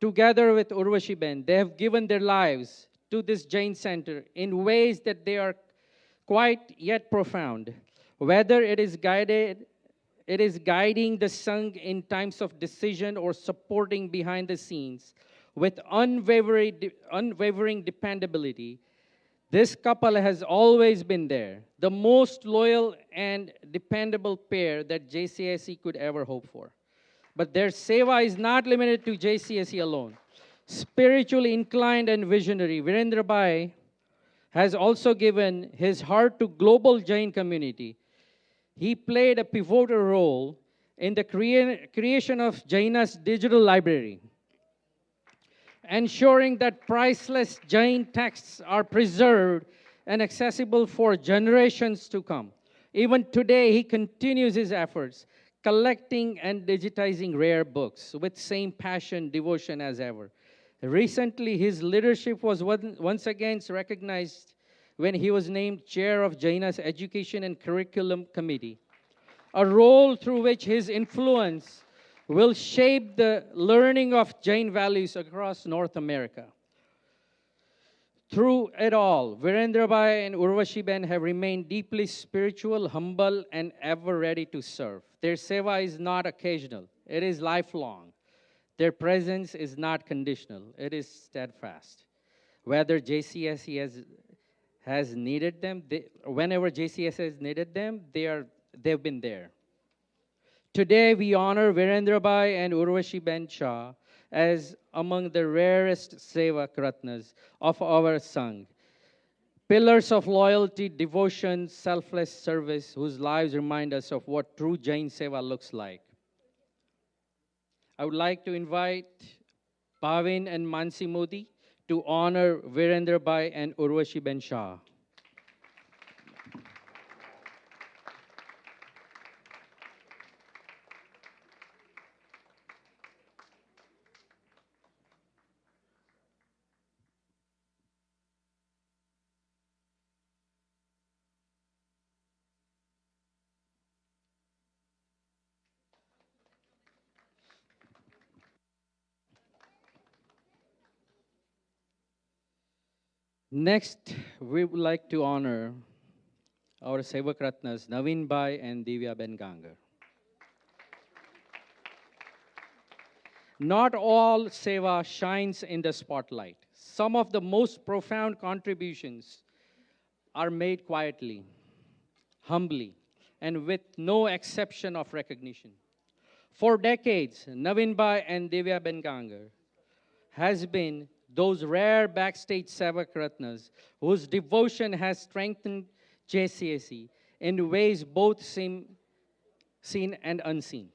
Together with Urvashi Ben, they have given their lives to this Jain Center in ways that they are quite yet profound. Whether it is guiding the Sangh in times of decision or supporting behind the scenes with unwavering dependability, this couple has always been there, the most loyal and dependable pair that JCSC could ever hope for. But their seva is not limited to JCSC alone. Spiritually inclined and visionary, Virendra Bhai has also given his heart to global Jain community. He played a pivotal role in the creation of Jaina's digital library, ensuring that priceless Jain texts are preserved and accessible for generations to come. Even today, he continues his efforts, collecting and digitizing rare books with same passion, devotion as ever. Recently, his leadership was once again recognized when he was named chair of Jaina's Education and Curriculum Committee, a role through which his influence will shape the learning of Jain values across North America. Through it all, Virendra Bhai and Urvashi Ben have remained deeply spiritual, humble, and ever ready to serve. Their seva is not occasional, it is lifelong. Their presence is not conditional, it is steadfast. Whether JCSC has needed them, whenever JCSC has needed them, they've been there. Today, we honor Virendra Bhai and Urvashi Ben Shah as among the rarest Sevak Ratnas of our Sangh. Pillars of loyalty, devotion, selfless service, whose lives remind us of what true Jain Seva looks like. I would like to invite Bhavin and Mansi Modi to honor Virendra Bhai and Urvashi Ben Shah. Next, we would like to honor our Sevak Ratnas, Naveen Bhai and Divya Ben Gangar. Not all seva shines in the spotlight. Some of the most profound contributions are made quietly, humbly, and with no exception of recognition. For decades, Naveen Bhai and Divya Ben Gangar has been those rare backstage Sevak Ratnas whose devotion has strengthened JCSC in ways both seen and unseen.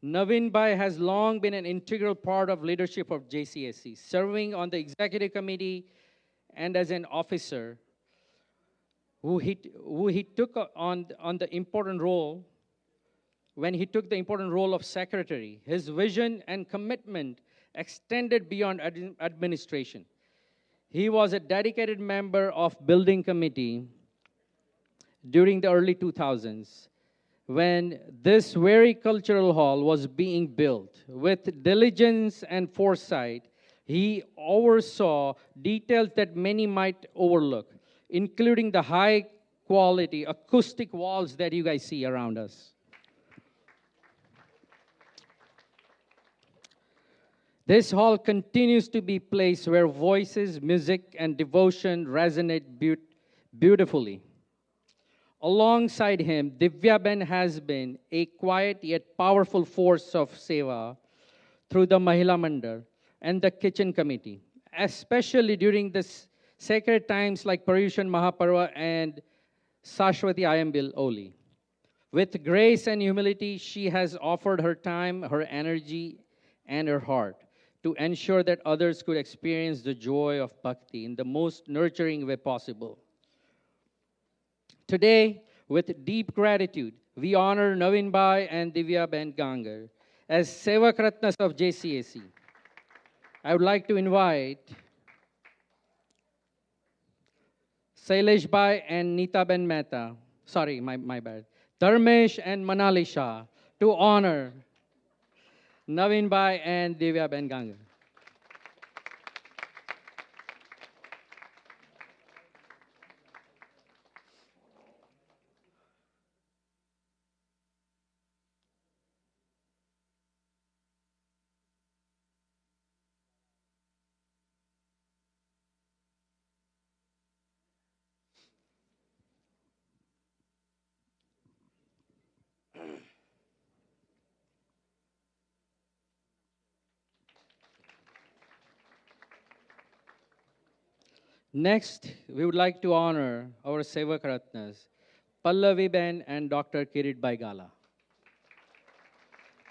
Naveen Bhai has long been an integral part of leadership of JCSC, serving on the executive committee and as an officer who he took on the important role when he took the important role of secretary. His vision and commitment extended beyond administration. He was a dedicated member of building committee during the early 2000s when this very cultural hall was being built. With diligence and foresight, He oversaw details that many might overlook, including the high quality acoustic walls that you guys see around us. This hall continues to be a place where voices, music, and devotion resonate beautifully. Alongside him, Divyaben has been a quiet yet powerful force of seva through the Mahila Mandal and the Kitchen Committee, especially during the sacred times like Paryushan Mahaparva and Sashwati Ayambil Oli. With grace and humility, she has offered her time, her energy, and her heart to ensure that others could experience the joy of bhakti in the most nurturing way possible. Today, with deep gratitude, we honor Naveen Bhai and Divya Ben Gangar as Sevak Ratnas of JCSC. I would like to invite Sailesh Bhai and Nita Ben Mehta, sorry, my bad, Dharmesh and Manali Shah to honor Naveen Bhai and Divya Ben Gangar. Next, we would like to honor our Sevak Ratnas, Pallavi Ben and Dr. Kirit Baigala.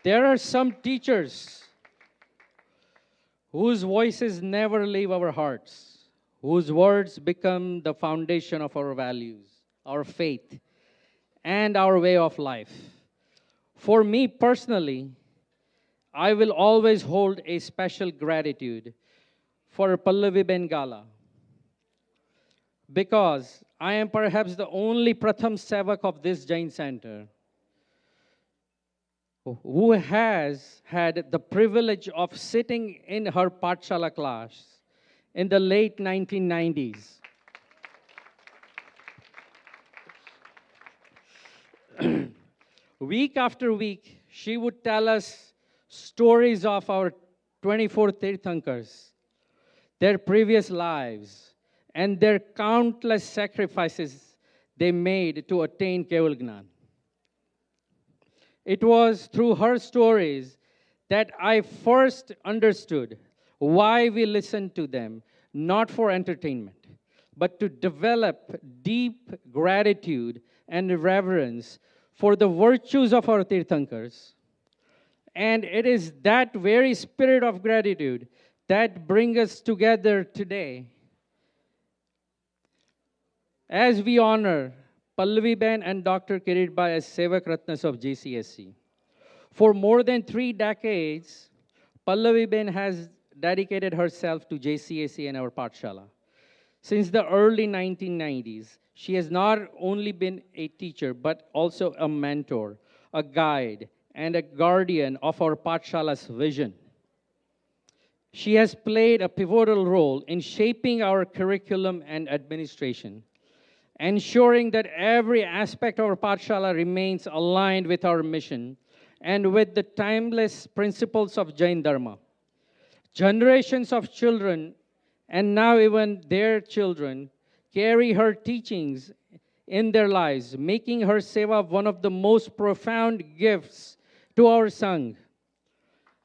There are some teachers whose voices never leave our hearts, whose words become the foundation of our values, our faith, and our way of life. For me personally, I will always hold a special gratitude for Pallavi Ben Gala, because I am perhaps the only Pratham Sevak of this Jain Center who has had the privilege of sitting in her Pathshala class in the late 1990s. Week after week, she would tell us stories of our 24 Tirthankars, their previous lives, and their countless sacrifices they made to attain Keval Gnan. It was through her stories that I first understood why we listened to them, not for entertainment, but to develop deep gratitude and reverence for the virtues of our Tirthankars. And it is that very spirit of gratitude that brings us together today as we honor Pallavi Ben and Dr. Kirit Bhai as Sevak Ratnas of JCSC. For more than 3 decades, Pallavi Ben has dedicated herself to JCSC and our Pathshala. Since the early 1990s, she has not only been a teacher, but also a mentor, a guide, and a guardian of our Pathshala's vision. She has played a pivotal role in shaping our curriculum and administration, ensuring that every aspect of our Pathshala remains aligned with our mission and with the timeless principles of Jain Dharma. Generations of children, and now even their children, carry her teachings in their lives, making her seva one of the most profound gifts to our Sangh.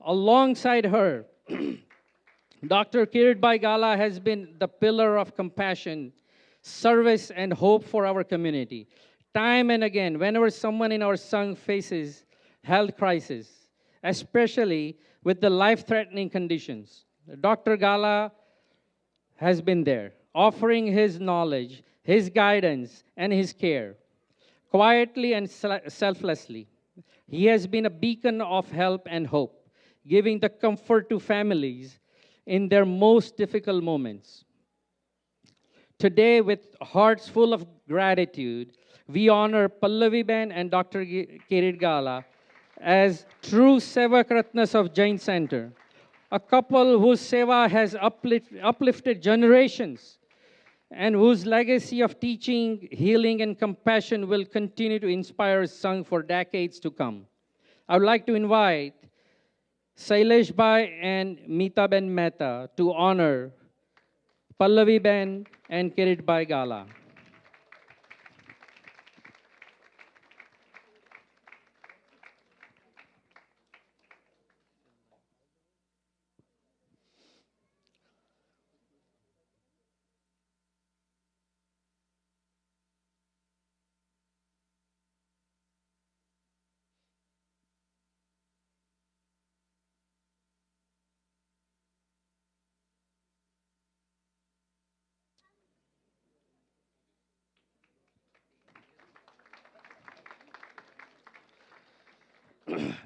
Alongside her, Dr. Kirit Baigala has been the pillar of compassion, service, and hope for our community. Time and again, whenever someone in our Sangh faces health crisis, especially with the life-threatening conditions, Dr. Gala has been there, offering his knowledge, his guidance, and his care. Quietly and selflessly, he has been a beacon of help and hope, giving the comfort to families in their most difficult moments. Today, with hearts full of gratitude, we honor Pallavi Ben and Dr. Kirit Gala as true Sevak Ratnas of Jain Center, a couple whose seva has uplifted generations and whose legacy of teaching, healing, and compassion will continue to inspire Sangh for decades to come. I would like to invite Sailesh Bhai and Meeta Ben Mehta to honor Pallavi Ben and Kirit Bhai Gala.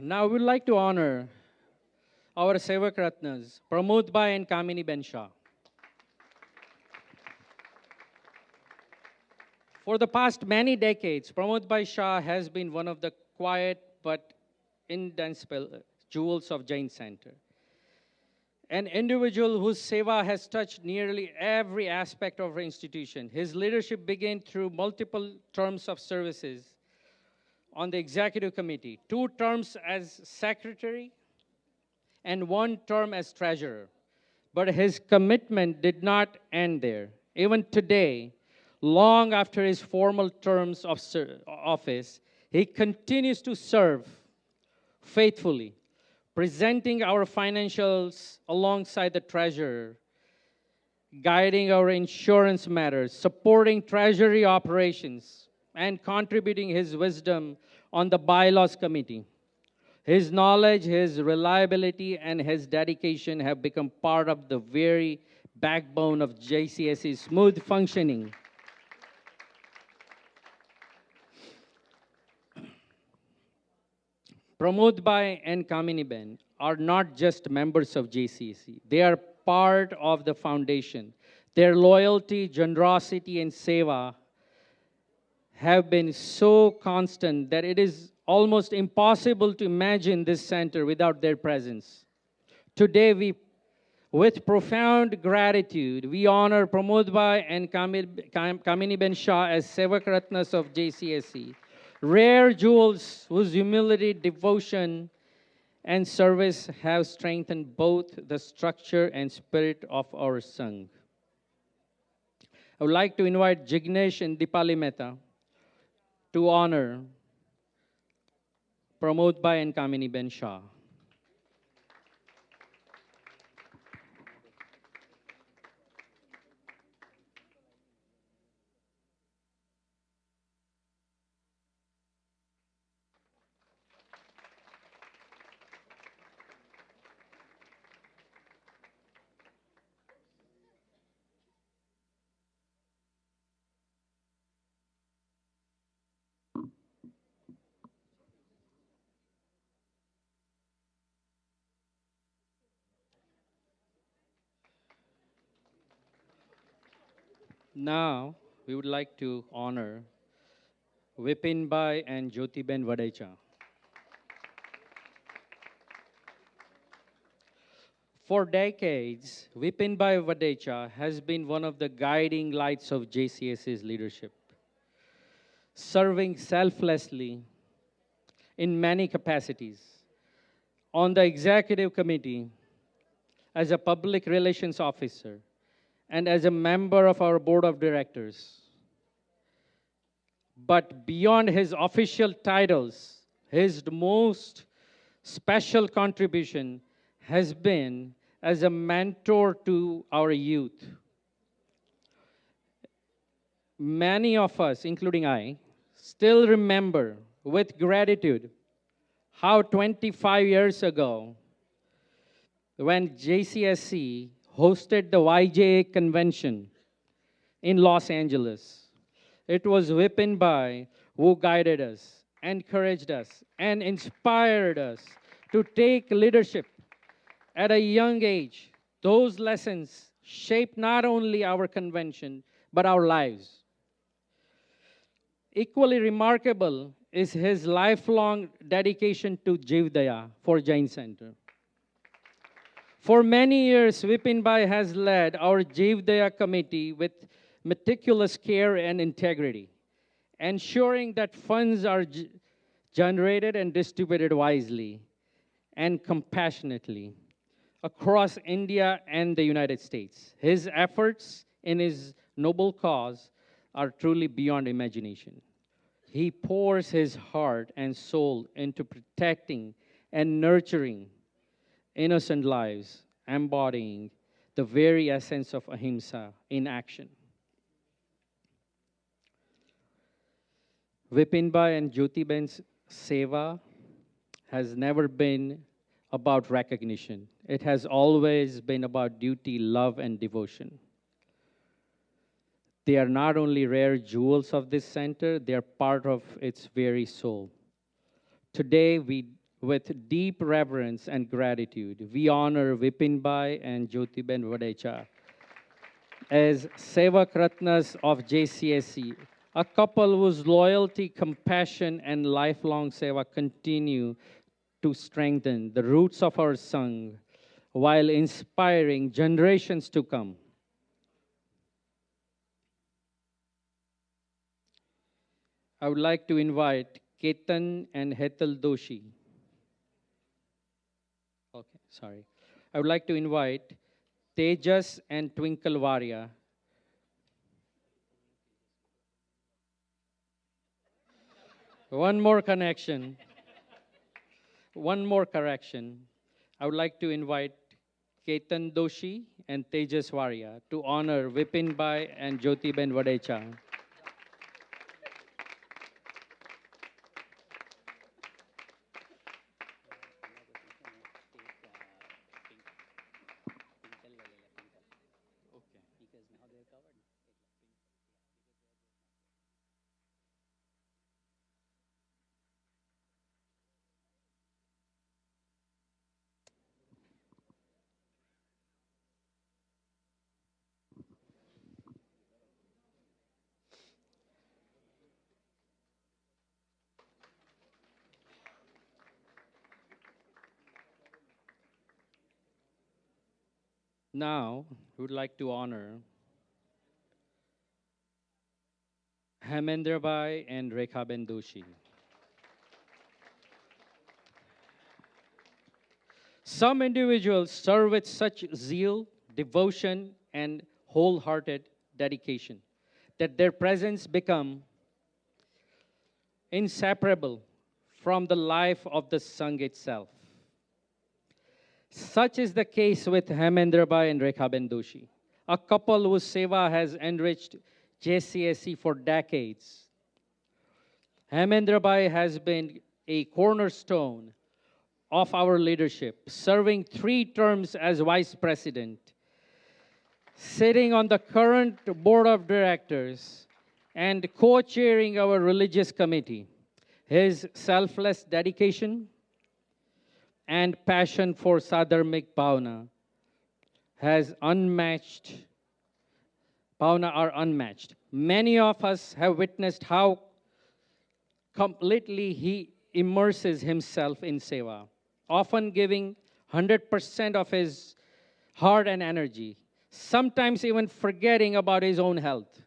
Now, we would like to honor our Sevak Ratnas, Pramod Bhai and Kamini Ben Shah. For the past many decades, Pramod Bhai Shah has been one of the quiet but indispensable jewels of Jain Center. An individual whose seva has touched nearly every aspect of our institution. His leadership began through multiple terms of services on the executive committee, 2 terms as secretary and 1 term as treasurer. But his commitment did not end there. Even today, long after his formal terms of office, he continues to serve faithfully, presenting our financials alongside the treasurer, guiding our insurance matters, supporting treasury operations, and contributing his wisdom on the bylaws committee. His knowledge, his reliability, and his dedication have become part of the very backbone of JCSC's smooth functioning. Pramod Bhai and Kamini Ben are not just members of JCSC. They are part of the foundation. Their loyalty, generosity, and seva have been so constant that it is almost impossible to imagine this center without their presence. Today, with profound gratitude, we honor Pramod Bhai and Kamini Ben Shah as Sevak Ratnas of JCSC, rare jewels whose humility, devotion, and service have strengthened both the structure and spirit of our Sangh. I would like to invite Jignesh and Dipali Mehta to honor Pramod Bhai and Kamini Ben Shah. Now, we would like to honor Vipin Bhai and Jyoti Ben Vadecha. For decades, Vipin Bhai Vadecha has been one of the guiding lights of JCSC's leadership, serving selflessly in many capacities on the executive committee, as a public relations officer, and as a member of our board of directors. But beyond his official titles, his most special contribution has been as a mentor to our youth. Many of us, including I, still remember with gratitude how 25 years ago, when JCSC hosted the YJA convention in Los Angeles, it was Vipin Bhai who guided us, encouraged us, and inspired us to take leadership at a young age. Those lessons shaped not only our convention, but our lives. Equally remarkable is his lifelong dedication to Jivdaya for Jain Center. For many years, Vipin Bhai has led our Jivdaya committee with meticulous care and integrity, ensuring that funds are generated and distributed wisely and compassionately across India and the United States. His efforts in his noble cause are truly beyond imagination. He pours his heart and soul into protecting and nurturing innocent lives, embodying the very essence of ahimsa in action. Vipinbai and Jyotiben's seva has never been about recognition. It has always been about duty, love, and devotion. They are not only rare jewels of this center, they are part of its very soul. Today, with deep reverence and gratitude, we honor Vipinbai and Jyotiben Vadecha as Sevak Ratnas of JCSC, a couple whose loyalty, compassion, and lifelong seva continue to strengthen the roots of our Sangh while inspiring generations to come. I would like to invite Ketan and Hetal Doshi. Okay, sorry. I would like to invite Tejas and Twinkle Varia. One more connection. One more correction. I would like to invite Ketan Doshi and Tejas Varia to honor Vipin Bhai and Jyotiben Vadecha. Now, we would like to honor Hemendra Bhai and Rekhaben Doshi. Some individuals serve with such zeal, devotion, and wholehearted dedication that their presence become inseparable from the life of the Sangh itself. Such is the case with Hemendra Bhai and Rekhaben Doshi, a couple whose seva has enriched JCSC for decades. Hemendra Bhai has been a cornerstone of our leadership, serving 3 terms as vice president, sitting on the current board of directors, and co-chairing our religious committee. His selfless dedication and passion for Sadharmik Bhavana are unmatched. Many of us have witnessed how completely he immerses himself in seva, often giving 100% of his heart and energy, sometimes even forgetting about his own health.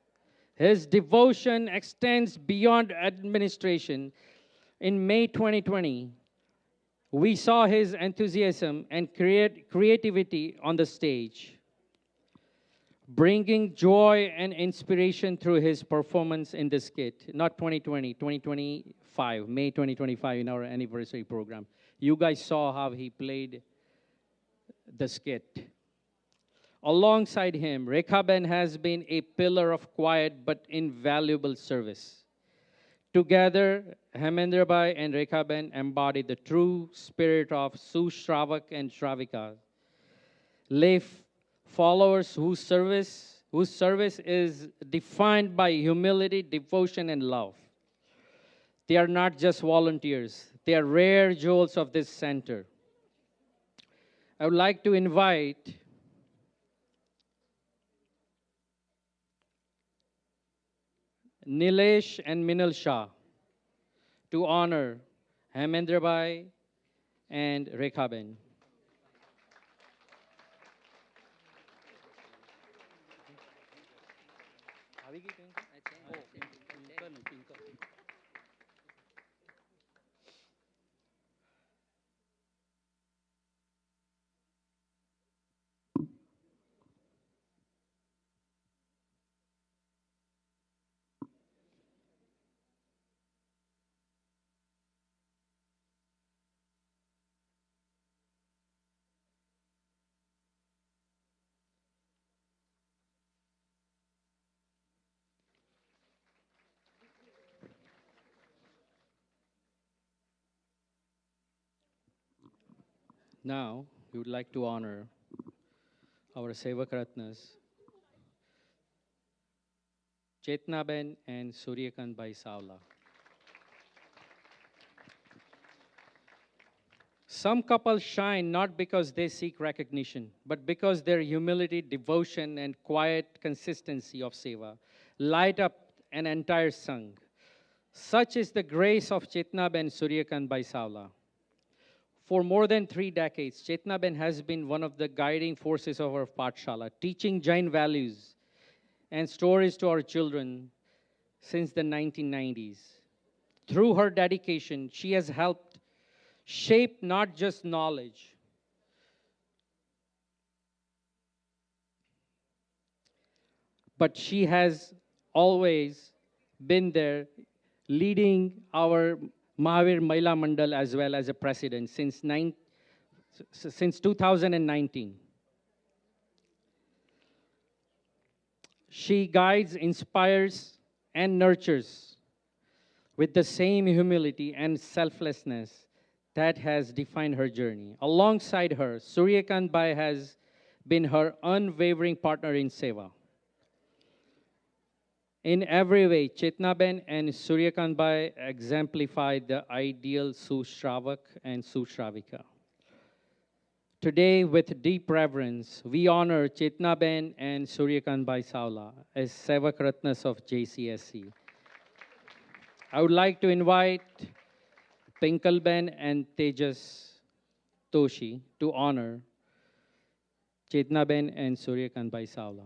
His devotion extends beyond administration. In May 2020, we saw his enthusiasm and creativity on the stage, bringing joy and inspiration through his performance in the skit. Not 2020, 2025, May 2025 in our anniversary program. You guys saw how he played the skit. Alongside him, Rekhaben has been a pillar of quiet but invaluable service. Together, Hemendra Bhai and Rekhaben embody the true spirit of Sushravak and Shravika, lay followers whose service is defined by humility, devotion, and love. They are not just volunteers. They are rare jewels of this center. I would like to invite Nilesh and Minal Shah to honor Hemendra Bhai and Rekhaben. Now, we would like to honor our Sevak Ratnas, Chetnaben and Suryakant Bhai Savla. Some couples shine not because they seek recognition, but because their humility, devotion, and quiet consistency of seva light up an entire Sangh. Such is the grace of Chetnaben Suryakant Bhai Savla. For more than 3 decades, Chetnaben has been one of the guiding forces of our Pathshala, teaching Jain values and stories to our children since the 1990s. Through her dedication, she has helped shape not just knowledge, but she has always been there leading our Mahavir Mahila Mandal as well as a president since 2019. She guides, inspires, and nurtures with the same humility and selflessness that has defined her journey. Alongside her, Suryakant Bhai has been her unwavering partner in seva. In every way, Chetnaben and Suryakant Bhai exemplify the ideal Sushravak and Sushravika. Today, with deep reverence, we honor Chetnaben and Suryakant Bhai Savla as Sevak Ratnas of JCSC. I would like to invite Pinkalben and Tejas Toshi to honor Chetnaben and Suryakant Bhai Savla.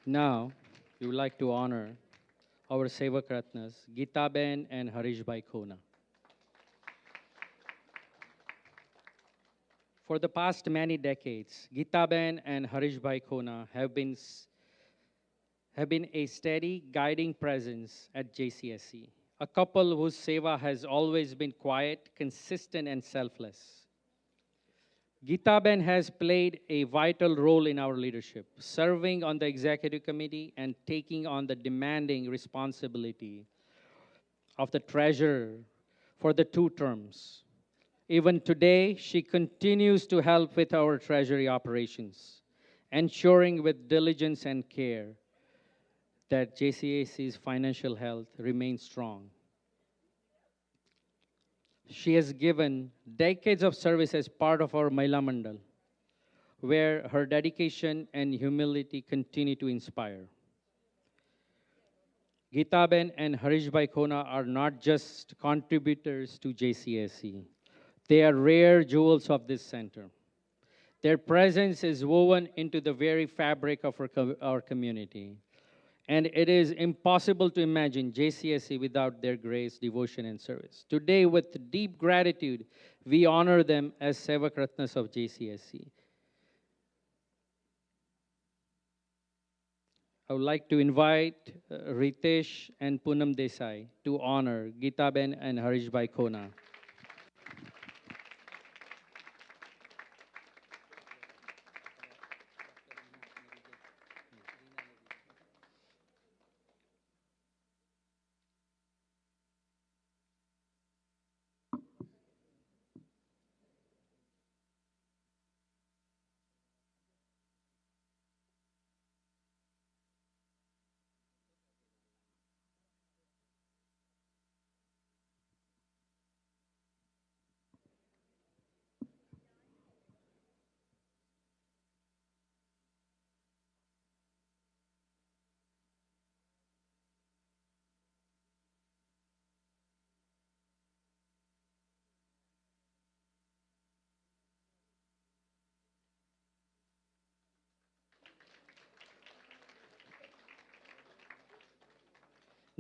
Now, we would like to honor our Sevak Ratnas, Geetaben and Harish Bhai Khona. For the past many decades, Geetaben and Harish Bhai Khona have been a steady guiding presence at JCSC, a couple whose seva has always been quiet, consistent, and selfless. Geetaben has played a vital role in our leadership, serving on the executive committee and taking on the demanding responsibility of the treasurer for the 2 terms. Even today, she continues to help with our treasury operations, ensuring with diligence and care that JCSC's financial health remains strong. She has given decades of service as part of our Mahila Mandal, where her dedication and humility continue to inspire. Geetaben and Harish Bhai Khona are not just contributors to JCSC. They are rare jewels of this center. Their presence is woven into the very fabric of our community. And it is impossible to imagine JCSC without their grace, devotion, and service. Today, with deep gratitude, we honor them as Sevak Ratnas of JCSC. I would like to invite Ritesh and Poonam Desai to honor Geetaben and Harish Bhai Khona.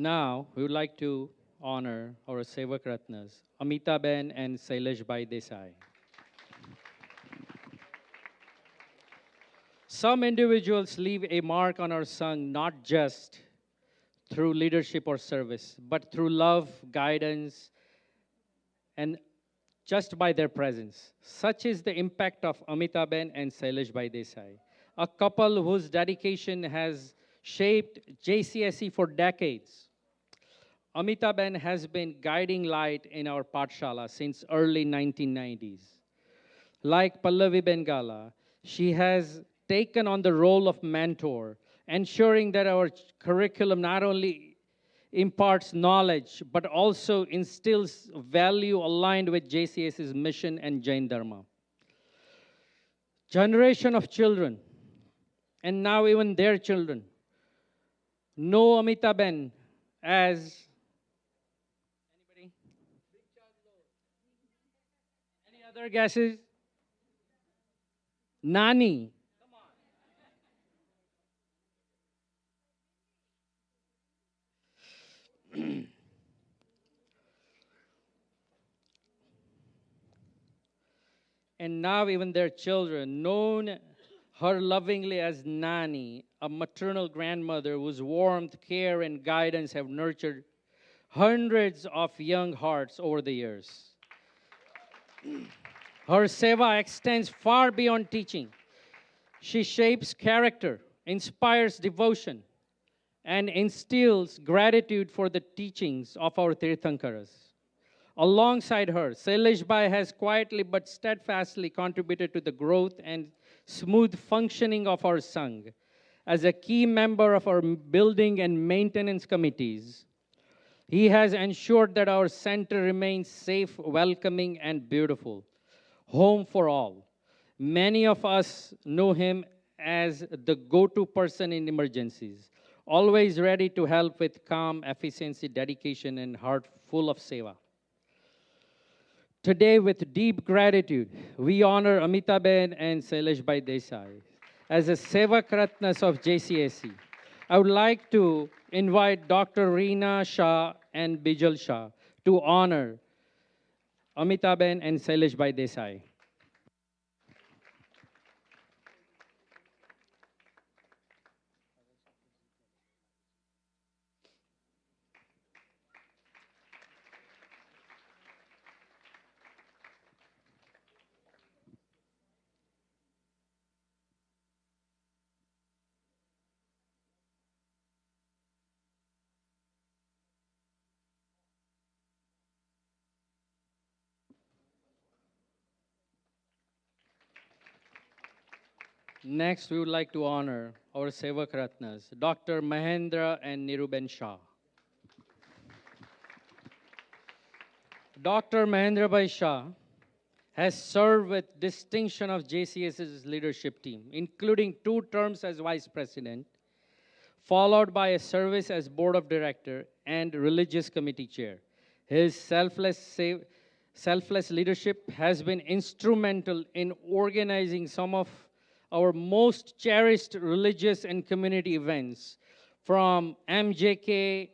Now, we would like to honor our Sevak Ratnas, Amitaben and Sailesh Bhai Desai. Some individuals leave a mark on our song not just through leadership or service, but through love, guidance, and just by their presence. Such is the impact of Amitaben and Sailesh Bhai Desai, a couple whose dedication has shaped JCSC for decades. Amitaben has been guiding light in our Pathshala since early 1990s. Like Pallavi Bengala, she has taken on the role of mentor, ensuring that our curriculum not only imparts knowledge, but also instills value aligned with JCS's mission and Jain Dharma. Generation of children, and now even their children, know Amitaben as other guesses? Nani. And now even their children, known her lovingly as Nani, a maternal grandmother whose warmth, care, and guidance have nurtured hundreds of young hearts over the years. Her seva extends far beyond teaching. She shapes character, inspires devotion, and instills gratitude for the teachings of our Tirthankaras. Alongside her, Sailesh Bhai has quietly but steadfastly contributed to the growth and smooth functioning of our Sangh. As a key member of our building and maintenance committees, he has ensured that our center remains safe, welcoming, and beautiful. Home for all. Many of us know him as the go-to person in emergencies, always ready to help with calm, efficiency, dedication, and heart full of seva. Today, with deep gratitude, we honor Amitaben and Sailesh Bhai Desai as a Sevak Ratnas of JCSC. I would like to invite Dr. Reena Shah and Bijal Shah to honor Amitaben and Sailesh Bhai Desai. Next, we would like to honor our Sevak Ratnas, Dr. Mahendra and Niruben Shah. Dr. Mahendra Bhai Shah has served with distinction of JCS's leadership team, including 2 terms as Vice President, followed by a service as Board of Director and Religious Committee Chair. His selfless leadership has been instrumental in organizing some of our most cherished religious and community events, from MJK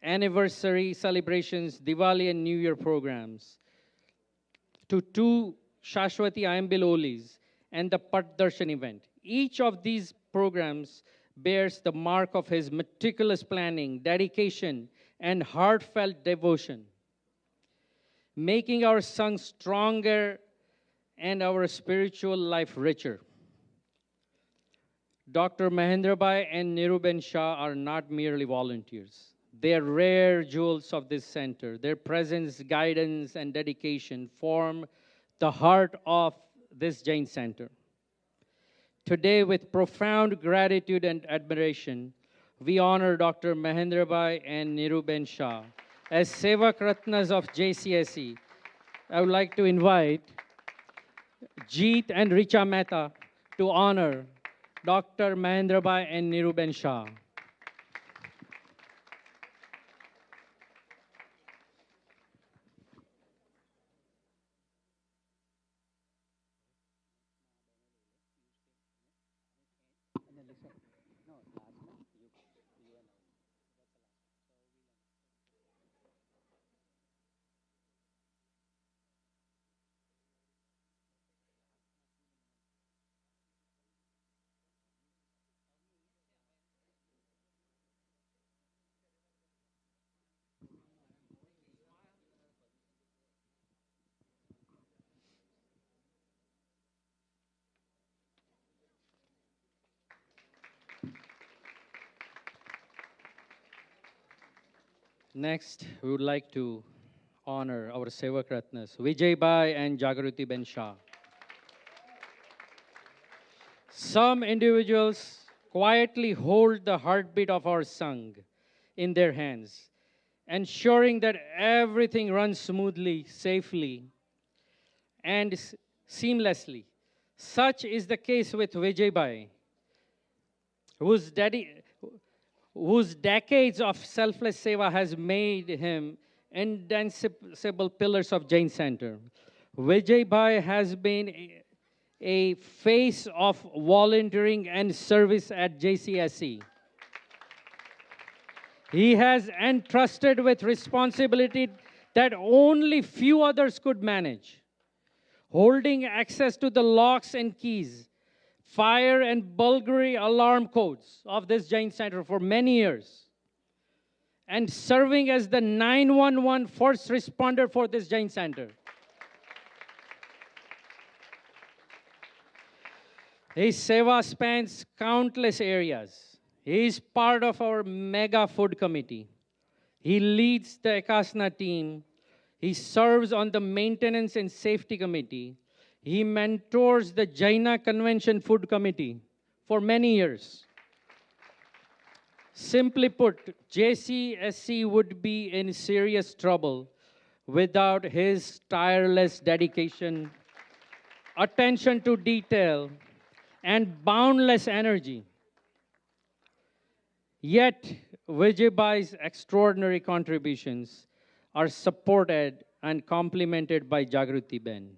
anniversary celebrations, Diwali and New Year programs, to 2 Shashwati Ayambil Olis and the Pat Darshan event. Each of these programs bears the mark of his meticulous planning, dedication, and heartfelt devotion, making our Sangh stronger and our spiritual life richer. Dr. Mahendra Bhai and Niruben Shah are not merely volunteers. They are rare jewels of this center. Their presence, guidance, and dedication form the heart of this Jain Center. Today, with profound gratitude and admiration, we honor Dr. Mahendra Bhai and Niruben Shah as Sevak Ratnas of JCSC. I would like to invite Jeet and Richa Mehta to honor Dr. Mahendra Bhai and Niruben Shah. Next, we would like to honor our Sevak Ratnas, Vijay Bai and Jagruti Ben Shah. Some individuals quietly hold the heartbeat of our Sangh in their hands, ensuring that everything runs smoothly, safely, and seamlessly. Such is the case with Vijay Bai, whose decades of selfless seva has made him indispensable pillars of Jain Center. Vijay Bhai has been a face of volunteering and service at JCSC. He has entrusted with responsibility that only few others could manage, holding access to the locks and keys, fire and burglary alarm codes of this Jain Center for many years, and serving as the 911 first responder for this Jain Center. His seva spans countless areas. He is part of our mega food committee. He leads the Ekasna team. He serves on the maintenance and safety committee. He mentors the Jaina Convention Food Committee for many years. Simply put, JCSC would be in serious trouble without his tireless dedication, attention to detail, and boundless energy. Yet, Vijay Bai's extraordinary contributions are supported and complemented by Jagruti Ben,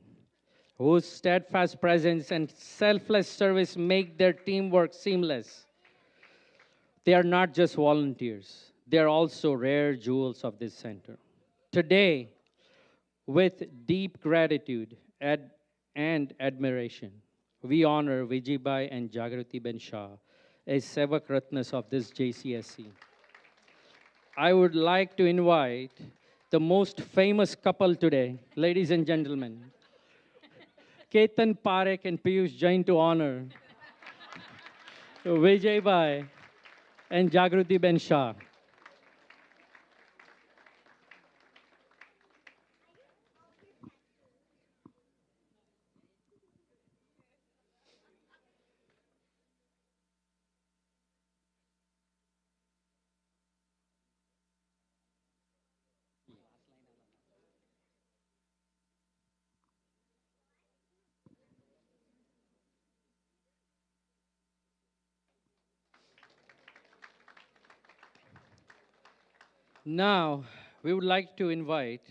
whose steadfast presence and selfless service make their teamwork seamless. They are not just volunteers, they are also rare jewels of this center. Today, with deep gratitude and admiration, we honor Vijay Bai and Jagruti Ben Shah as Sevak Ratnas of this JCSC. I would like to invite the most famous couple today, ladies and gentlemen, Ketan Parekh and Piyush Jain, to honor Vijay Bai and Jagruti Ben Shah. Now, we would like to invite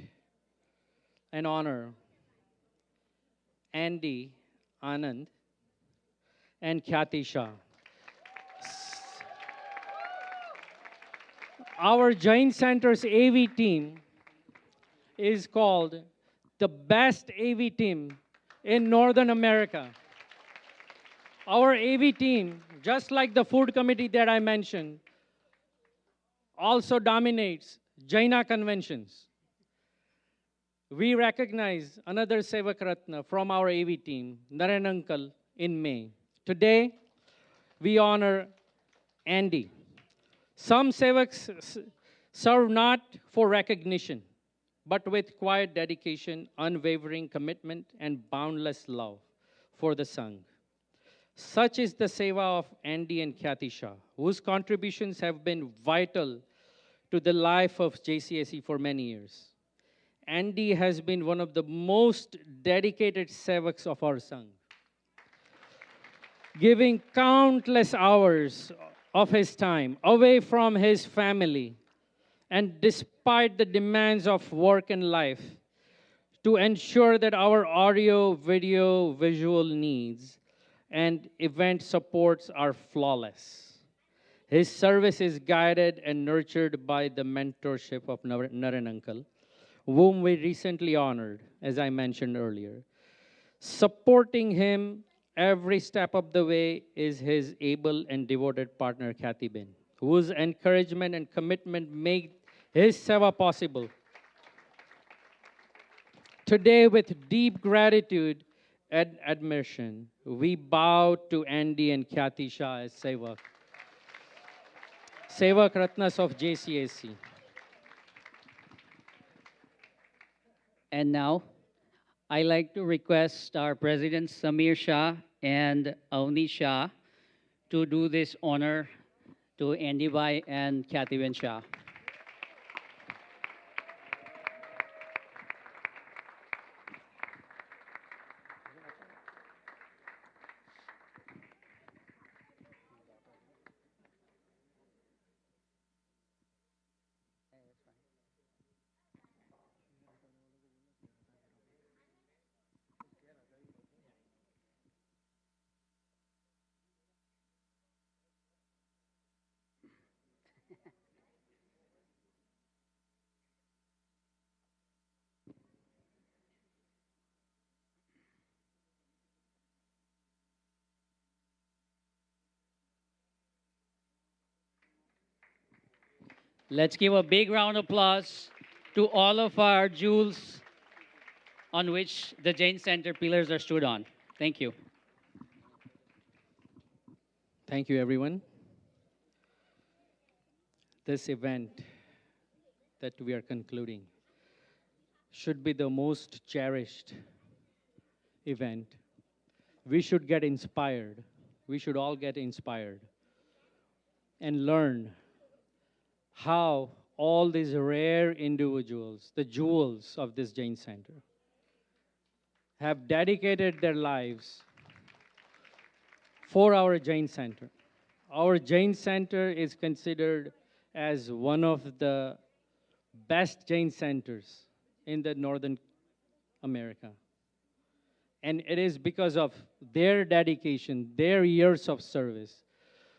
and honor Andy, Anand, and Khyati Shah. Our Jain Center's AV team is called the best AV team in Northern America. Our AV team, just like the food committee that I mentioned, also dominates Jaina conventions. We recognize another Sevak Ratna from our AV team, Naren Uncle, in May. Today, we honor Andy. Some Sevaks serve not for recognition, but with quiet dedication, unwavering commitment, and boundless love for the Sangh. Such is the seva of Andy and Khyati Shah, whose contributions have been vital to the life of JCSC for many years. Andy has been one of the most dedicated sevaks of our Sangh, giving countless hours of his time away from his family, and despite the demands of work and life, to ensure that our audio, video, visual needs and event supports are flawless. His service is guided and nurtured by the mentorship of Naren Uncle, whom we recently honored, as I mentioned earlier. Supporting him every step of the way is his able and devoted partner, Khyati Ben, whose encouragement and commitment make his seva possible. Today, with deep gratitude and admiration, we bow to Andy and Khyati Shah as Sevak Ratnas of JCSC. And now, I like to request our President Samir Shah and Avni Shah to do this honor to Andy Bhai and Kathyben Shah. Let's give a big round of applause to all of our jewels on which the Jain Center pillars are stood on. Thank you. Thank you, everyone. This event that we are concluding should be the most cherished event. We should get inspired. We should all get inspired and learn how all these rare individuals, the jewels of this Jain Center, have dedicated their lives for our Jain Center. Our Jain Center is considered as one of the best Jain centers in the Northern America. And it is because of their dedication, their years of service.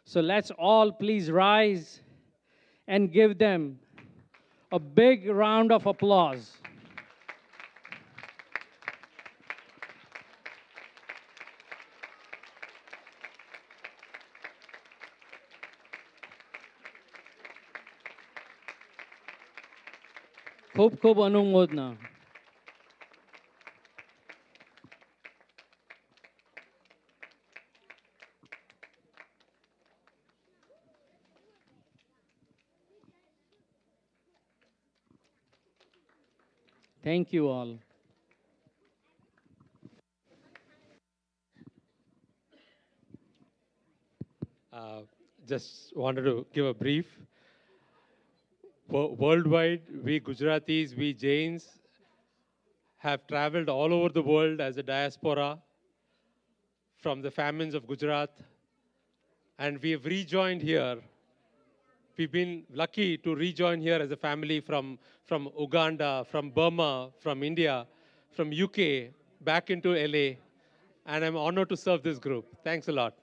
So let's all please rise and give them a big round of applause. खूब खूब अनुमोदना. Thank you all. Just wanted to give a brief. Worldwide, we Gujaratis, we Jains have traveled all over the world as a diaspora from the famines of Gujarat, and we have rejoined here. We've been lucky to rejoin here as a family from Uganda, from Burma, from India, from UK, back into LA, and I'm honored to serve this group. Thanks a lot.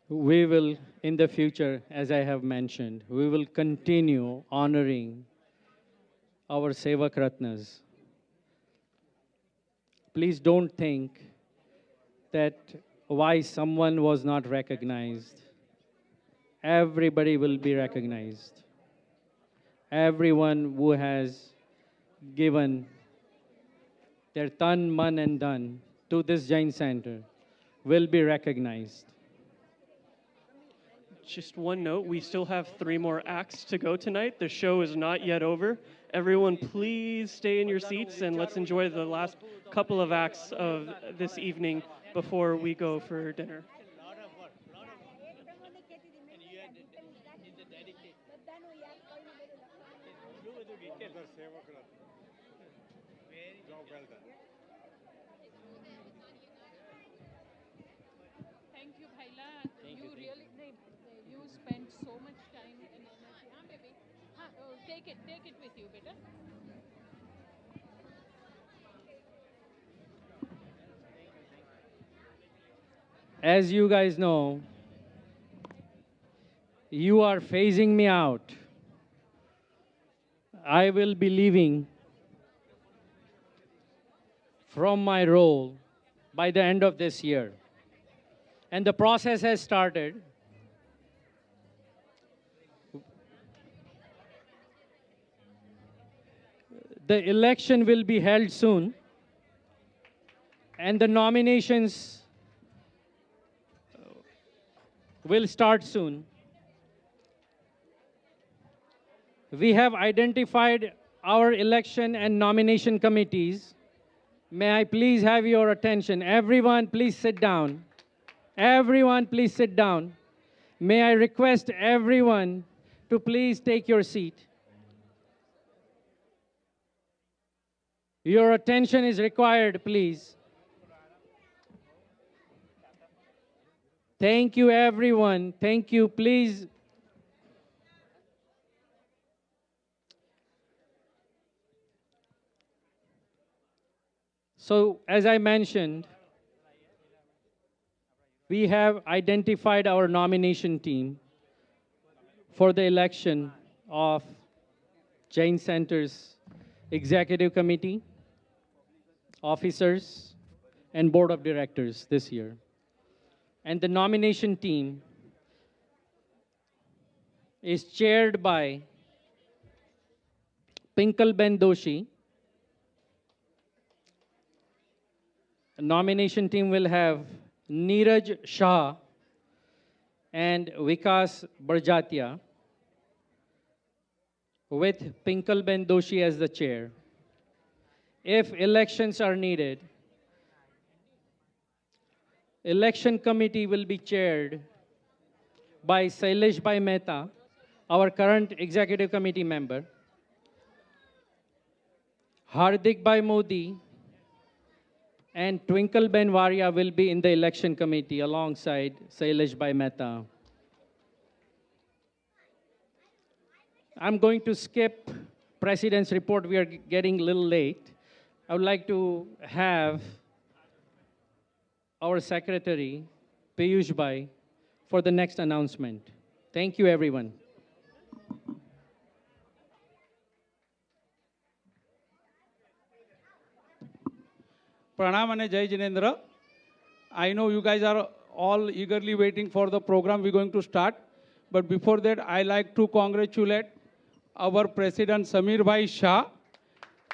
We will, in the future, as I have mentioned, we will continue honoring our Sevak Ratnas. Please don't think that why someone was not recognized. Everybody will be recognized. Everyone who has given their tan, man, and dhan to this Jain Center will be recognized. Just one note, we still have 3 more acts to go tonight. The show is not yet over. Everyone, please stay in your seats and let's enjoy the last couple of acts of this evening before we go for dinner. Thank you, Bhaila. You really, you spent so much time and energy. Haan, baby. Haan, take it with you, beta. As you guys know, you are phasing me out. I will be leaving from my role by the end of this year. And the process has started. The election will be held soon. And the nominations will start soon. We have identified our election and nomination committees. May I please have your attention? Everyone, please sit down. Everyone, please sit down. May I request everyone to please take your seat. Your attention is required, please. Thank you, everyone. Thank you. Please. So, as I mentioned, we have identified our nomination team for the election of Jain Center's Executive Committee, officers, and Board of Directors this year. And the nomination team is chaired by Pinkalben Doshi. The nomination team will have Neeraj Shah and Vikas Barjatia, with Pinkalben Doshi as the chair. If elections are needed, election committee will be chaired by Sailesh Bhai Mehta, our current executive committee member, Hardik Bhai Modi, and Twinkle Ben Waria will be in the election committee alongside Sailesh Bhai Mehta. I'm going to skip President's report. We are getting a little late. I would like to have our secretary, Paryushan Bhai, for the next announcement. Thank you, everyone. Pranam and Jai Jinendra. I know you guys are all eagerly waiting for the program we're going to start. But before that, I like to congratulate our President Samir Bhai Shah.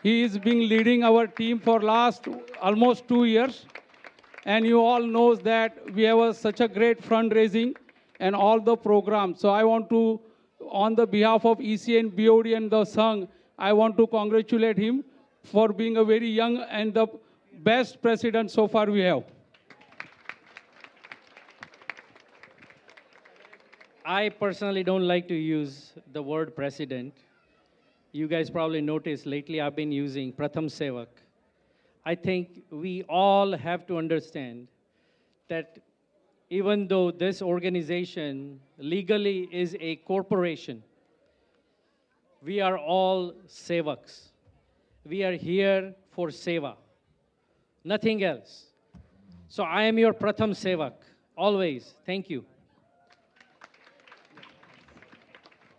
He is been leading our team for last almost 2 years. And you all know that we have such a great fundraising and all the programs. So I want to, on the behalf of ECN, BOD and the Sangh, I want to congratulate him for being a very young and the best president so far we have. I personally don't like to use the word president. You guys probably noticed lately I've been using Pratham Sevak. I think we all have to understand that even though this organization legally is a corporation, we are all sevaks. We are here for seva, nothing else. So I am your Pratham Sevak, always. Thank you.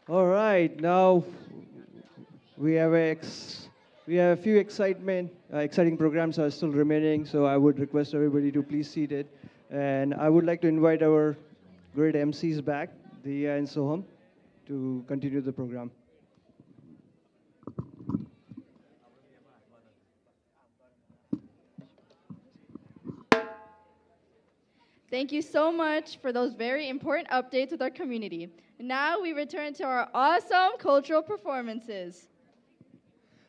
All right, now we have a few exciting programs are still remaining, so I would request everybody to please seat it. And I would like to invite our great MCs back, Diya and Soham, to continue the program. Thank you so much for those very important updates with our community. Now we return to our awesome cultural performances.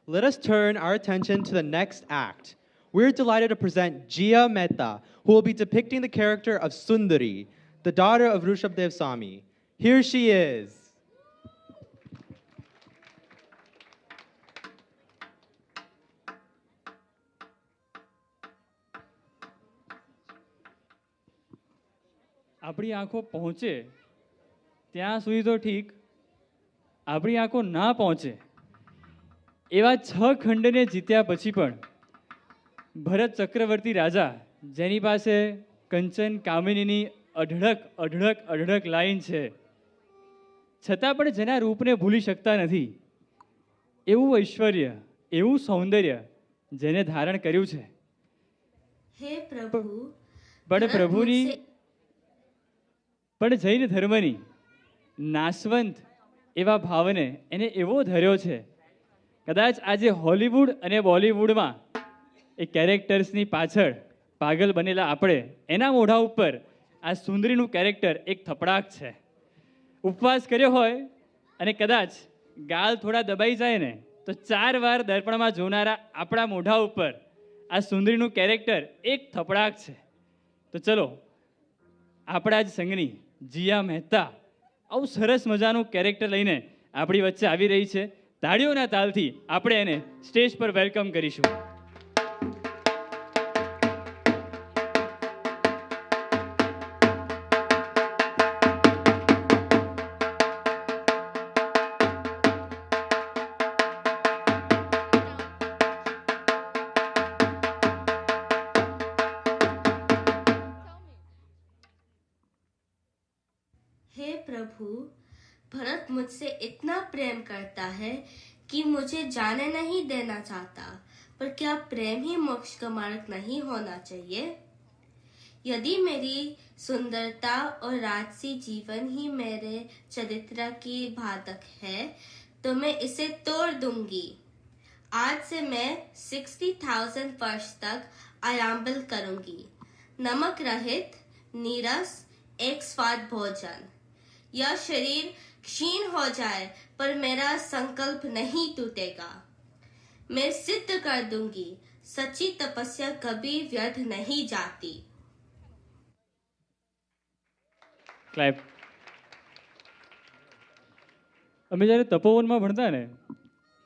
Let us turn our attention to the next act. We're delighted to present Jia Mehta, who will be depicting the character of Sundari, the daughter of Rishabdev Swami. Here she is. આપણી આંખો પહોંચે ત્યાં સુધી તો ઠીક, આપણી આંખો ના પહોંચે એવા 6 ખંડને જીત્યા પછી પણ ભરત ચક્રવર્તી રાજા, જેની પાસે કંચન કામિનીની અઢળક લાઈન છે, છતાં પણ જેના રૂપને ભૂલી શકતા નથી, એવું ઐશ્વર્ય, એવું સૌંદર્ય જેને ધારણ કર્યું છે. હે પ્રભુ, પણ પ્રભુની પણ જૈન ધર્મની નાશવંત એવા ભાવને એને એવો ધર્યો છે, કદાચ આજે હોલિવૂડ અને બોલિવૂડમાં એ કેરેક્ટર્સની પાછળ પાગલ બનેલા આપણે, એના મોઢા ઉપર આ સુંદરીનું કેરેક્ટર એક થપડાક છે. ઉપવાસ કર્યો હોય અને કદાચ ગાલ થોડા દબાઈ જાય ને તો 4 વાર દર્પણમાં જોનારા આપણા મોઢા ઉપર આ સુંદરીનું કેરેક્ટર એક થપડાક છે. તો ચલો, આપણા જ સંગની જીયા મહેતા આવું સરસ મજાનું કેરેક્ટર લઈને આપણી વચ્ચે આવી રહી છે. તાળીઓના તાલથી આપણે એને સ્ટેજ પર વેલકમ કરીશું. हे प्रभु, भरत मुझसे इतना प्रेम करता है कि मुझे जाने नहीं देना चाहता, पर क्या प्रेम ही मोक्ष का मार्ग नहीं होना चाहिए? यदि मेरी सुंदरता और राजसी जीवन ही मेरे चरित्र की बाधक है तो मैं इसे तोड़ दूंगी. आज से मैं 60,000 वर्ष तक आराम्बल करूंगी. नमक रहित, नीरस, एक स्वाद भोजन. यह शरीर क्षीण हो जाए पर मेरा संकल्प नहीं टूटेगा. मैं सिद्ध कर दूंगी, सच्ची तपस्या कभी व्यर्थ नहीं जाती. ક્લેપ. અમે જ્યારે તપોવનમાં ભણતા ને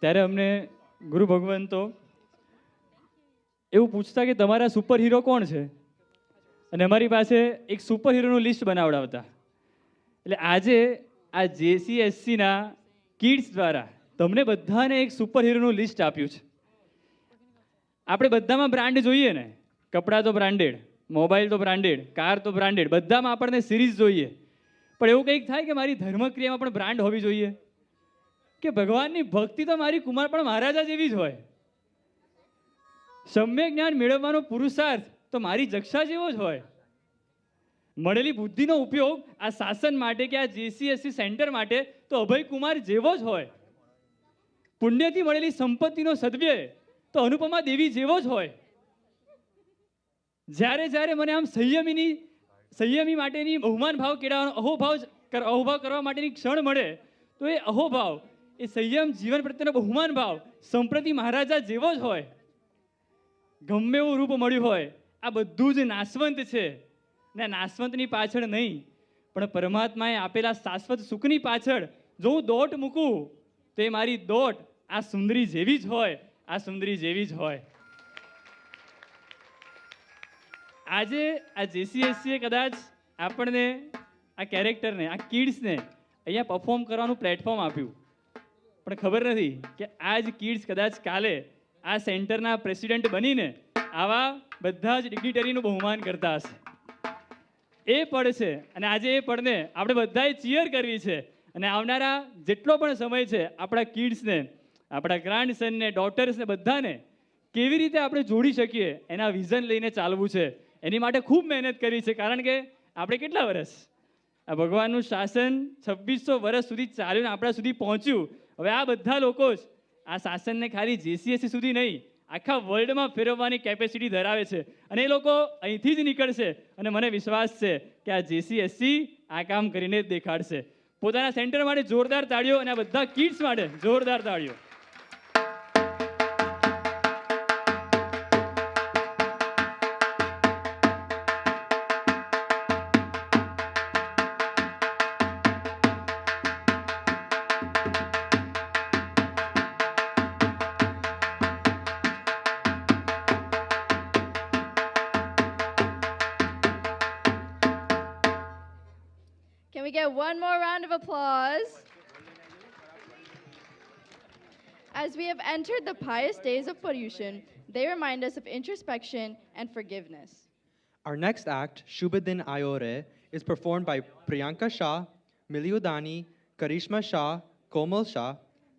ત્યારે અમને ગુરુ ભગવંતો એવું પૂછતા કે તમારા સુપર હીરો કોણ છે, અને અમારી પાસે એક સુપર હીરોનું લિસ્ટ બનાવડાવતા. એટલે આજે આ JCSCના કિડ્સ દ્વારા તમને બધાને એક સુપર હીરોનું લિસ્ટ આપ્યું છે. આપણે બધામાં બ્રાન્ડ જોઈએ ને, કપડાં તો બ્રાન્ડેડ, મોબાઈલ તો બ્રાન્ડેડ, કાર તો બ્રાન્ડેડ, બધામાં આપણને સિરીઝ જોઈએ. પણ એવું કંઈક થાય કે મારી ધર્મક્રિયામાં પણ બ્રાન્ડ હોવી જોઈએ, કે ભગવાનની ભક્તિ તો મારી કુમાર પણ મહારાજા જેવી જ હોય, સમ્યક જ્ઞાન મેળવવાનો પુરુષાર્થ તો મારી જક્ષા જેવો જ હોય, મળેલી બુદ્ધિનો ઉપયોગ આ શાસન માટે કે આ JCSC સેન્ટર માટે તો અભય કુમાર જેવો જ હોય, પુણ્યથી મળેલી સંપત્તિનો સદવ્યય તો અનુપમા દેવી જેવો જ હોય. જ્યારે જ્યારે મને આમ સંયમી માટેની બહુમાન ભાવ કેળવવાનો અહોભાવ કરવા માટેની ક્ષણ મળે તો એ અહોભાવ, એ સંયમ જીવન પ્રત્યેનો બહુમાન ભાવ સંપ્રતિ મહારાજા જેવો જ હોય. ગમે એવું રૂપ મળ્યું હોય, આ બધું જ નાશવંત છે, ને નાશવંતની પાછળ નહીં પણ પરમાત્માએ આપેલા શાશ્વત સુખની પાછળ જો હું દોટ મૂકું તો એ મારી દોટ આ સુંદરી જેવી જ હોય, આ સુંદરી જેવી જ હોય. આજે આ JCSCએ કદાચ આપણને આ કેરેક્ટરને, આ કિડ્સને અહીંયા પરફોર્મ કરવાનું પ્લેટફોર્મ આપ્યું, પણ ખબર નથી કે આ જ કિડ્સ કદાચ કાલે આ સેન્ટરના પ્રેસિડેન્ટ બનીને આવા બધા જ ડિગ્નિટરીનું બહુમાન કરતા હશે. એ પડ છે, અને આજે એ પડને આપણે બધાએ ચીયર કરવી છે. અને આવનારા જેટલો પણ સમય છે, આપણા કિડ્સને, આપણા ગ્રાન્ડસનને, ડોટર્સને બધાને કેવી રીતે આપણે જોડી શકીએ એના વિઝન લઈને ચાલવું છે. એની માટે ખૂબ મહેનત કરી છે, કારણ કે આપણે કેટલા વર્ષ આ ભગવાનનું શાસન 2600 વર્ષ સુધી ચાલ્યું ને આપણા સુધી પહોંચ્યું. હવે આ બધા લોકો જ આ શાસનને ખાલી JCSC સુધી નહીં, આખા વર્લ્ડમાં ફેરવવાની કેપેસિટી ધરાવે છે, અને એ લોકો અહીંથી જ નીકળશે. અને મને વિશ્વાસ છે કે આ JCSC આ કામ કરીને જ દેખાડશે. પોતાના સેન્ટર માટે જોરદાર તાળીઓ, અને આ બધા કિડ્સ માટે જોરદાર તાળીઓ. Can we get one more round of applause? As we have entered the pious days of Paryushan, they remind us of introspection and forgiveness. Our next act, Shubhadin Ayore, is performed by Priyanka Shah, Miliudani, Karishma Shah, Komal Shah,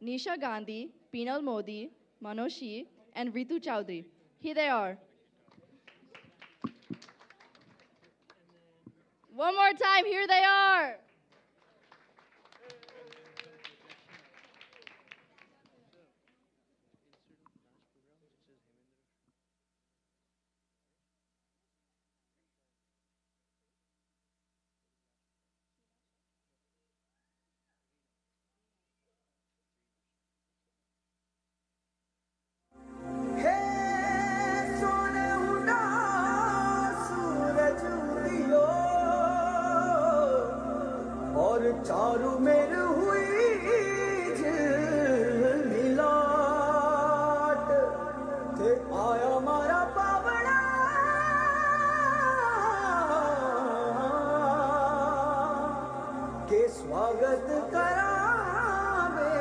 Nisha Gandhi, Peenal Modi, Manoshi, and Ritu Chowdhury. Here they are. One more time, here they are. Charu मेर हुई मिलाट थे आया मारा पावड़ा के स्वागत करावे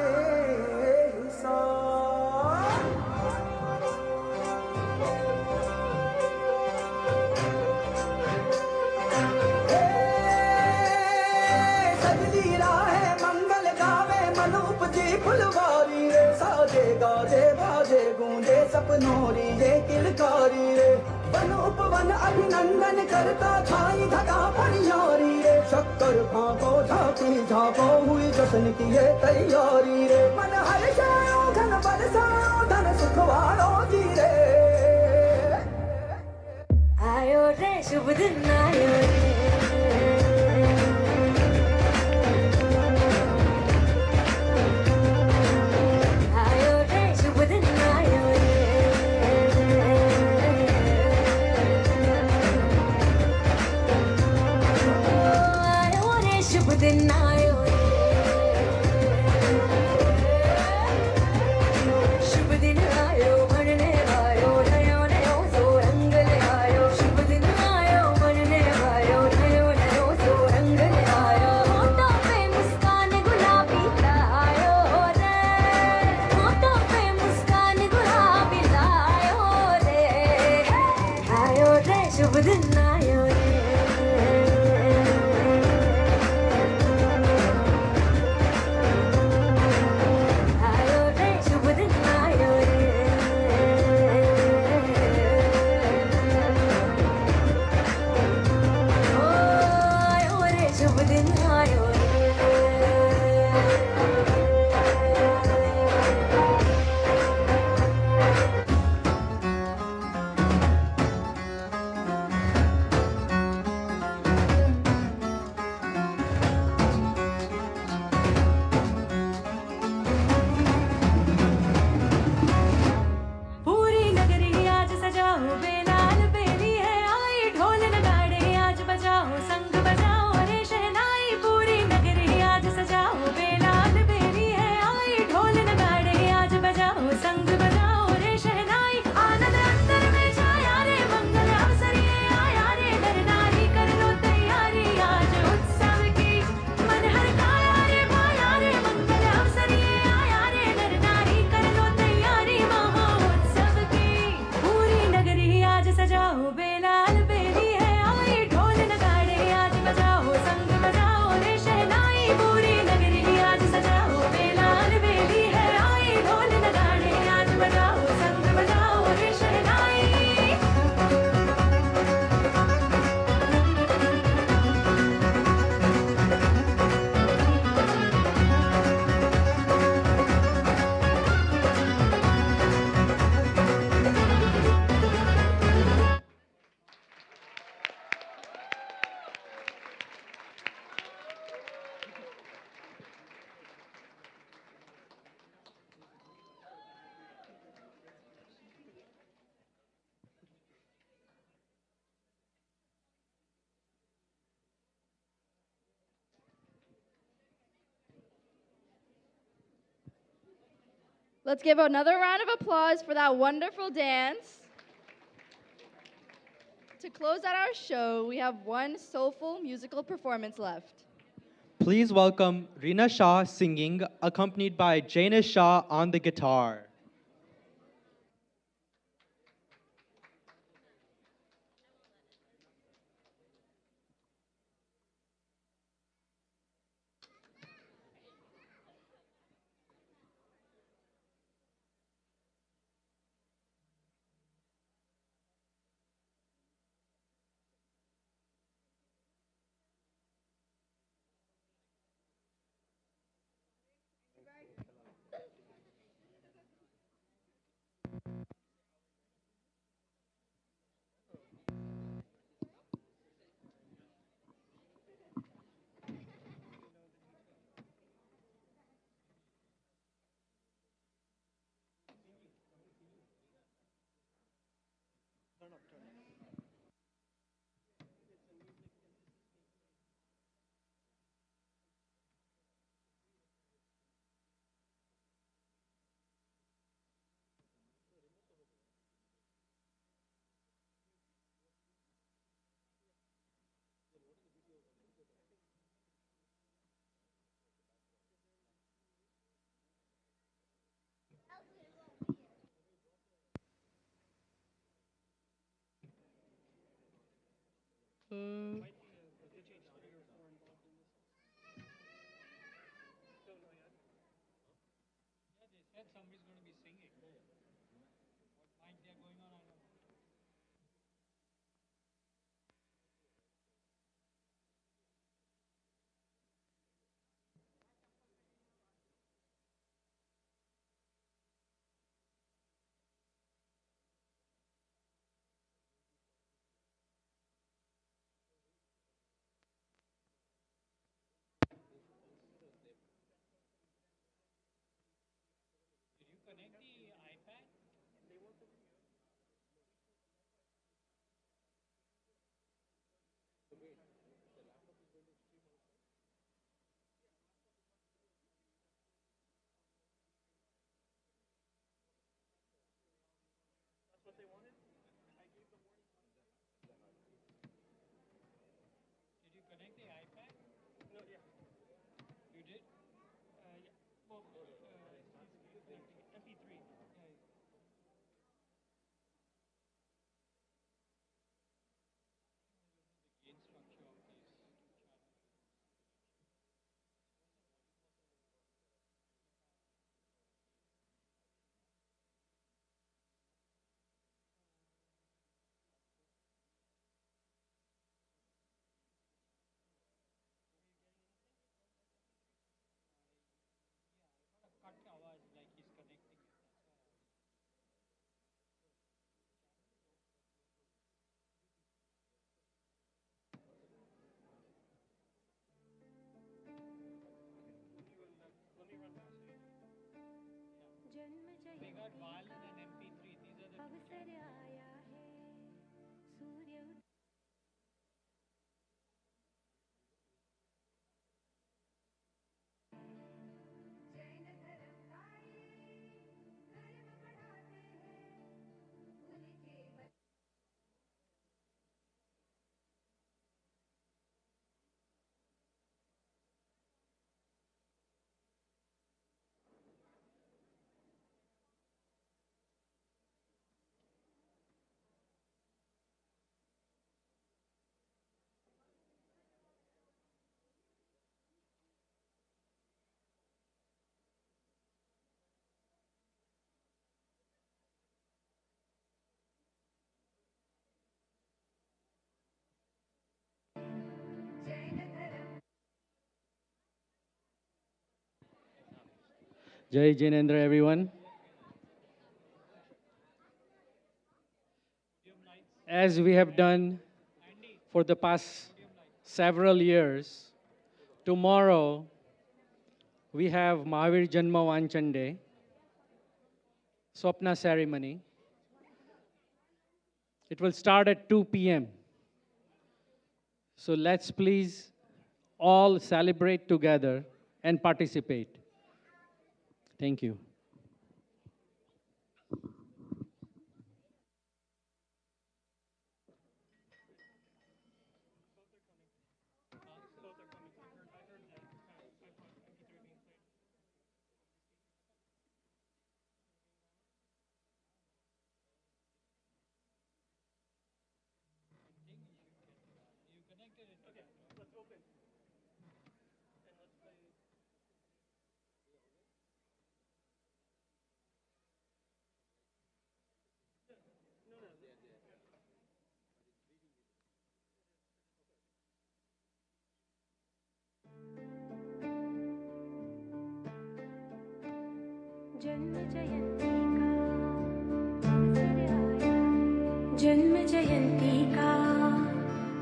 फुलवारी रे साजे गाजे बाजे गूंजे सपनोरी रे किलकारी रे वनोपवन अभिनंदन करता छाई घटा फनियारी रे शक्कर भागो झांकी झांको हुई जश्न की ये तैयारी रे मन हर्षायो धन बरसायो धन सुखवारो जी रे आयो रे शुभ दिन आयो रे Let's give another round of applause for that wonderful dance. To close out our show, we have one soulful musical performance left. Please welcome Reena Shah singing, accompanied by Jain Shah on the guitar. Jai Jainendra, everyone. As we have done for the past several years, tomorrow we have Mahavir Janma Vanchan Day, Swapna ceremony. It will start at 2 p.m. So let's please all celebrate together and participate. Thank you. जन्म जयंती का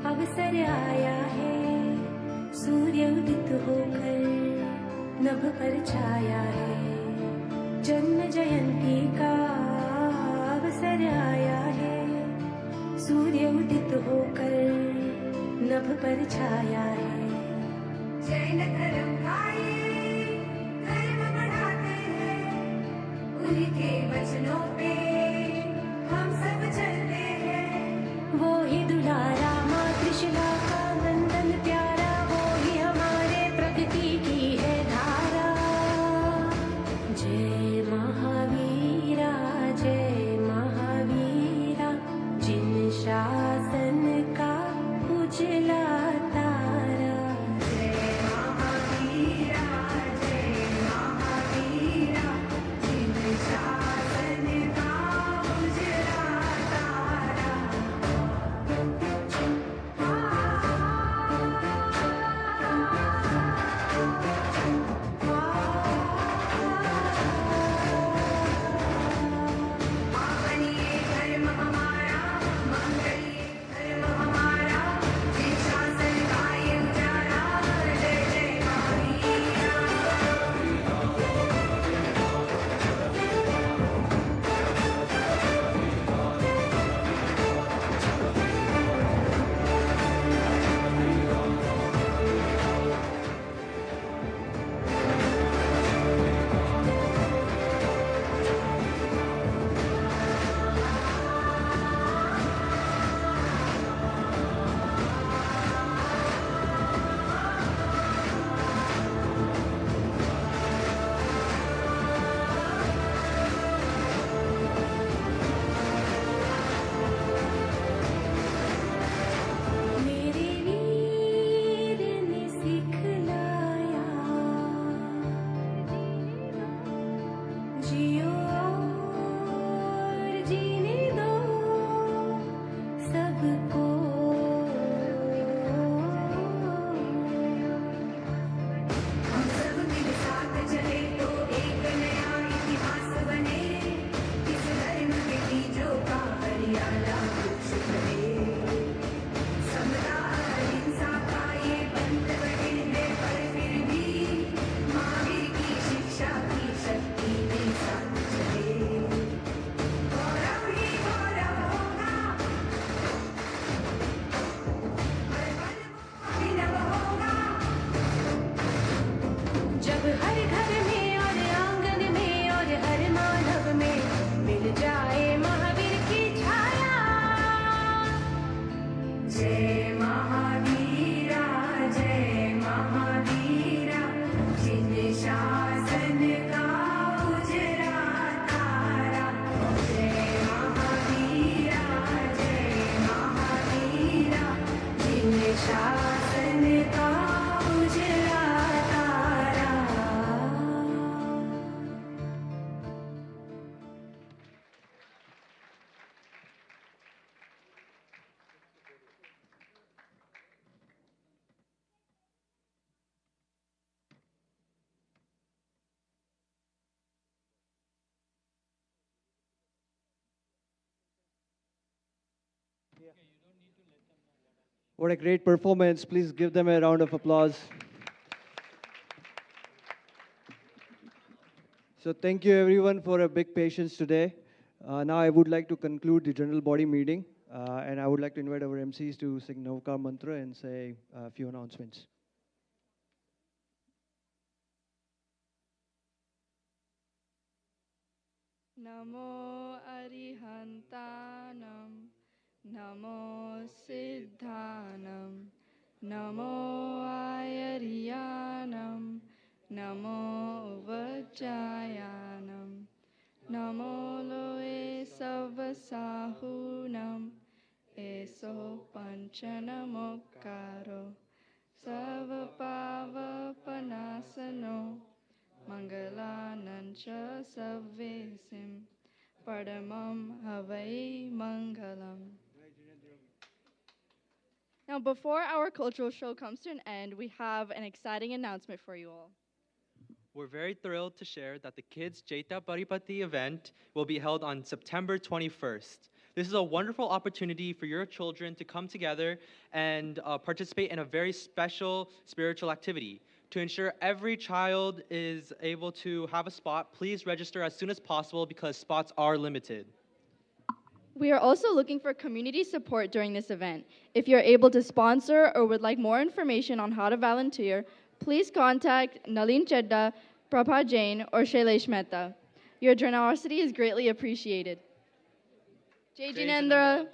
अवसर आया है सूर्य उदित होकर नभ पर छाया है जन्म जयंती का अवसर आया है सूर्य उदित होकर नभ पर छाया है जैन धर्म भाई धर्म बढ़ाते हैं उनके वचनों पे हम सब चलते हैं वो ही दुलारा माँ कृष्णा का नंदन प्यारा वो ही हमारे प्रगति की है धारा जय महावीरा जिन शासन का पूज्य जय महावीरा जिन शासन का उजरा तारा जय महावीरा जिन शासन का उजरा तारा. What a great performance. Please give them a round of applause. So thank you everyone for a big patience today. Now I would like to conclude the general body meeting and I would like to invite our MCs to sing Navkar Mantra and say a few announcements. Namo Arihantanam, Namo Siddhanam, Namo Ayariyanam, Namo Vajayanam, Namo Loe Savasahunam, Eso Panchanamokaro, Savapava Panasano, Mangalanancha Savesim, Padamam Havai Mangalam. Now, before our cultural show comes to an end, we have an exciting announcement for you all. We're very thrilled to share that the Kids Jaita Paripati event will be held on September 21st. This is a wonderful opportunity for your children to come together and participate in a very special spiritual activity. To ensure every child is able to have a spot, please register as soon as possible because spots are limited. We are also looking for community support during this event. If you're able to sponsor or would like more information on how to volunteer, please contact Nalin Chedda, Prabha Jain, or Shailesh Mehta. Your generosity is greatly appreciated. Jai Jinendra.